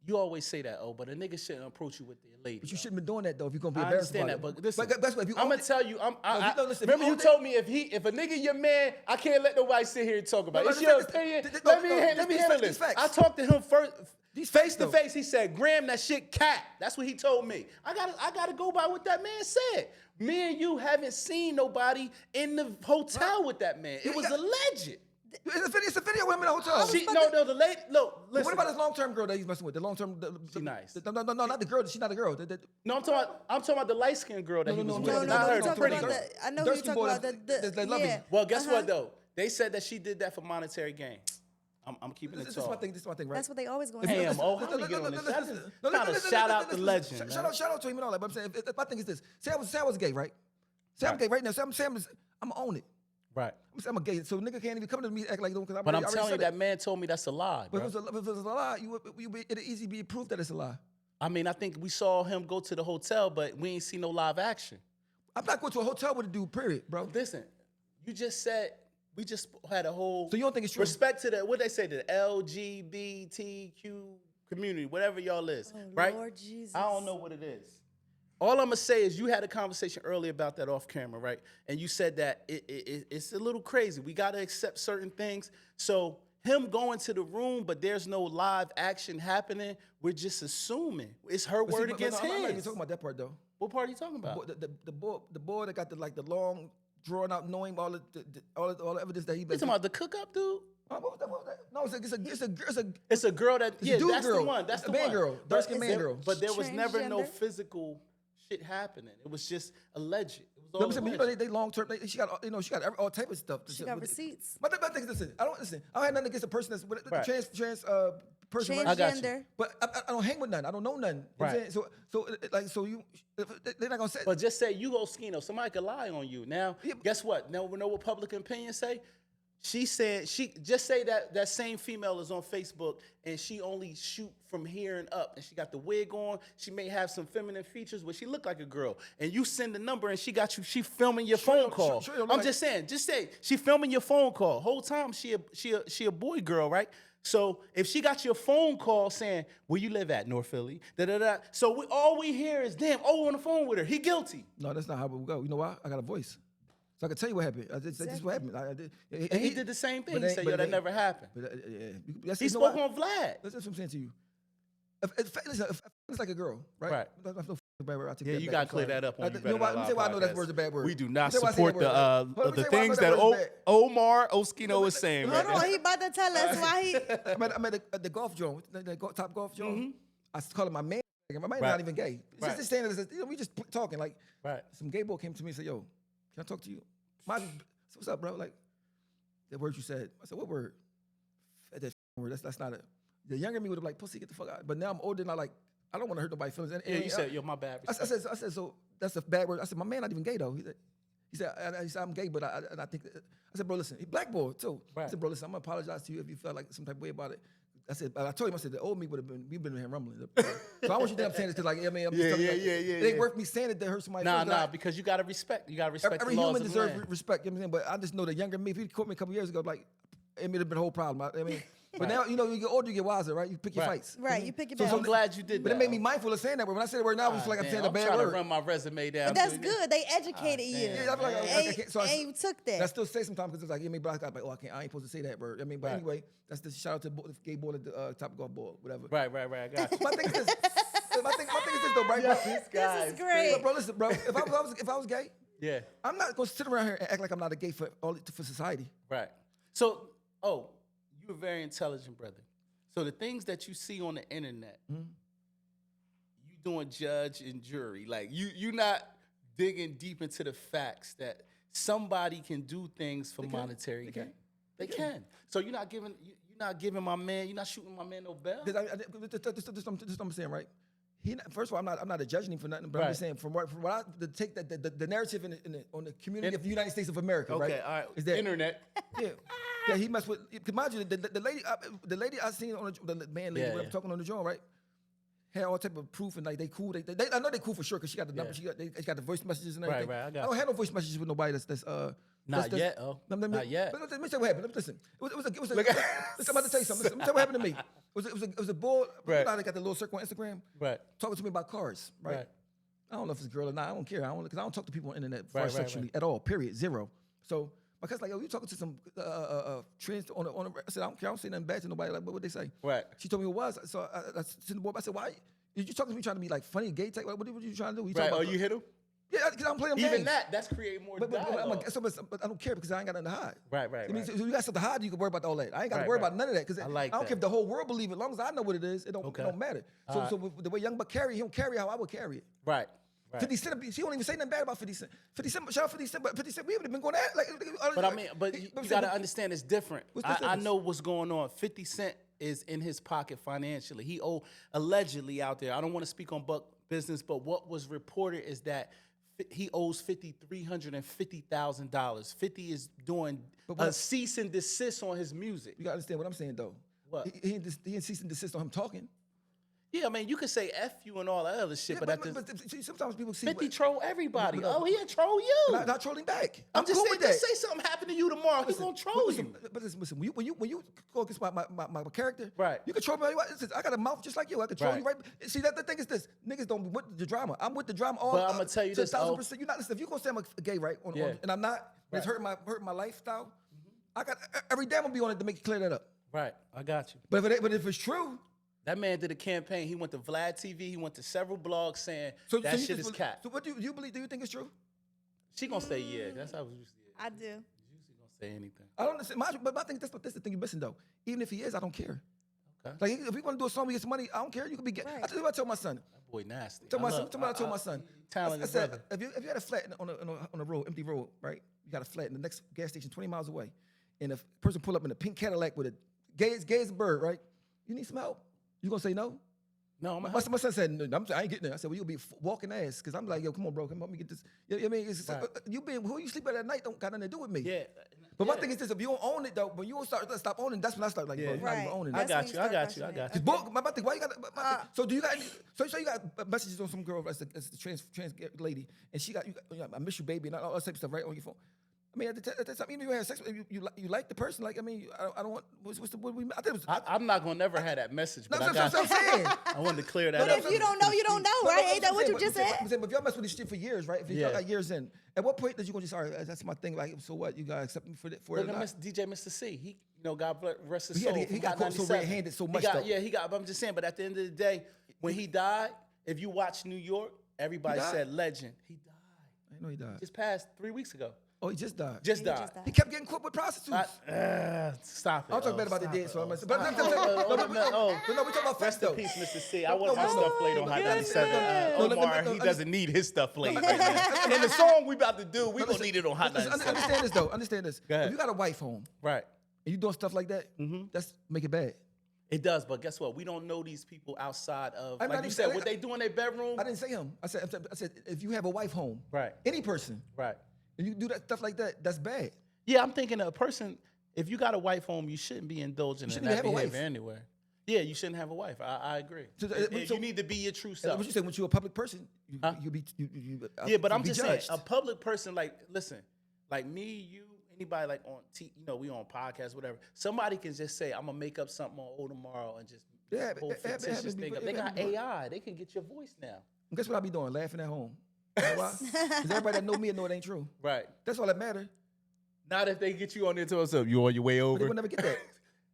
Speaker 1: you always say that, but a nigga shouldn't approach you with their lady.
Speaker 3: But you shouldn't be doing that though if you're gonna be
Speaker 1: I
Speaker 3: embarrassed
Speaker 1: understand
Speaker 3: about
Speaker 1: that,
Speaker 3: it.
Speaker 1: but listen,
Speaker 3: that's what if you
Speaker 1: I'm
Speaker 3: own
Speaker 1: gonna
Speaker 3: it-
Speaker 1: tell you.
Speaker 3: No, listen, if
Speaker 1: Remember,
Speaker 3: you
Speaker 1: you
Speaker 3: own
Speaker 1: told me if a nigga your man, I can't let nobody sit here and talk about it.
Speaker 3: No,
Speaker 1: It's
Speaker 3: no,
Speaker 1: your
Speaker 3: this-
Speaker 1: opinion.
Speaker 3: this-
Speaker 1: Let me
Speaker 3: no,
Speaker 1: handle
Speaker 3: these
Speaker 1: this.
Speaker 3: facts.
Speaker 1: I talked to him first,
Speaker 3: These
Speaker 1: face
Speaker 3: facts,
Speaker 1: to
Speaker 3: though.
Speaker 1: face. He said, "Graham, that shit cat." That's what he told me. I gotta go by what that man said. Me and you haven't seen nobody in the hotel with that man. It was alleged.
Speaker 3: It's a video with him in the hotel.
Speaker 1: The lady. Look, listen.
Speaker 3: What about this long-term girl that he's messing with? The long-term.
Speaker 1: She nice.
Speaker 3: No, not the girl. She's not a girl.
Speaker 1: No, I'm talking about the light skinned girl that he was with.
Speaker 2: No,
Speaker 1: Not her,
Speaker 2: we
Speaker 1: the
Speaker 2: talking
Speaker 1: pretty
Speaker 2: about
Speaker 1: girl.
Speaker 2: I know
Speaker 3: Dark
Speaker 2: you
Speaker 3: skin
Speaker 2: talking
Speaker 3: boy
Speaker 2: about
Speaker 3: that love
Speaker 2: yeah.
Speaker 3: you.
Speaker 1: Well, guess what though? They said that she did that for monetary gain. I'm keeping it
Speaker 3: This is my
Speaker 1: tall.
Speaker 3: thing. This is my thing, right?
Speaker 2: That's what they always going to
Speaker 1: Damn,
Speaker 2: say.
Speaker 1: how we get on this? That's kind of shout out the legend.
Speaker 3: Shout out to him and all that. But I'm saying, if my thing is this: say I was gay, right? Say I'm gay right now. Say I'm gonna own it.
Speaker 1: Right.
Speaker 3: I'm a gay, so nigga can't even come to me act like because
Speaker 1: But I'm telling you, that man told me that's a lie,
Speaker 3: But
Speaker 1: bro.
Speaker 3: if it was a lie, it'd easily be proof that it's a lie.
Speaker 1: I mean, I think we saw him go to the hotel, but we ain't see no live action.
Speaker 3: I'm not going to a hotel with a dude, period, bro.
Speaker 1: Listen, you just said we just had a whole
Speaker 3: So you don't think it's true?
Speaker 1: respect to the what they say, the LGBTQ community, whatever y'all is, right?
Speaker 2: Lord Jesus.
Speaker 1: I don't know what it is. All I'm gonna say is you had a conversation earlier about that off camera, right? And you said that it's a little crazy. We gotta accept certain things. So him going to the room, but there's no live action happening. We're just assuming it's her
Speaker 3: But see,
Speaker 1: word
Speaker 3: but
Speaker 1: against
Speaker 3: I'm not even
Speaker 1: his.
Speaker 3: talking about that part though.
Speaker 1: What part are you talking about?
Speaker 3: The boy that got the long drawn out knowing all the evidence that he.
Speaker 1: You talking about the cook up dude?
Speaker 3: What was that? No, it's a
Speaker 1: It's a girl that
Speaker 3: a
Speaker 1: yeah,
Speaker 3: dude
Speaker 1: that's
Speaker 3: girl.
Speaker 1: the one. That's
Speaker 3: It's
Speaker 1: the
Speaker 3: a man
Speaker 1: one.
Speaker 3: girl. Dark-skinned man girl.
Speaker 1: But there was never no
Speaker 2: Transgender?
Speaker 1: physical shit happening. It was just alleged. It was
Speaker 3: No,
Speaker 1: all
Speaker 3: I'm saying,
Speaker 1: alleged.
Speaker 3: they long term. She got all type of stuff.
Speaker 2: She got receipts.
Speaker 3: My thing is listen. I don't have nothing against a person that's with
Speaker 1: Right.
Speaker 3: trans person. Right?
Speaker 1: I got you.
Speaker 2: Transgender.
Speaker 3: But I don't hang with none. I don't know none. You know what I'm
Speaker 1: Right.
Speaker 3: saying? So you they're not gonna say.
Speaker 1: But just say you Oschino, somebody could lie on you. Now,
Speaker 3: Yeah.
Speaker 1: guess what? Now we know what public opinion say. She said she just say that same female is on Facebook and she only shoot from here and up and she got the wig on. She may have some feminine features, but she look like a girl. And you send the number and she got you. She filming your phone call.
Speaker 3: sure,
Speaker 1: I'm just saying. Just say she filming your phone call. Whole time she a boy girl, right? So if she got your phone call saying where you live at, North Philly, so all we hear is damn, on the phone with her. He guilty.
Speaker 3: No, that's not how it would go. You know why? I got a voice, so I can tell you what happened. This is what happened. I did.
Speaker 1: And he did the same thing.
Speaker 3: but
Speaker 1: He
Speaker 3: they-
Speaker 1: said,
Speaker 3: but
Speaker 1: yo, that
Speaker 3: they-
Speaker 1: never happened.
Speaker 3: But, that's,
Speaker 1: He
Speaker 3: you know
Speaker 1: spoke
Speaker 3: why?
Speaker 1: on Vlad.
Speaker 3: That's what I'm saying to you. Listen, if it's like a girl, right?
Speaker 1: Right.
Speaker 3: That's no bad word. I take
Speaker 1: Yeah,
Speaker 3: that
Speaker 1: you
Speaker 3: back.
Speaker 1: gotta
Speaker 3: I'm
Speaker 1: clear
Speaker 3: sorry.
Speaker 1: that up on
Speaker 3: You know why? Let me tell you why I know that word's a bad word.
Speaker 1: We do
Speaker 3: Let
Speaker 1: not
Speaker 3: me tell you why I say
Speaker 1: support
Speaker 3: that word. Hold on, let me
Speaker 1: the
Speaker 3: tell you why I
Speaker 1: things
Speaker 3: know
Speaker 1: that
Speaker 3: word is bad.
Speaker 1: Omar Oschino is saying right
Speaker 2: Hold
Speaker 1: now.
Speaker 2: on, he about to tell us why he.
Speaker 3: I'm at the golf joint, the top golf joint. I call it my man. My man
Speaker 1: Right.
Speaker 3: not even gay. It's
Speaker 1: Right.
Speaker 3: just standing there. We just talking. Like
Speaker 1: Right.
Speaker 3: some gay boy came to me and said, "Yo, can I talk to you?" What's up, bro? Like that word you said. I said, "What word?" That word. That's not it. The younger me would have like, "Pussy, get the fuck out." But now I'm older and I don't want to hurt nobody's feelings. And,
Speaker 1: Yeah, you said, yo, my bad.
Speaker 3: I said, so that's a bad word. I said, my man not even gay though. He said, I'm gay, but I think, I said, bro, listen, he black boy too.
Speaker 1: Right.
Speaker 3: I said, bro, listen, I'm gonna apologize to you if you felt like some type of way about it. I said, I told him, I said, the old me would have been, we've been in here rumbling. So I want you to think I'm saying this because, like, I mean, I'm just telling you, it ain't worth me saying it to hurt somebody.
Speaker 1: Nah, because you gotta respect. You gotta respect
Speaker 3: every
Speaker 1: the laws
Speaker 3: human
Speaker 1: of the
Speaker 3: deserves
Speaker 1: land.
Speaker 3: respect. You know what I'm saying? But I just know the younger me, if you caught me a couple years ago, like, it would have been a whole problem. I mean, but now, you know, you get older, you get wiser, right? You pick your fights.
Speaker 2: Right, you pick your
Speaker 1: So
Speaker 2: battles.
Speaker 1: I'm glad you did that.
Speaker 3: But it made me mindful of saying that word. When I say the word now, I just feel like I'm saying a bad
Speaker 1: I'm trying
Speaker 3: word.
Speaker 1: to run my resume down.
Speaker 2: But that's good. They educated you.
Speaker 3: Yeah, I feel like
Speaker 2: And you took that.
Speaker 3: I still say sometimes because it's like, but I like, I ain't supposed to say that word. I mean, but anyway, that's the shout out to the gay boy at the top golf ball, whatever.
Speaker 1: Right. I got you.
Speaker 3: My thing is this. My thing is this though, right?
Speaker 1: Yeah,
Speaker 3: bro?
Speaker 2: This is great.
Speaker 3: Bro, listen, bro. If I was gay,
Speaker 1: Yeah.
Speaker 3: I'm not gonna sit around here and act like I'm not a gay for society.
Speaker 1: Right. So, you're a very intelligent brother. So the things that you see on the internet, you doing judge and jury. Like you not digging deep into the facts that somebody can do things for monetary gain. They can. So you're not giving my man, you're not shooting my man no bell.
Speaker 3: This what I'm saying, right? First of all, I'm not a judging him for nothing, but I'm just saying from what I take the narrative on the community of the United States of America, right?
Speaker 1: Okay, all right.
Speaker 3: Is that
Speaker 1: internet.
Speaker 3: Yeah, he messed with. Mind you, the lady I seen on the man lady whatever, talking on the joint, right? Had all type of proof and like they cool. I know they cool for sure because she got the number. They got the voice messages and everything.
Speaker 1: Right.
Speaker 3: I don't have no voice messages with nobody that's
Speaker 1: Not yet. Not yet.
Speaker 3: But let me tell you what happened. Listen, it was I'm about to tell you something. Let me tell you what happened to me. It was a bull.
Speaker 1: Right.
Speaker 3: You know how they got the little circle on Instagram.
Speaker 1: Right.
Speaker 3: Talking to me about cars. Right. I don't know if it's a girl or not. I don't care. Because I don't talk to people on the internet far sexually at all. Period. Zero. So my cousin's like, yo, you talking to some trends on a. I said, I don't care. I don't say nothing bad to nobody. Like, what would they say?
Speaker 1: Right.
Speaker 3: She told me it was. So I said to the boy, I said, why? Did you talking to me trying to be like funny, gay type? What are you trying to do?
Speaker 1: Right. Oh, you hit him?
Speaker 3: Yeah, because I don't play them games.
Speaker 1: Even that's creating more dialogue.
Speaker 3: But I don't care because I ain't got nothing to hide.
Speaker 1: Right.
Speaker 3: I mean, so you got something to hide, you can worry about all that. I ain't got to worry about none of that because I don't care if the whole world believe it. As long as I know what it is, it don't matter. So the way Young Buck carry, he don't carry how I would carry it.
Speaker 1: Right.
Speaker 3: 50 Cent, she don't even say nothing bad about 50 Cent. 50 Cent, shout out 50 Cent, but 50 Cent, we haven't been going at like.
Speaker 1: But I mean, you got to understand it's different. I know what's going on. 50 Cent is in his pocket financially. He allegedly out there. I don't want to speak on Buck business, but what was reported is that he owes 50 $350,000. 50 is doing a cease and desist on his music.
Speaker 3: You got to understand what I'm saying though.
Speaker 1: What?
Speaker 3: He didn't cease and desist on him talking.
Speaker 1: Yeah, I mean, you could say F you and all that other shit, but
Speaker 3: see, sometimes people see
Speaker 1: 50 troll everybody. No. He'll troll you.
Speaker 3: Not trolling back.
Speaker 1: I'm just
Speaker 3: cool
Speaker 1: saying,
Speaker 3: with that.
Speaker 1: just say something happened to you tomorrow. He's gonna troll you.
Speaker 3: But listen, when you go against my character,
Speaker 1: right?
Speaker 3: You can troll me. I got a mouth just like you. I can troll you, right? See, the thing is this: niggas don't with the drama. I'm with the drama.
Speaker 1: But I'm gonna tell you this:
Speaker 3: 1,000%. You're not listening. If you gonna say I'm a gay, right? And I'm not. It's hurting my lifestyle. I got every day I'm gonna be on it to make it clear that up.
Speaker 1: Right, I got you.
Speaker 3: But if it's true.
Speaker 1: That man did a campaign. He went to vladtv. He went to several blogs saying that shit is cat.
Speaker 3: So what do you believe? Do you think it's true?
Speaker 1: She gonna say yeah. That's how we usually.
Speaker 2: I do.
Speaker 1: Usually gonna say anything.
Speaker 3: I don't understand. But I think that's the thing you're missing though. Even if he is, I don't care.
Speaker 1: Okay.
Speaker 3: Like if we want to do a song, we get some money. I don't care. You can be gay.
Speaker 2: Right.
Speaker 3: I tell you what I told my son.
Speaker 1: That boy nasty.
Speaker 3: I told my son.
Speaker 1: Talented
Speaker 3: I said,
Speaker 1: brother.
Speaker 3: if you had a flat on a road, empty road, right? You got a flat in the next gas station 20 miles away, and if a person pull up in a pink Cadillac with a gay as a bird, right? You need some help. You gonna say no?
Speaker 1: No,
Speaker 3: my son said, no, I ain't getting there. I said, well, you'll be walking ass. Because I'm like, yo, come on, bro. Come help me get this. You know what I mean? Who you sleep at night don't got nothing to do with me.
Speaker 1: Yeah.
Speaker 3: But my thing is this, if you don't own it, though, when you stop owning, that's when I start like, bro, you're not even owning it.
Speaker 1: I got you.
Speaker 3: My thing, why you got, so do you got, so you got messages on some girl that's a trans lady, and she got, I miss you, baby, and all that type of stuff, right, on your phone. I mean, at the time, even if you have sex, you like the person. Like, I mean, I don't want. I'm
Speaker 1: not gonna never have that message. But
Speaker 3: that's what I'm saying.
Speaker 1: I wanted to clear that
Speaker 2: up.
Speaker 1: But
Speaker 2: if you don't know, you don't know, right? Ain't that what you just said?
Speaker 3: But if y'all mess with this shit for years, right? If y'all got years in, at what point did you go just, all right, that's my thing. Like, so what? You gotta accept me for it?
Speaker 1: Look at DJ Mr. C. He, God rest his soul.
Speaker 3: He got caught so red-handed so much.
Speaker 1: He got. But I'm just saying. But at the end of the day, when he died, if you watch New York, everybody said legend. He died.
Speaker 3: I know he died.
Speaker 1: Just passed 3 weeks ago.
Speaker 3: Oh, he just died.
Speaker 1: Just died.
Speaker 3: He kept getting caught with prostitutes.
Speaker 1: Stop it.
Speaker 3: I'll talk bad about the dead, so I'm gonna say. But no, we talking about
Speaker 1: rest in peace, Mr. C. I want his stuff played on Hot 97. Omar, he doesn't need his stuff played right now. And the song we about to do, we gonna need it on Hot 97.
Speaker 3: Understand this though. Understand this.
Speaker 1: If
Speaker 3: you got a wife home,
Speaker 1: right,
Speaker 3: and you doing stuff like that, that's make it bad.
Speaker 1: It does, but guess what? We don't know these people outside of, like you said, what they do in their bedroom.
Speaker 3: I didn't say him. I said, if you have a wife home,
Speaker 1: right,
Speaker 3: any person,
Speaker 1: right,
Speaker 3: and you do that stuff like that, that's bad.
Speaker 1: Yeah, I'm thinking a person, if you got a wife home, you shouldn't be indulging in that behavior anywhere. Yeah, you shouldn't have a wife. I agree.
Speaker 3: So,
Speaker 1: you need to be your true self.
Speaker 3: What you say? When you're a public person,
Speaker 1: yeah, but I'm just saying, a public person, like, listen, like me, you, anybody, like on we on podcasts, whatever. Somebody can just say, I'm gonna make up something on O tomorrow and just whole fictitious thing. They got AI. They can get your voice now.
Speaker 3: And guess what I be doing? Laughing at home. You know why? Because everybody that know me know it ain't true.
Speaker 1: Right.
Speaker 3: That's all that matters.
Speaker 1: Not if they get you on there to us up. You on your way over.
Speaker 3: But they will never get that.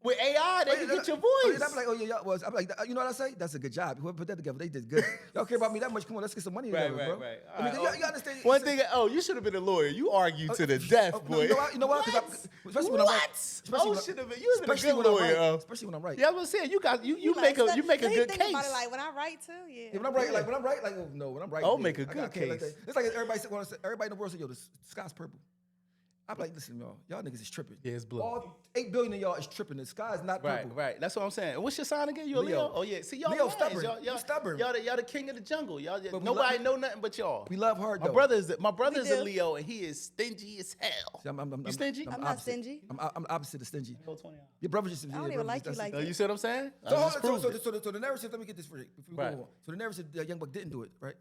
Speaker 1: With AI, they can get your voice.
Speaker 3: I'm like, oh yeah, y'all was. I'm like, you know what I say? That's a good job. Whoever put that together, they did good. Y'all care about me that much? Come on, let's get some money together, bro.
Speaker 1: Right.
Speaker 3: I mean, you understand?
Speaker 1: One thing. Oh, you should have been a lawyer. You argue to the death, boy.
Speaker 3: You know what? Especially when I'm right.
Speaker 1: Oh, should have been. You have been a good lawyer.
Speaker 3: Especially when I'm right.
Speaker 1: Yeah, I was saying you make a good case.
Speaker 2: About it, like when I write too, yeah.
Speaker 3: When I'm right, oh no, when I'm right.
Speaker 1: Oh, make a good case.
Speaker 3: It's like everybody in the world say, yo, the sky's purple. I'm like, listen, y'all niggas is tripping.
Speaker 1: Yeah, it's blue.
Speaker 3: All 8 billion of y'all is tripping. The sky is not purple.
Speaker 1: Right. That's what I'm saying. What's your sign again? You a Leo? Oh yeah. See, y'all
Speaker 3: Leo
Speaker 1: lions.
Speaker 3: stubborn.
Speaker 1: Y'all
Speaker 3: stubborn.
Speaker 1: Y'all the king of the jungle. Nobody know nothing but y'all.
Speaker 3: We love hard though.
Speaker 1: My brother's a Leo and he is stingy as hell.
Speaker 3: See,
Speaker 1: you stingy?
Speaker 2: I'm not stingy.
Speaker 3: I'm opposite of stingy.
Speaker 1: Go 20 hours.
Speaker 3: Your brother just.
Speaker 2: I don't even like you like that.
Speaker 1: You see what I'm saying?
Speaker 3: So the narrative. Let me get this for you before we go
Speaker 1: Right.
Speaker 3: on. So the narrative, Young Buck didn't do it, right?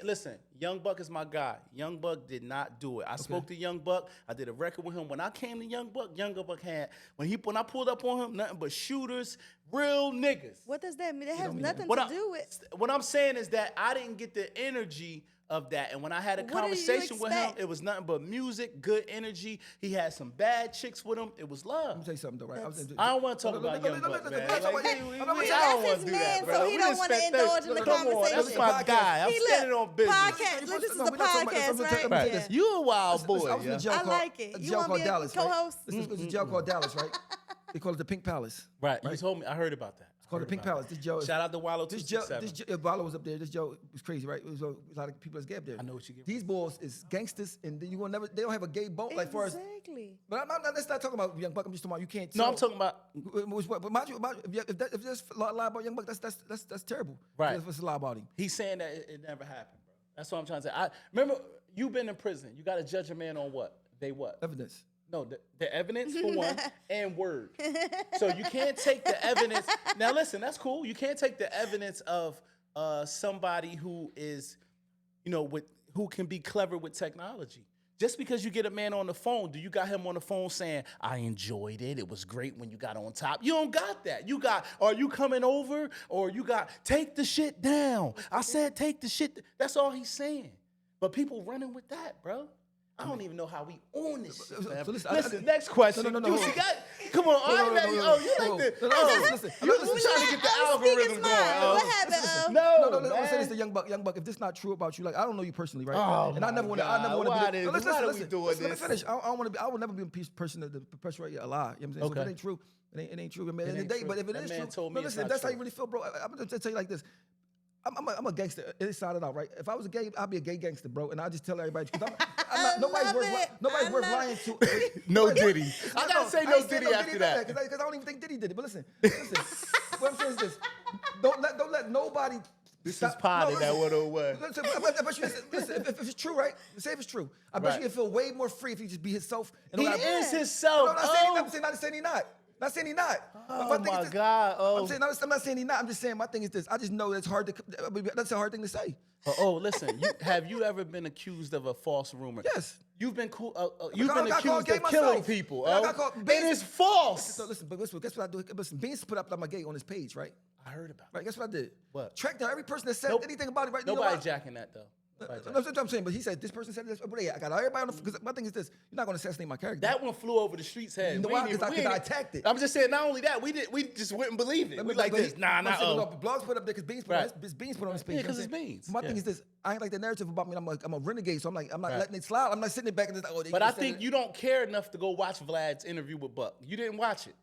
Speaker 1: Listen, Young Buck is my guy. Young Buck did not do it. I spoke to Young Buck. I did a record with him. When I came to Young Buck had when I pulled up on him, nothing but shooters, real niggas.
Speaker 2: What does that mean? It has nothing to do with.
Speaker 1: What I'm saying is that I didn't get the energy of that. And when I had a conversation with him, it was nothing but music, good energy. He had some bad chicks with him. It was love.
Speaker 3: Let me tell you something though, right?
Speaker 1: I don't want to talk about Young Buck, man. I don't want to do that, bro.
Speaker 2: So he don't want to indulge in the conversation.
Speaker 1: That's my guy. I'm standing on business.
Speaker 2: Podcast. Look, this is a podcast, right?
Speaker 1: Yeah. You a wild boy.
Speaker 2: I like it. You want to be a co-host?
Speaker 3: This is a jail called Dallas, right? They call it the Pink Palace.
Speaker 1: Right. You told me. I heard about that.
Speaker 3: It's called the Pink Palace. This Joe.
Speaker 1: Shout out to Wallow 267.
Speaker 3: Wallow was up there. This Joe was crazy, right? It was a lot of people that's gay up there.
Speaker 1: I know what you get.
Speaker 3: These boys is gangsters, and you will never. They don't have a gay boat like far as.
Speaker 2: Exactly.
Speaker 3: But let's not talk about Young Buck. I'm just talking about you can't.
Speaker 1: No, I'm talking about.
Speaker 3: But mind you, if there's a lie about Young Buck, that's terrible.
Speaker 1: Right.
Speaker 3: If it's a lie about him.
Speaker 1: He's saying that it never happened, bro. That's what I'm trying to say. Remember, you've been in prison. You got to judge a man on what?
Speaker 3: Evidence.
Speaker 1: No, the evidence for one, and word. So you can't take the evidence. Now listen, that's cool. You can't take the evidence of somebody who is, who can be clever with technology. Just because you get a man on the phone, do you got him on the phone saying, I enjoyed it, it was great when you got on top? You don't got that. You got, are you coming over? Or you got, take the shit down. I said take the shit. That's all he's saying. But people running with that, bro. I don't even know how we own this shit. So listen, next question.
Speaker 3: No.
Speaker 1: You come on. You like the. You trying to get the algorithm going.
Speaker 2: What happened?
Speaker 3: No. I'm saying this to Young Buck. Young Buck, if this not true about you, like I don't know you personally, right?
Speaker 1: Oh,
Speaker 3: and I never want to.
Speaker 1: Why are we doing this?
Speaker 3: Let me finish. I don't want to be. I will never be a person to perpetuate a lie. You know what I'm saying? So if it ain't true, it ain't true. At the end of the day, but if it is true, listen, if that's how you really feel, bro, I'm gonna tell you like this. I'm a gangster inside and out, right? If I was a gay, I'd be a gay gangster, bro. And I just tell everybody, because nobody's worth lying to.
Speaker 1: No Diddy. I gotta say no Diddy after that.
Speaker 3: Because I don't even think Diddy did it. But listen. What I'm saying is this: don't let nobody.
Speaker 1: This is potty that 101.
Speaker 3: Listen, if it's true, right? Say if it's true. I bet you can feel way more free if he just be himself.
Speaker 1: He is himself.
Speaker 3: I'm saying he not. Not saying he not.
Speaker 1: Oh my God. Oh.
Speaker 3: I'm not saying he not. I'm just saying my thing is this. I just know that's hard to. That's a hard thing to say.
Speaker 1: Listen. Have you ever been accused of a false rumor?
Speaker 3: Yes.
Speaker 1: You've been you've been accused of killing people. It is false.
Speaker 3: So listen, but guess what I do? Listen, Beans put up my gay on his page, right?
Speaker 1: I heard about it.
Speaker 3: Right. Guess what I did?
Speaker 1: What?
Speaker 3: Track down every person that said anything about it. Right.
Speaker 1: Nobody jacking that though.
Speaker 3: That's what I'm saying, but he said this person said this. But yeah, I got everybody on the. Because my thing is this: you're not going to assassinate my character.
Speaker 1: That one flew over the street's head.
Speaker 3: You know why? Because I attacked it.
Speaker 1: I'm just saying. Not only that, we just wouldn't believe it. We like this. Nah.
Speaker 3: Blogs put up there because Beans put on his page.
Speaker 1: Yeah, because it's Beans.
Speaker 3: My thing is this: I ain't like the narrative about me. I'm a renegade, so I'm not letting it slide. I'm not sitting back and just like,
Speaker 1: But I think you don't care enough to go watch Vlad's interview with Buck. You didn't watch it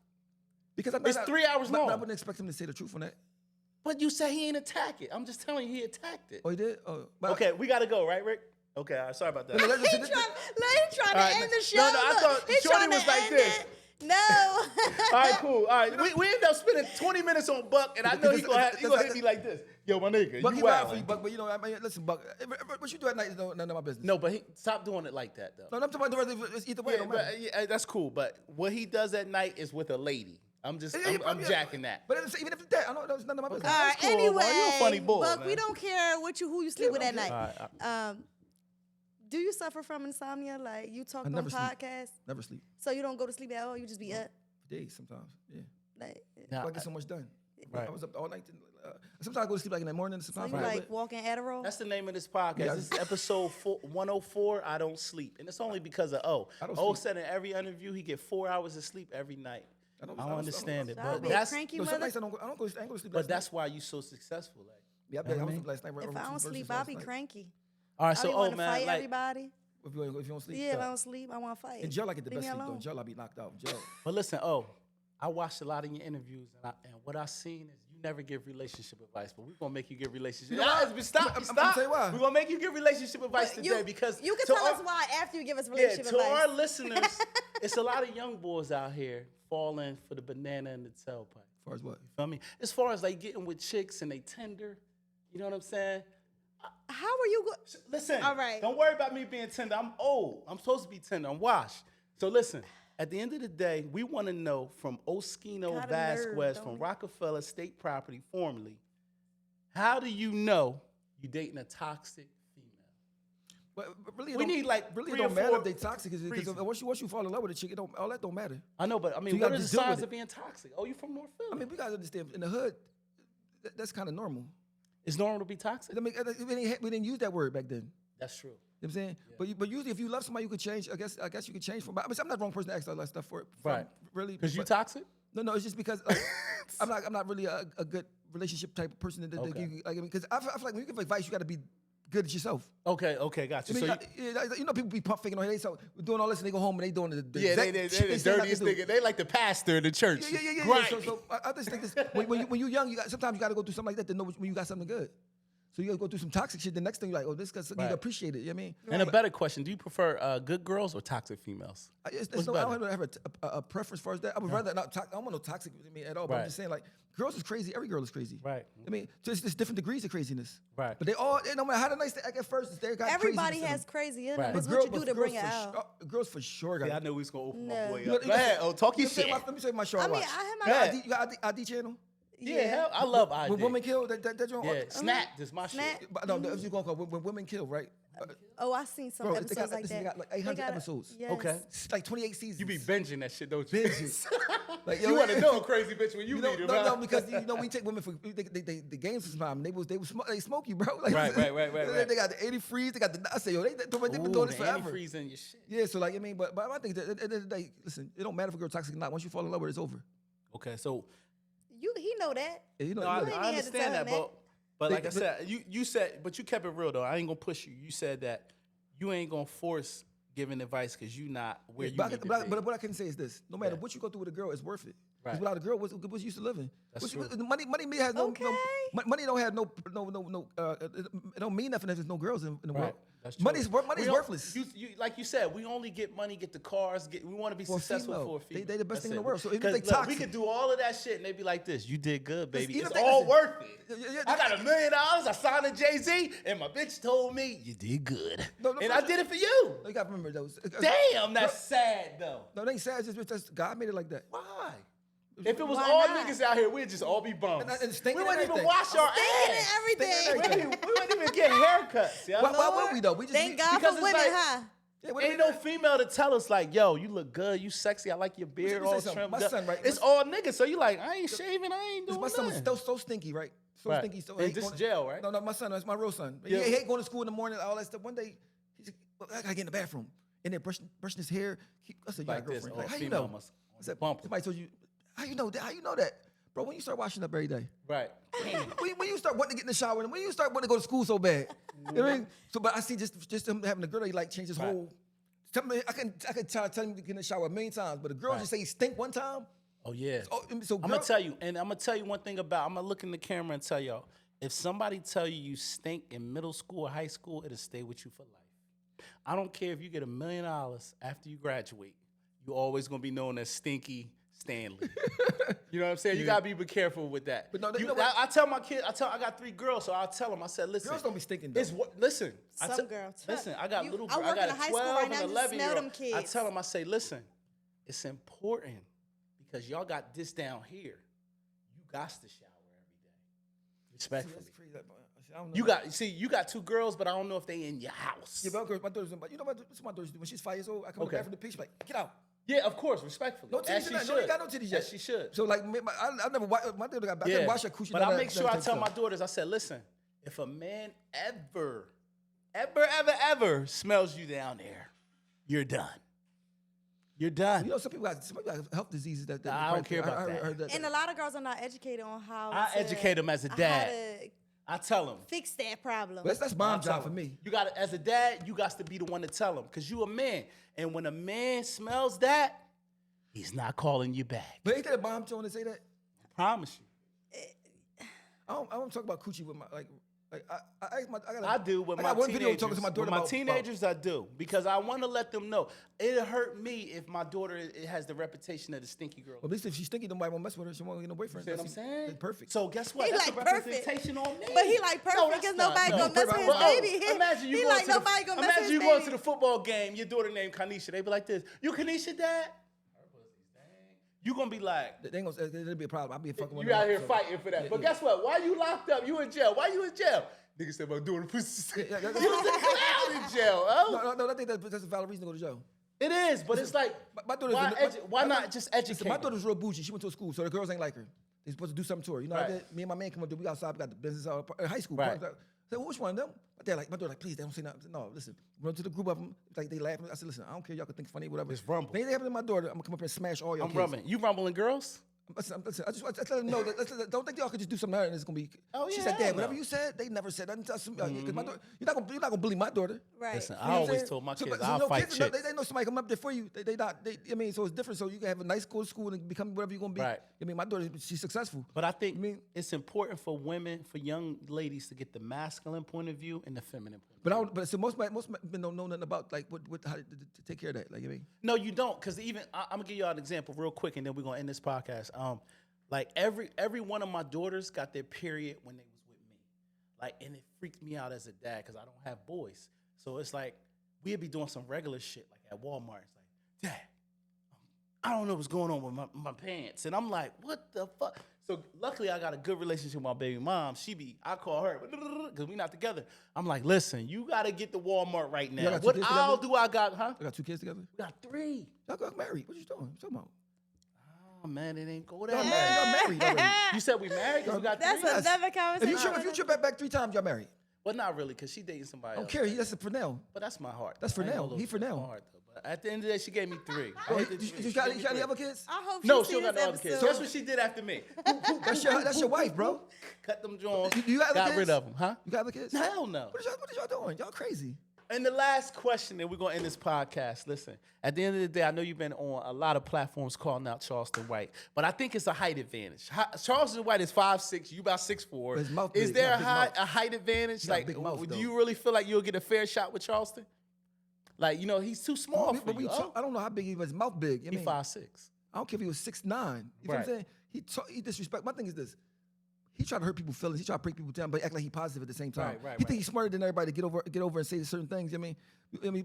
Speaker 3: because
Speaker 1: it's 3 hours long.
Speaker 3: I wouldn't expect him to say the truth on that.
Speaker 1: But you say he ain't attack it. I'm just telling you, he attacked it.
Speaker 3: Oh, he did? Oh,
Speaker 1: okay, we got to go, right, Rick? Okay, all right, sorry about that.
Speaker 2: He's trying to end the show.
Speaker 1: No, I thought Shorty was like this.
Speaker 2: No.
Speaker 1: All right, cool. All right, we end up spending 20 minutes on Buck, and I know he's gonna hit me like this. Yo, my nigga,
Speaker 3: Buck,
Speaker 1: you wild.
Speaker 3: For you, Buck, but you know, I mean, listen, Buck, what you do at night is none of my business.
Speaker 1: No, but stop doing it like that, though.
Speaker 3: No, I'm talking about it's either way.
Speaker 1: Yeah, that's cool, but what he does at night is with a lady. I'm jacking that.
Speaker 3: But even if it's that, I know that's none of my business.
Speaker 2: All right.
Speaker 1: cool,
Speaker 2: Anyway,
Speaker 1: boy. You a funny boy,
Speaker 2: Buck,
Speaker 1: man.
Speaker 2: we don't care who you sleep with at
Speaker 3: okay.
Speaker 2: night. Do you suffer from insomnia? Like you talk on podcasts?
Speaker 3: Never sleep.
Speaker 2: So you don't go to sleep at all? You just be up?
Speaker 3: Days sometimes, yeah.
Speaker 2: Like,
Speaker 1: Now,
Speaker 3: I get so much done.
Speaker 1: Right.
Speaker 3: I was up all night. Sometimes I go to sleep like in the morning.
Speaker 2: so
Speaker 3: Sometimes
Speaker 2: you
Speaker 3: I
Speaker 2: like walking Adderall?
Speaker 1: that's the name of this podcast.
Speaker 3: Yeah.
Speaker 1: This is episode 104. I don't sleep, and it's only because of
Speaker 3: I don't
Speaker 1: O
Speaker 3: sleep.
Speaker 1: said in every interview he get 4 hours of sleep every night. I don't understand it,
Speaker 2: I'll
Speaker 1: but
Speaker 2: be
Speaker 1: that's
Speaker 2: cranky
Speaker 3: No, some
Speaker 2: mother.
Speaker 3: nights I don't go to sleep.
Speaker 1: but
Speaker 3: last
Speaker 1: that's why you so successful. Like,
Speaker 3: night. Yeah, I was sleep last night.
Speaker 2: If I don't sleep, I'll be cranky.
Speaker 1: all right,
Speaker 2: I
Speaker 1: so
Speaker 2: be want to
Speaker 1: man,
Speaker 2: fight
Speaker 1: like,
Speaker 2: everybody.
Speaker 3: If you don't sleep,
Speaker 2: Yeah, if I don't sleep, I want to fight.
Speaker 3: in jail I get the
Speaker 2: Leave
Speaker 3: best
Speaker 2: me
Speaker 3: sleep though.
Speaker 2: alone.
Speaker 3: In jail I be knocked out. In jail.
Speaker 1: but listen, I watched a lot of your interviews, and what I seen is you never give relationship advice, but we're gonna make you give relationship. Stop.
Speaker 3: I'm gonna tell you why.
Speaker 1: We're gonna make you give relationship advice
Speaker 2: But
Speaker 1: today because
Speaker 2: you can
Speaker 1: to
Speaker 2: tell
Speaker 1: our-
Speaker 2: us why after you give us
Speaker 1: Yeah,
Speaker 2: relationship
Speaker 1: to our
Speaker 2: advice.
Speaker 1: listeners, it's a lot of young boys out here falling for the banana in the tailpipe.
Speaker 3: As far as what?
Speaker 1: You feel me? As far as like getting with chicks and they tender, you know what I'm saying?
Speaker 2: How are you going?
Speaker 1: Listen,
Speaker 2: All right.
Speaker 1: don't worry about me being tender. I'm old. I'm supposed to be tender. I'm washed. So listen, at the end of the day, we want to know from Oschino
Speaker 2: Got a
Speaker 1: Vasquez
Speaker 2: nerve,
Speaker 1: from
Speaker 2: don't he?
Speaker 1: Roc-A-Fella State Property, formerly, how do you know you dating a toxic female?
Speaker 3: But really,
Speaker 1: We need, like,
Speaker 3: really
Speaker 1: 3
Speaker 3: it
Speaker 1: or
Speaker 3: don't matter
Speaker 1: 4
Speaker 3: if they toxic because
Speaker 1: reasons.
Speaker 3: once you fall in love with a chick, all that don't matter.
Speaker 1: I know, but I mean,
Speaker 3: you
Speaker 1: what
Speaker 3: gotta
Speaker 1: are the
Speaker 3: just deal with
Speaker 1: signs
Speaker 3: it.
Speaker 1: of being toxic? Oh, you from North Philly?
Speaker 3: I mean, we gotta understand in the hood, that's kind of normal.
Speaker 1: it's normal to be toxic?
Speaker 3: I mean, we didn't use that word back then.
Speaker 1: That's true.
Speaker 3: You know what I'm saying? But usually if you love somebody, you could change. I guess you could change from. I mean, I'm not the wrong person to ask all that stuff for.
Speaker 1: Right.
Speaker 3: Really.
Speaker 1: Because you
Speaker 3: but-
Speaker 1: toxic?
Speaker 3: No, it's just because like, I'm not really a good relationship type of person to
Speaker 1: Okay.
Speaker 3: give you. Like, I mean, because I feel like when you give advice, you got to be good at yourself.
Speaker 1: Okay, got you.
Speaker 3: I mean,
Speaker 1: So
Speaker 3: you know, people be pump faking on they so doing all this and they go home and they doing the
Speaker 1: yeah,
Speaker 3: exact
Speaker 1: they
Speaker 3: shit
Speaker 1: the
Speaker 3: say not to
Speaker 1: dirtiest
Speaker 3: do.
Speaker 1: nigga. They like the pastor in the church.
Speaker 3: Yeah.
Speaker 1: Right.
Speaker 3: So I just think this when you're young, sometimes you got to go through something like that to know when you got something good. So you got to go through some toxic shit. The next thing you're like, oh, this because
Speaker 1: Right.
Speaker 3: you appreciate it. You know what I mean?
Speaker 1: And a better question: do you prefer good girls or toxic females?
Speaker 3: I
Speaker 1: What's
Speaker 3: don't
Speaker 1: better?
Speaker 3: have a preference as far as that. I would rather not. I don't want no toxic with me at all. But
Speaker 1: Right.
Speaker 3: I'm just saying, like, girls is crazy. Every girl is crazy.
Speaker 1: Right.
Speaker 3: I mean, just it's different degrees of craziness.
Speaker 1: Right.
Speaker 3: But no matter how the nice they act at first, they got
Speaker 2: Everybody
Speaker 3: craziness in
Speaker 2: has
Speaker 3: them.
Speaker 2: crazy in
Speaker 1: Right.
Speaker 2: them.
Speaker 1: But
Speaker 2: It's
Speaker 3: Girl-
Speaker 2: what you do
Speaker 3: but
Speaker 2: to bring
Speaker 3: girls
Speaker 2: it
Speaker 3: for
Speaker 2: out.
Speaker 3: girls for sure got
Speaker 1: Yeah, I
Speaker 3: it.
Speaker 1: knew we was gonna open my
Speaker 2: No.
Speaker 1: boy
Speaker 3: You know-
Speaker 1: up. Go ahead. Talk your shit.
Speaker 3: Let me say my show I
Speaker 2: I mean,
Speaker 3: watch.
Speaker 2: I have my.
Speaker 1: Go ahead.
Speaker 3: You got ID channel?
Speaker 1: Yeah, hell, I love ID.
Speaker 3: When women kill, that joint.
Speaker 1: Yeah, Snap. This my
Speaker 2: Snap.
Speaker 1: shit.
Speaker 3: But no, if you gonna call when women kill, right?
Speaker 2: Oh, I seen some
Speaker 3: Bro,
Speaker 2: episodes like
Speaker 3: they
Speaker 2: that.
Speaker 3: got like 800
Speaker 2: They got a-
Speaker 3: episodes.
Speaker 2: Yes.
Speaker 1: Okay.
Speaker 3: It's like 28 seasons.
Speaker 1: You be binging that shit, don't you?
Speaker 3: Binging. Like, yo,
Speaker 1: You want to know a crazy bitch when you
Speaker 3: know,
Speaker 1: meet her,
Speaker 3: no,
Speaker 1: man.
Speaker 3: because we take women for the games sometimes. They smoke you, bro. Like,
Speaker 1: Right.
Speaker 3: They got the 80 freeze. They got the. I say, yo, they've been doing this forever.
Speaker 1: Antifreeze in your shit.
Speaker 3: Yeah, so like I mean, but I think that at the end of the day, listen, it don't matter if a girl toxic or not. Once you fall in love with her, it's over.
Speaker 1: Okay, so
Speaker 2: He know that.
Speaker 3: And you know,
Speaker 1: no, I
Speaker 3: you know,
Speaker 2: ain't had to tell
Speaker 1: understand that,
Speaker 2: him that.
Speaker 1: but like I
Speaker 3: But-
Speaker 1: said, you said, but you kept it real though. I ain't gonna push you. You said that you ain't gonna force giving advice because you not where you
Speaker 3: but,
Speaker 1: need to be.
Speaker 3: but what I can say is this: no matter
Speaker 1: Yeah.
Speaker 3: what you go through with a girl, it's worth it.
Speaker 1: Right.
Speaker 3: Because without a girl, what's you used to living?
Speaker 1: That's true.
Speaker 3: Money has no,
Speaker 2: Okay.
Speaker 3: money don't have no it don't mean nothing if there's no girls in the
Speaker 1: Right.
Speaker 3: world.
Speaker 1: That's true.
Speaker 3: Money's
Speaker 1: We don't-
Speaker 3: worthless.
Speaker 1: You, like you said, we only get money, get the cars, we want to be
Speaker 3: For a
Speaker 1: successful
Speaker 3: female.
Speaker 1: for a female.
Speaker 3: They the best
Speaker 1: That's
Speaker 3: thing in
Speaker 1: it.
Speaker 3: the world. So even if
Speaker 1: 'Cause
Speaker 3: they
Speaker 1: look,
Speaker 3: toxic,
Speaker 1: we could do all of that shit and they be like this. You did good, baby.
Speaker 3: even
Speaker 1: It's
Speaker 3: if they-
Speaker 1: all worth it.
Speaker 3: Yeah,
Speaker 1: I got $1 million. I signed a Jay-Z, and my bitch told me you did good,
Speaker 3: No,
Speaker 1: and I did it for you.
Speaker 3: you got to remember those.
Speaker 1: Damn, that's sad though.
Speaker 3: No, they ain't sad. It's just God made it like that.
Speaker 1: Why? If it was
Speaker 2: Why
Speaker 1: all
Speaker 2: not?
Speaker 1: niggas out here, we'd just all be bums.
Speaker 3: And stinking
Speaker 1: We wouldn't
Speaker 3: and
Speaker 1: even
Speaker 3: everything.
Speaker 1: wash our
Speaker 2: Thinking and
Speaker 1: ass.
Speaker 2: everything.
Speaker 3: Thinking
Speaker 1: We wouldn't even get haircuts, yo.
Speaker 3: Why would we though? We just
Speaker 2: Thank God
Speaker 1: because
Speaker 2: for
Speaker 1: it's
Speaker 2: women,
Speaker 1: like-
Speaker 2: huh?
Speaker 3: Yeah, what
Speaker 1: Ain't
Speaker 3: if-
Speaker 1: no female to tell us like, yo, you look good, you sexy, I like your beard
Speaker 3: me say
Speaker 1: all
Speaker 3: something.
Speaker 1: trimmed
Speaker 3: My
Speaker 1: up.
Speaker 3: son, right,
Speaker 1: It's
Speaker 3: my-
Speaker 1: all niggas, so you like, I ain't shaving, I ain't doing
Speaker 3: My son was
Speaker 1: nothing.
Speaker 3: so stinky, right? So
Speaker 1: Right.
Speaker 3: stinky. So
Speaker 1: And
Speaker 3: he
Speaker 1: this
Speaker 3: going-
Speaker 1: jail, right?
Speaker 3: No, my son. That's my real son.
Speaker 1: Yeah.
Speaker 3: He hate going to school in the morning, all that stuff. One day, he's like, well, I gotta get in the bathroom. And then brushing his hair. I said, you got a
Speaker 1: Like this,
Speaker 3: girlfriend.
Speaker 1: oh,
Speaker 3: Like, how you
Speaker 1: female
Speaker 3: know?
Speaker 1: must
Speaker 3: I said,
Speaker 1: bump.
Speaker 3: somebody told you, how you know that? How you know that? Bro, when you start washing up every day,
Speaker 1: Right.
Speaker 3: when you start wanting to get in the shower, and when you start wanting to go to school so bad, you know what I mean? So, but I see just him having a girl, he like change his
Speaker 1: Right.
Speaker 3: whole. I can tell him to get in the shower a million times, but a girl
Speaker 1: Right.
Speaker 3: just say he stink one time.
Speaker 1: Oh yeah.
Speaker 3: So
Speaker 1: I'm gonna tell you, and I'm gonna tell you one thing about. I'm gonna look in the camera and tell y'all. If somebody tell you you stink in middle school or high school, it'll stay with you for life. I don't care if you get $1 million after you graduate. You're always gonna be known as Stinky Stanley. You know what I'm saying? You gotta be careful with that.
Speaker 3: But no, they-
Speaker 1: You-
Speaker 3: no, but-
Speaker 1: I tell my kid. I got 3 girls, so I'll tell them. I said, listen,
Speaker 3: Girls don't be stinking, though.
Speaker 1: It's what. Listen,
Speaker 2: Some girls.
Speaker 1: Listen, I got
Speaker 2: You-
Speaker 1: little.
Speaker 2: I work
Speaker 1: got
Speaker 2: in a high school
Speaker 1: 12
Speaker 2: right
Speaker 1: and
Speaker 2: now, just
Speaker 1: 11
Speaker 2: smell
Speaker 1: year
Speaker 2: them
Speaker 1: old.
Speaker 2: kids.
Speaker 1: I tell them. I say, listen, it's important because y'all got this down here. You got to shower every day. Respectfully.
Speaker 3: That's crazy. I don't know.
Speaker 1: You got 2 girls, but I don't know if they in your house.
Speaker 3: Yeah, my daughter's, you know what my daughter's do? When she's 5 years old, I come back from the picture like, get out.
Speaker 1: Yeah, of course, respectfully.
Speaker 3: No titties
Speaker 1: As she
Speaker 3: yet.
Speaker 1: should.
Speaker 3: No, you got no titties yet.
Speaker 1: As she should.
Speaker 3: So like, I never, my daughter got back. I didn't wash her coochie.
Speaker 1: But I make sure I tell my daughters, I said, listen, if a man ever smells you down there, you're done. You're done.
Speaker 3: You know, some people got health diseases that
Speaker 1: I don't care about that.
Speaker 3: I heard that.
Speaker 2: And a lot of girls are not educated on how
Speaker 1: I
Speaker 2: to,
Speaker 1: educate them as a dad.
Speaker 2: how to
Speaker 1: I tell them.
Speaker 2: fix that problem.
Speaker 3: That's mom's job for me.
Speaker 1: You got to, as a dad, you got to be the one to tell them because you a man. And when a man smells that, he's not calling you back.
Speaker 3: But ain't that a mom trying to say that?
Speaker 1: I promise you.
Speaker 3: I don't talk about coochie with my
Speaker 1: I do with my
Speaker 3: one video
Speaker 1: teenagers.
Speaker 3: talking to my daughter
Speaker 1: With my
Speaker 3: about
Speaker 1: teenagers, I do because I want to let them know. It'll hurt me if my daughter has the reputation of the stinky girl.
Speaker 3: Well, at least if she's stinky, nobody won't mess with her. She won't get no boyfriend.
Speaker 1: See what I'm saying?
Speaker 3: It's perfect.
Speaker 1: So guess what?
Speaker 2: He
Speaker 1: That's
Speaker 2: like
Speaker 1: a
Speaker 2: perfect.
Speaker 1: representation on me.
Speaker 2: But he like perfect
Speaker 1: that's
Speaker 2: because
Speaker 1: not-
Speaker 2: nobody
Speaker 1: no.
Speaker 2: gonna mess with his
Speaker 3: But,
Speaker 2: baby.
Speaker 1: Imagine you
Speaker 2: He
Speaker 1: going
Speaker 2: like
Speaker 1: to the,
Speaker 2: nobody gonna mess with
Speaker 1: imagine
Speaker 2: his
Speaker 1: you
Speaker 2: baby.
Speaker 1: going to the football game. Your daughter named Kanisha. They be like this. You Kanisha, dad? You gonna be like,
Speaker 3: They ain't gonna. There'll be a problem. I'll be a fucking.
Speaker 1: you out here fighting for that. But guess what? Why you locked up? You in jail. Why you in jail? Niggas said about doing the pussy. You was a clown in jail. Oh.
Speaker 3: No, I think that's a valid reason to go to jail.
Speaker 1: It is, but it's like,
Speaker 3: My daughter's
Speaker 1: why not just educate
Speaker 3: Listen, my
Speaker 1: them?
Speaker 3: daughter's real bougie. She went to a school, so the girls ain't like her. They supposed to do something to her. You know,
Speaker 1: Right.
Speaker 3: me and my man come up there. We outside. We got the business out high school.
Speaker 1: Right.
Speaker 3: I said, well, which one of them? My daughter like, please, they don't say nothing. I said, no, listen. Run to the group of them. Like they laughing. I said, listen, I don't care. Y'all can think funny, whatever.
Speaker 1: Just rumble.
Speaker 3: If anything happen to my daughter, I'm gonna come up here and smash all your
Speaker 1: I'm
Speaker 3: kids.
Speaker 1: rumbling. You rumbling girls?
Speaker 3: Listen, I just let them know that don't think y'all could just do something to her and it's gonna be.
Speaker 1: Oh,
Speaker 3: She
Speaker 1: yeah,
Speaker 3: said,
Speaker 1: hell
Speaker 3: Dad, whatever
Speaker 1: no.
Speaker 3: you said, they never said nothing. 'Cause my daughter, you're not gonna bully my daughter.
Speaker 2: Right.
Speaker 1: Listen,
Speaker 3: You know
Speaker 1: I
Speaker 3: what I'm
Speaker 1: always
Speaker 3: saying?
Speaker 1: told my
Speaker 3: So,
Speaker 1: kids,
Speaker 3: so
Speaker 1: I'll
Speaker 3: no
Speaker 1: fight
Speaker 3: kids know,
Speaker 1: chicks.
Speaker 3: they know somebody coming up there for you. I mean, so it's different. So you can have a nice go to school and become whatever you're gonna be.
Speaker 1: Right.
Speaker 3: I mean, my daughter, she's successful.
Speaker 1: But I think
Speaker 3: I mean-
Speaker 1: it's important for women, for young ladies to get the masculine point of view and the feminine point of
Speaker 3: But
Speaker 1: view.
Speaker 3: so most men don't know nothing about like how to take care of that. Like I mean,
Speaker 1: No, you don't, because even I'm gonna give y'all an example real quick, and then we're gonna end this podcast. Like every one of my daughters got their period when they was with me, like, and it freaked me out as a dad because I don't have boys. So it's like we'd be doing some regular shit like at Walmart. It's like, Dad, I don't know what's going on with my pants, and I'm like, what the fuck? So luckily I got a good relationship with my baby mom. I call her because we not together. I'm like, listen, you gotta get to Walmart right now.
Speaker 3: got two
Speaker 1: What
Speaker 3: kids
Speaker 1: aisle
Speaker 3: together?
Speaker 1: do I got? Huh?
Speaker 3: I got 2 kids together.
Speaker 1: We got 3.
Speaker 3: Y'all got married. What you doing? What you talking about?
Speaker 1: Oh man, it ain't go
Speaker 3: Y'all
Speaker 1: that.
Speaker 3: married. Y'all married already.
Speaker 1: You said we married because we got 3?
Speaker 2: That's another
Speaker 3: If
Speaker 2: conversation.
Speaker 3: you trip back 3 times, y'all married.
Speaker 1: Well, not really, because she dating somebody
Speaker 3: I don't
Speaker 1: else.
Speaker 3: care. That's for now.
Speaker 1: But that's my heart.
Speaker 3: That's for
Speaker 1: I ain't
Speaker 3: now.
Speaker 1: gonna
Speaker 3: He for
Speaker 1: lose
Speaker 3: now.
Speaker 1: my heart, though. But at the end of the day, she gave me 3.
Speaker 3: Oh, you got any other kids?
Speaker 2: I hope
Speaker 1: No,
Speaker 2: she
Speaker 1: she don't got
Speaker 2: sees
Speaker 1: no other kids.
Speaker 2: episode.
Speaker 1: That's what she did after me.
Speaker 3: That's your wife, bro.
Speaker 1: Cut them joints.
Speaker 3: You got other
Speaker 1: got
Speaker 3: kids?
Speaker 1: rid of them, huh?
Speaker 3: You got other kids?
Speaker 1: Hell no.
Speaker 3: What is y'all doing? Y'all crazy.
Speaker 1: And the last question, and we're going to end this podcast. Listen, at the end of the day, I know you've been on a lot of platforms calling out Charleston White, but I think it's a height advantage. Charleston White is 5'6", you about 6'4".
Speaker 3: His mouth
Speaker 1: Is
Speaker 3: big.
Speaker 1: there
Speaker 3: He got a big
Speaker 1: a height advantage?
Speaker 3: He got a
Speaker 1: Like,
Speaker 3: big mouth,
Speaker 1: do
Speaker 3: though.
Speaker 1: you really feel like you'll get a fair shot with Charleston? Like, you know, he's too small for you.
Speaker 3: I don't know how big he was. His mouth big. I
Speaker 1: He's
Speaker 3: mean,
Speaker 1: 5'6".
Speaker 3: I don't care if he was 6'9". You know what I'm
Speaker 1: Right.
Speaker 3: saying? He disrespect. My thing is this. He tried to hurt people's feelings. He tried to break people down, but act like he positive at the same time.
Speaker 1: Right,
Speaker 3: He think he's smarter than everybody to get over and say certain things. I mean,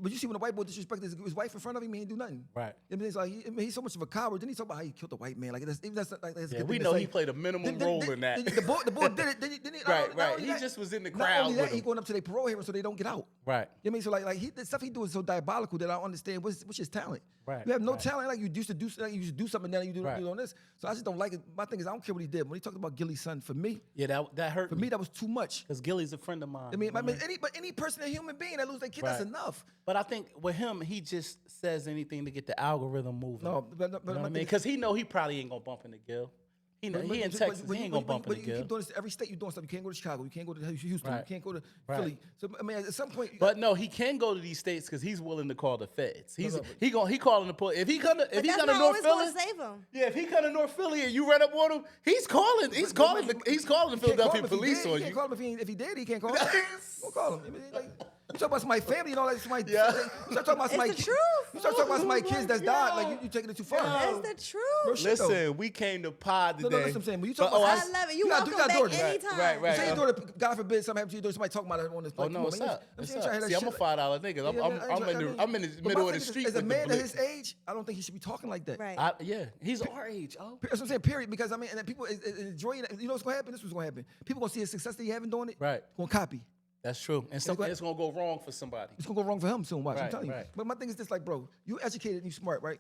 Speaker 3: but you see when a white boy disrespected his wife in front of him, he didn't do nothing.
Speaker 1: Right.
Speaker 3: I mean, it's like he's so much of a coward. Then he talk about how he killed the white man. Like that's a
Speaker 1: Yeah,
Speaker 3: good
Speaker 1: we
Speaker 3: thing to
Speaker 1: know
Speaker 3: say.
Speaker 1: he played a minimum role in that.
Speaker 3: The boy did it. Didn't he?
Speaker 1: Right. He just was in the
Speaker 3: Not
Speaker 1: crowd
Speaker 3: only
Speaker 1: with
Speaker 3: that, he
Speaker 1: him.
Speaker 3: going up to their parole hearing so they don't get out.
Speaker 1: Right.
Speaker 3: You know what I mean? So like the stuff he do is so diabolical that I don't understand what's his talent.
Speaker 1: Right,
Speaker 3: You have no
Speaker 1: right.
Speaker 3: talent like you used to do. Like you used to do something now you do
Speaker 1: Right.
Speaker 3: on this. So I just don't like it. My thing is I don't care what he did. When he talked about Gilly's son, for me
Speaker 1: Yeah, that hurt me.
Speaker 3: that was too much.
Speaker 1: Because Gilly's a friend of mine.
Speaker 3: I mean,
Speaker 1: you know?
Speaker 3: any person, a human being that lose their kid, that's
Speaker 1: Right.
Speaker 3: enough.
Speaker 1: But I think with him, he just says anything to get the algorithm moving.
Speaker 3: No, but
Speaker 1: You know what I
Speaker 3: my
Speaker 1: mean?
Speaker 3: thing-
Speaker 1: Because he know he probably ain't gonna bump into Gil. He know, he in Texas. He ain't gonna bump into
Speaker 3: You
Speaker 1: Gil.
Speaker 3: keep doing this every state. You're doing stuff. You can't go to Chicago. You can't go to Houston.
Speaker 1: Right.
Speaker 3: You can't go to
Speaker 1: Right.
Speaker 3: Philly. So I mean, at some point,
Speaker 1: But no, he can go to these states because he's willing to call the feds. He
Speaker 3: No.
Speaker 1: calling the police. If he come to
Speaker 2: But
Speaker 1: North
Speaker 2: that's not always
Speaker 1: Philly,
Speaker 2: gonna save him.
Speaker 1: yeah, if he come to North Philly and you run up on him, he's calling the
Speaker 3: You can't
Speaker 1: Philadelphia
Speaker 3: call him
Speaker 1: police
Speaker 3: if he
Speaker 1: on
Speaker 3: did. You
Speaker 1: you.
Speaker 3: can't call him if he did. He can't call him. Don't call him. I mean, like, You talk about somebody's family, you know, like somebody.
Speaker 1: Yeah.
Speaker 3: You start talking about somebody.
Speaker 2: It's the truth.
Speaker 3: You start talking about somebody's kids that's died. Like you taking it too far.
Speaker 2: That's the truth.
Speaker 3: Real shit, though.
Speaker 1: Listen, we came to pod today.
Speaker 3: No, listen, I'm saying. When you talk
Speaker 1: But,
Speaker 3: about,
Speaker 2: I love it. You
Speaker 3: gotta
Speaker 2: welcome
Speaker 3: do
Speaker 2: back
Speaker 3: that.
Speaker 2: anytime.
Speaker 1: Right.
Speaker 3: Say your daughter, God forbid, something happens to your daughter. Somebody talking about it on this.
Speaker 1: Oh
Speaker 3: Like,
Speaker 1: no, what's up? What's up?
Speaker 3: See,
Speaker 1: I'm a $5 nigga. I'm in the middle of the street.
Speaker 3: As a
Speaker 1: with
Speaker 3: man
Speaker 1: the
Speaker 3: at his age, I don't think he should be talking like that.
Speaker 2: Right.
Speaker 1: yeah, he's our age. Oh,
Speaker 3: That's what I'm saying. Period. Because I mean, and then people is enjoying it. You know what's gonna happen? This was gonna happen. People gonna see his success that he having doing it.
Speaker 1: Right.
Speaker 3: Gonna copy.
Speaker 1: that's true. And something it's gonna go wrong for somebody.
Speaker 3: It's gonna go wrong for him soon. Watch. I'm
Speaker 1: Right,
Speaker 3: telling you.
Speaker 1: right.
Speaker 3: But my thing is this: like, bro, you educated and you smart, right?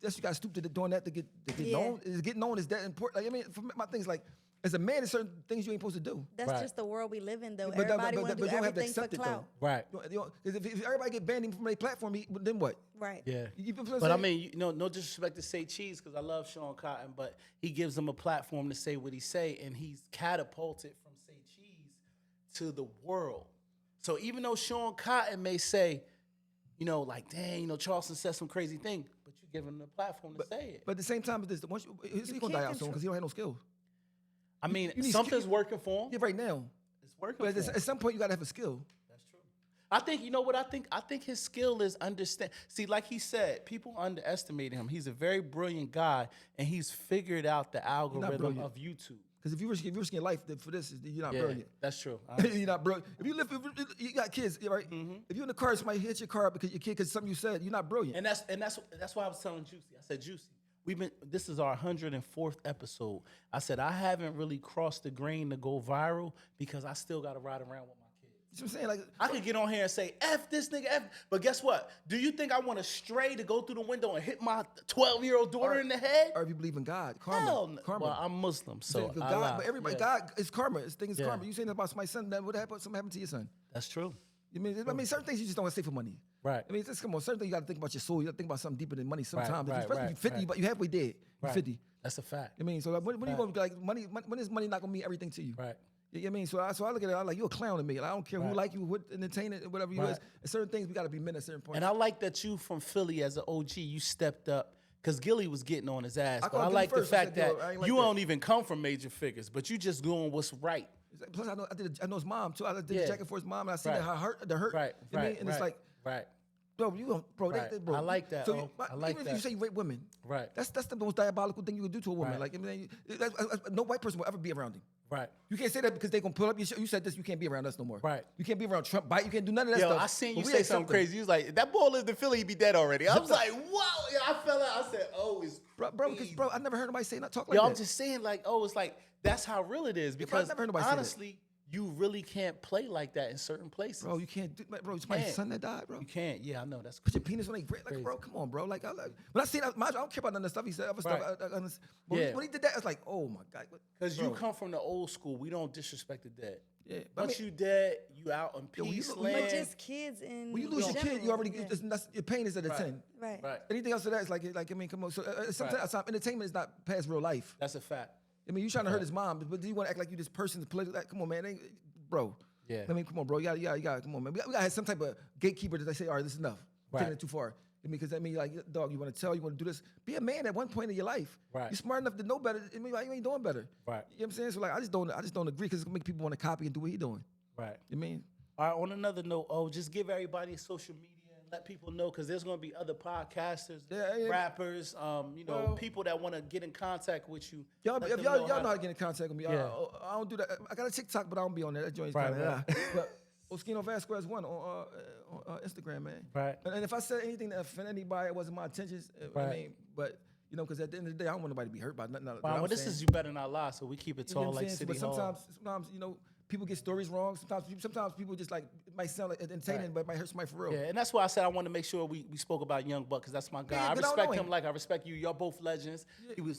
Speaker 3: That's you got stupid at doing that to get known. Is getting known is that important? Like, I mean, for my thing is like, as a man, there's certain things you ain't supposed to do.
Speaker 2: That's
Speaker 1: Right.
Speaker 2: just the world we live in, though.
Speaker 3: But
Speaker 2: Everybody want to do
Speaker 3: you don't have to
Speaker 2: everything for
Speaker 3: accept it
Speaker 2: clout.
Speaker 3: though.
Speaker 1: Right.
Speaker 3: Because if everybody get banned from their platform, then what?
Speaker 2: Right.
Speaker 1: Yeah.
Speaker 3: You feel what I'm
Speaker 1: But I
Speaker 3: saying?
Speaker 1: mean, no disrespect to saycheese because I love Sean Cotton, but he gives them a platform to say what he say, and he's catapulted from saycheese to the world. So even though Sean Cotton may say, like, dang, Charleston said some crazy thing, but you give him the platform to say it.
Speaker 3: But at the same time, he's gonna die out soon because he don't have no skills.
Speaker 1: I mean,
Speaker 3: you need
Speaker 1: something's
Speaker 3: skill.
Speaker 1: working for him.
Speaker 3: Yeah, right now.
Speaker 1: It's working
Speaker 3: But
Speaker 1: for him.
Speaker 3: at some point, you gotta have a skill.
Speaker 1: That's true. I think, you know what I think? I think his skill is understand. See, like he said, people underestimate him. He's a very brilliant guy, and he's figured out the algorithm
Speaker 3: brilliant.
Speaker 1: of YouTube.
Speaker 3: Because if you're risking your life for this, you're not
Speaker 1: Yeah,
Speaker 3: brilliant.
Speaker 1: that's true.
Speaker 3: You're not brilliant. If you got kids, right? If you're in the car, somebody hits your car up because your kid, because something you said, you're not brilliant.
Speaker 1: And that's why I was telling Juicy. I said, Juicy, this is our 104th episode. I said I haven't really crossed the grain to go viral because I still got to ride around with my kids.
Speaker 3: You know what I'm saying? Like,
Speaker 1: I could get on here and say, F this nigga, F. But guess what? Do you think I want to stray to go through the window and hit my 12-year-old daughter in the head?
Speaker 3: or if you believe in God, karma.
Speaker 1: Hell no.
Speaker 3: Karma.
Speaker 1: Well, I'm Muslim, so
Speaker 3: Because
Speaker 1: I
Speaker 3: God,
Speaker 1: lie.
Speaker 3: but everybody,
Speaker 1: Yeah.
Speaker 3: God is karma. This thing is
Speaker 1: Yeah.
Speaker 3: karma. You saying that about somebody's son, then what happened? Something happened to your son.
Speaker 1: That's true.
Speaker 3: I mean, certain things you just don't want to say for money.
Speaker 1: Right.
Speaker 3: I mean, just come on. Certain things you got to think about your soul. You got to think about something deeper than money sometimes.
Speaker 1: right,
Speaker 3: Especially
Speaker 1: right,
Speaker 3: you 50,
Speaker 1: right.
Speaker 3: but you halfway dead. You
Speaker 1: Right.
Speaker 3: 50.
Speaker 1: That's a fact.
Speaker 3: I mean, so like, when are you going to be like, money, when is money not going to mean everything to you?
Speaker 1: Right.
Speaker 3: You know what I mean? So I look at it, I'm like, you're a clown to me. And I don't care who
Speaker 1: Right.
Speaker 3: like you, what entertainment, whatever you
Speaker 1: Right.
Speaker 3: is. And certain things we got to be men at certain points.
Speaker 1: And I like that you from Philly as an OG, you stepped up. Because Gilly was getting on his ass. But
Speaker 3: called
Speaker 1: I
Speaker 3: Gilly
Speaker 1: like the
Speaker 3: first. I
Speaker 1: fact
Speaker 3: said,
Speaker 1: that
Speaker 3: "Yo, I ain't like
Speaker 1: you
Speaker 3: that."
Speaker 1: don't even come from major figures, but you just doing what's right.
Speaker 3: Plus, I know his mom too. I did
Speaker 1: Yeah.
Speaker 3: a jacket for his mom, and I seen
Speaker 1: Right.
Speaker 3: that the hurt.
Speaker 1: Right,
Speaker 3: You know what I mean?
Speaker 1: right,
Speaker 3: And
Speaker 1: right,
Speaker 3: it's like,
Speaker 1: right,
Speaker 3: bro, you don't, bro,
Speaker 1: Right.
Speaker 3: bro.
Speaker 1: I like that,
Speaker 3: So
Speaker 1: oh, I like
Speaker 3: even
Speaker 1: that.
Speaker 3: if you say you rape women,
Speaker 1: right,
Speaker 3: that's the most diabolical thing you could do to a woman.
Speaker 1: Right.
Speaker 3: Like, I mean, no white person will ever be around him.
Speaker 1: right.
Speaker 3: You can't say that because they gonna pull up your shit. You said this, you can't be around us no more.
Speaker 1: Right.
Speaker 3: You can't be around Trump, Biden. You can't do none of that
Speaker 1: Yo,
Speaker 3: stuff.
Speaker 1: I seen you
Speaker 3: But we
Speaker 1: say
Speaker 3: accept
Speaker 1: something
Speaker 3: them.
Speaker 1: crazy. You was like, that boy lived in Philly, he'd be dead already. I was like, wow. Yeah, I fell out. I said, oh, it's
Speaker 3: Bro, because
Speaker 1: crazy.
Speaker 3: bro, I never heard nobody say not talk like
Speaker 1: Yo,
Speaker 3: that.
Speaker 1: I'm just saying, like, oh, it's like, that's how real it is.
Speaker 3: bro, I
Speaker 1: Because
Speaker 3: never heard nobody say that.
Speaker 1: honestly, you really can't play like that in certain places.
Speaker 3: Bro, you can't do, bro. It's my
Speaker 1: can't.
Speaker 3: son that died, bro.
Speaker 1: You can't. Yeah, I know. That's
Speaker 3: Put
Speaker 1: crazy.
Speaker 3: your penis on their breast, like,
Speaker 1: Crazy.
Speaker 3: bro. Come on, bro. Like, when I see that, I don't care about none of the stuff he said. Other stuff.
Speaker 1: Right.
Speaker 3: But
Speaker 1: Yeah.
Speaker 3: when he did that, I was like, oh my god.
Speaker 1: Because you
Speaker 3: Bro.
Speaker 1: come from the old school. We don't disrespect the dead.
Speaker 3: Yeah, but I
Speaker 1: Once
Speaker 3: mean,
Speaker 1: you dead, you out in
Speaker 3: Yo, when you
Speaker 1: peace
Speaker 3: look- when
Speaker 1: land.
Speaker 2: But just kids in
Speaker 3: when you lose your kid, you
Speaker 2: general,
Speaker 3: already
Speaker 2: yeah.
Speaker 3: your pain is at a
Speaker 1: Right.
Speaker 3: 10.
Speaker 2: Right.
Speaker 1: Right.
Speaker 3: Anything else to that is like I mean, come on. So sometimes entertainment is not past real life.
Speaker 1: That's a fact.
Speaker 3: I mean, you trying to hurt his mom, but do you want to act like you this person's political? Like, come on, man, bro.
Speaker 1: Yeah.
Speaker 3: I mean, come on, bro. You got, come on, man. We got to have some type of gatekeeper that they say, all right, this is enough.
Speaker 1: Right.
Speaker 3: Taking it too far. I mean, because I mean, like, dog, you want to tell, you want to do this. Be a man at one point in your life.
Speaker 1: Right.
Speaker 3: You're smart enough to know better. I mean, like, you ain't doing better.
Speaker 1: Right.
Speaker 3: You know what I'm saying? So like, I just don't agree because it's gonna make people want to copy and do what he doing.
Speaker 1: Right.
Speaker 3: You mean?
Speaker 1: All right, on another note, just give everybody social media and let people know because there's going to be other podcasters,
Speaker 3: Yeah.
Speaker 1: rappers,
Speaker 3: Well-
Speaker 1: people that want to get in contact with you.
Speaker 3: Y'all,
Speaker 1: Let
Speaker 3: if
Speaker 1: them
Speaker 3: y'all
Speaker 1: how-
Speaker 3: know how to get in contact with me.
Speaker 1: Yeah.
Speaker 3: I don't do that. I got a TikTok, but I don't be on there. That joint's
Speaker 1: Right,
Speaker 3: kind of
Speaker 1: right.
Speaker 3: But Oschino Vasquez 1 on Instagram, man.
Speaker 1: Right.
Speaker 3: And if I said anything that offend anybody, it wasn't my intentions. I
Speaker 1: Right.
Speaker 3: mean, but because at the end of the day, I don't want nobody to be hurt by nothing.
Speaker 1: Well, this is You Better Not Lie, so we keep it
Speaker 3: You know
Speaker 1: tall
Speaker 3: what I'm
Speaker 1: like
Speaker 3: saying?
Speaker 1: City
Speaker 3: But
Speaker 1: Hall.
Speaker 3: sometimes people get stories wrong. Sometimes people just like it might sound like entertaining,
Speaker 1: Right.
Speaker 3: but it might hurt somebody for real.
Speaker 1: Yeah, and that's why I said I want to make sure we spoke about Young Buck because that's my guy.
Speaker 3: Yeah,
Speaker 1: I
Speaker 3: but I don't
Speaker 1: respect
Speaker 3: know
Speaker 1: him
Speaker 3: him.
Speaker 1: like I respect you. Y'all both legends.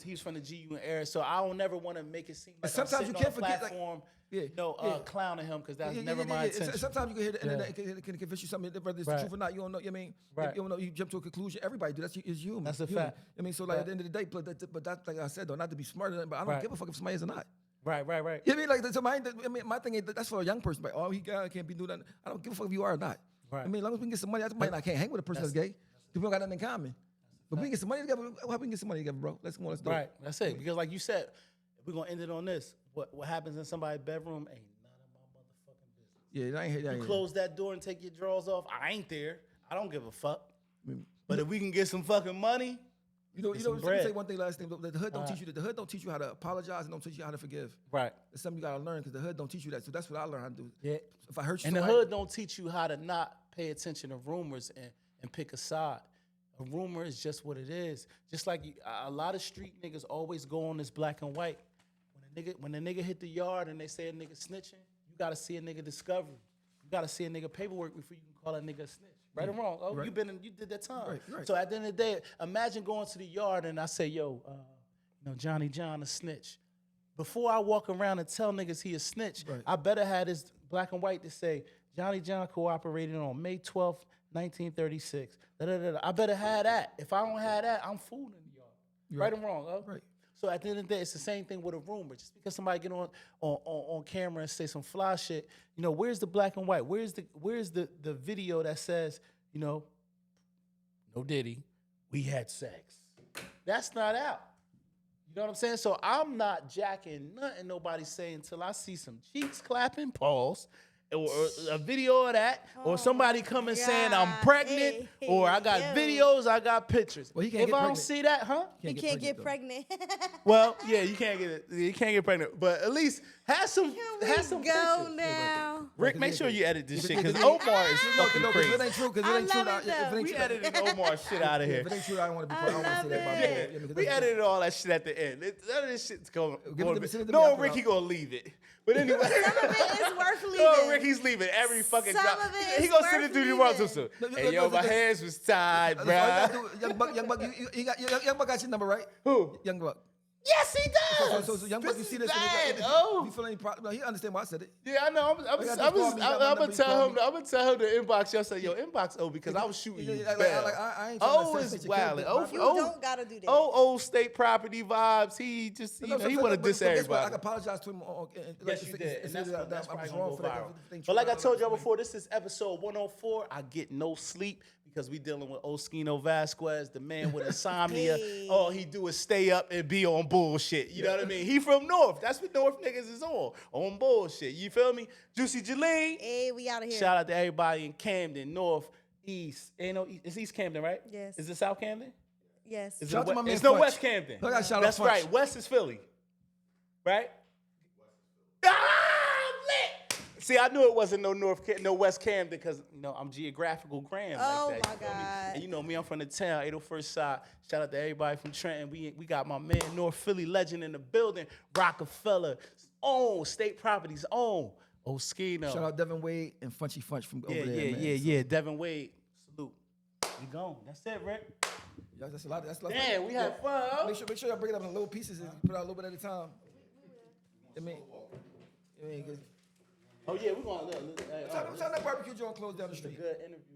Speaker 1: He's from the GU and era, so I don't never want to make it seem like
Speaker 3: sometimes
Speaker 1: I'm
Speaker 3: you
Speaker 1: sitting
Speaker 3: can't
Speaker 1: on a
Speaker 3: forget, like-
Speaker 1: platform,
Speaker 3: Yeah.
Speaker 1: clowning him because that's
Speaker 3: Yeah,
Speaker 1: never my
Speaker 3: yeah.
Speaker 1: intention.
Speaker 3: Sometimes you can hear the
Speaker 1: Yeah.
Speaker 3: internet it can convince you something, whether it's
Speaker 1: Right.
Speaker 3: the truth or not. You don't know. You know what I mean,
Speaker 1: Right.
Speaker 3: you don't know. You jump to a conclusion. Everybody do. That's human.
Speaker 1: That's a
Speaker 3: human.
Speaker 1: fact.
Speaker 3: I mean, so like
Speaker 1: Right.
Speaker 3: at the end of the day, but that's like I said though, not to be smarter than, but I don't
Speaker 1: Right.
Speaker 3: give a fuck if somebody is or not.
Speaker 1: Right.
Speaker 3: You know what I mean? Like, so my thing is that's for a young person. Like, oh, he can't be doing that. I don't give a fuck if you are or not.
Speaker 1: Right.
Speaker 3: I mean, as long as we can get some money, I can't hang with a person that's gay. People don't got nothing in common. But we can get some money together. How we can get some money together, bro? Let's do it.
Speaker 1: Right, that's it. Because like you said, if we're gonna end it on this. What happens in somebody's bedroom ain't none of my motherfucking business.
Speaker 3: Yeah, I ain't hear that.
Speaker 1: You close that door and take your drawers off. I ain't there. I don't give a fuck. But if we can get some fucking money,
Speaker 3: let me say one thing, last thing. The hood don't teach you that. The hood don't teach you how to apologize and don't teach you how to forgive.
Speaker 1: Right.
Speaker 3: It's something you gotta learn because the hood don't teach you that. So that's what I learned how to do.
Speaker 1: Yeah.
Speaker 3: If I hurt you,
Speaker 1: and the hood don't teach you how to not pay attention to rumors and pick a side. A rumor is just what it is. Just like a lot of street niggas always go on this black and white. When a nigga hit the yard and they say a nigga snitching, you gotta see a nigga discovery. You gotta see a nigga paperwork before you can call a nigga a snitch. Right or wrong? Oh,
Speaker 3: right.
Speaker 1: You did that time.
Speaker 3: Right.
Speaker 1: So at the end of the day, imagine going to the yard and I say, yo, Johnny John a snitch. Before I walk around and tell niggas he a snitch, I better have this black and white to say, Johnny John cooperated on May 12th, 1936. I better have that. If I don't have that, I'm fooling the yard. Right or wrong? Oh? Right. So at the end of the day, it's the same thing with a rumor. Just because somebody get on camera and say some fly shit, where's the black and white? Where's the video that says, no Diddy, we had sex? That's not out. You know what I'm saying? So I'm not jacking nothing nobody's saying until I see some cheeks clapping, pause, or a video of that, or somebody coming saying I'm pregnant, or I got videos, I got pictures.
Speaker 3: Well, if
Speaker 1: I don't see that,
Speaker 2: You can't get pregnant.
Speaker 1: Well, yeah, you can't get pregnant, but at least have some pictures.
Speaker 2: Now.
Speaker 1: Rick, make sure you edit this shit because Omar is fucking crazy.
Speaker 3: If it ain't true,
Speaker 1: We edited Omar shit out of here.
Speaker 3: If it ain't true, I don't want to be. I don't want to say that about me.
Speaker 1: We edited all that shit at the end. None of this shit's going.
Speaker 3: Send it to me,
Speaker 1: No, Ricky gonna leave it. But anyway,
Speaker 2: Some of it is worth leaving.
Speaker 1: no, Ricky's leaving every fucking
Speaker 2: Some
Speaker 1: drop.
Speaker 2: of it
Speaker 1: He
Speaker 2: is
Speaker 1: gonna send
Speaker 2: worth
Speaker 1: it through you tomorrow
Speaker 2: leaving.
Speaker 1: too. Hey, yo, my hands was tied, bro.
Speaker 3: Young Buck, Young Buck got your number, right?
Speaker 1: Who?
Speaker 3: Young Buck.
Speaker 1: Yes, he does.
Speaker 3: So Young Buck, you see this?
Speaker 1: Bad.
Speaker 3: You feel any problem? No, he understand why I said it.
Speaker 1: Yeah, I know. I'm gonna tell him to inbox you. I say, yo, inbox O because I was shooting you.
Speaker 3: I ain't
Speaker 1: O is wildin'.
Speaker 2: You don't gotta do that.
Speaker 1: Old state property vibes. He just, he want to diss everybody.
Speaker 3: I can apologize to him.
Speaker 1: Yes, you did. And that's probably
Speaker 3: was
Speaker 1: gonna
Speaker 3: wrong
Speaker 1: go
Speaker 3: for that.
Speaker 1: viral. But like I told y'all before, this is episode 104. I get no sleep because we dealing with Oschino Vasquez, the man with insomnia. All he do is stay up and be on bullshit. You know what I mean? He from North. That's what North niggas is on bullshit. You feel me? Juicy Jaleen.
Speaker 2: Hey, we out of here.
Speaker 1: Shout out to everybody in Camden, North, East. It's East Camden, right?
Speaker 2: Yes.
Speaker 1: Is it South Camden?
Speaker 2: Yes.
Speaker 1: It's
Speaker 3: Shout out to my man
Speaker 1: no
Speaker 3: Funch.
Speaker 1: West Camden.
Speaker 3: I gotta shout out
Speaker 1: That's
Speaker 3: Funch.
Speaker 1: right. West is Philly. Right? Ah, lit! See, I knew it wasn't no West Camden because I'm geographical Graham
Speaker 2: Oh
Speaker 1: like that.
Speaker 2: my
Speaker 1: You feel me?
Speaker 2: God.
Speaker 1: And you know me, I'm from the town, 801st side. Shout out to everybody from Trenton. We got my man North Philly legend in the building, Roc-A-Fella, own State Properties, own Oschino.
Speaker 3: Shout out Devin Wade and Funchy Funch from over there, man.
Speaker 1: Yeah. Devin Wade, salute. We gone. That's it, Rick.
Speaker 3: Yeah, that's a lot.
Speaker 1: Damn, we had fun. Huh?
Speaker 3: Make sure y'all break it up in little pieces and put out a little bit at a time.
Speaker 1: Oh yeah, we're gonna look.
Speaker 3: What time that barbecue joint closed down the street?
Speaker 1: Good interview.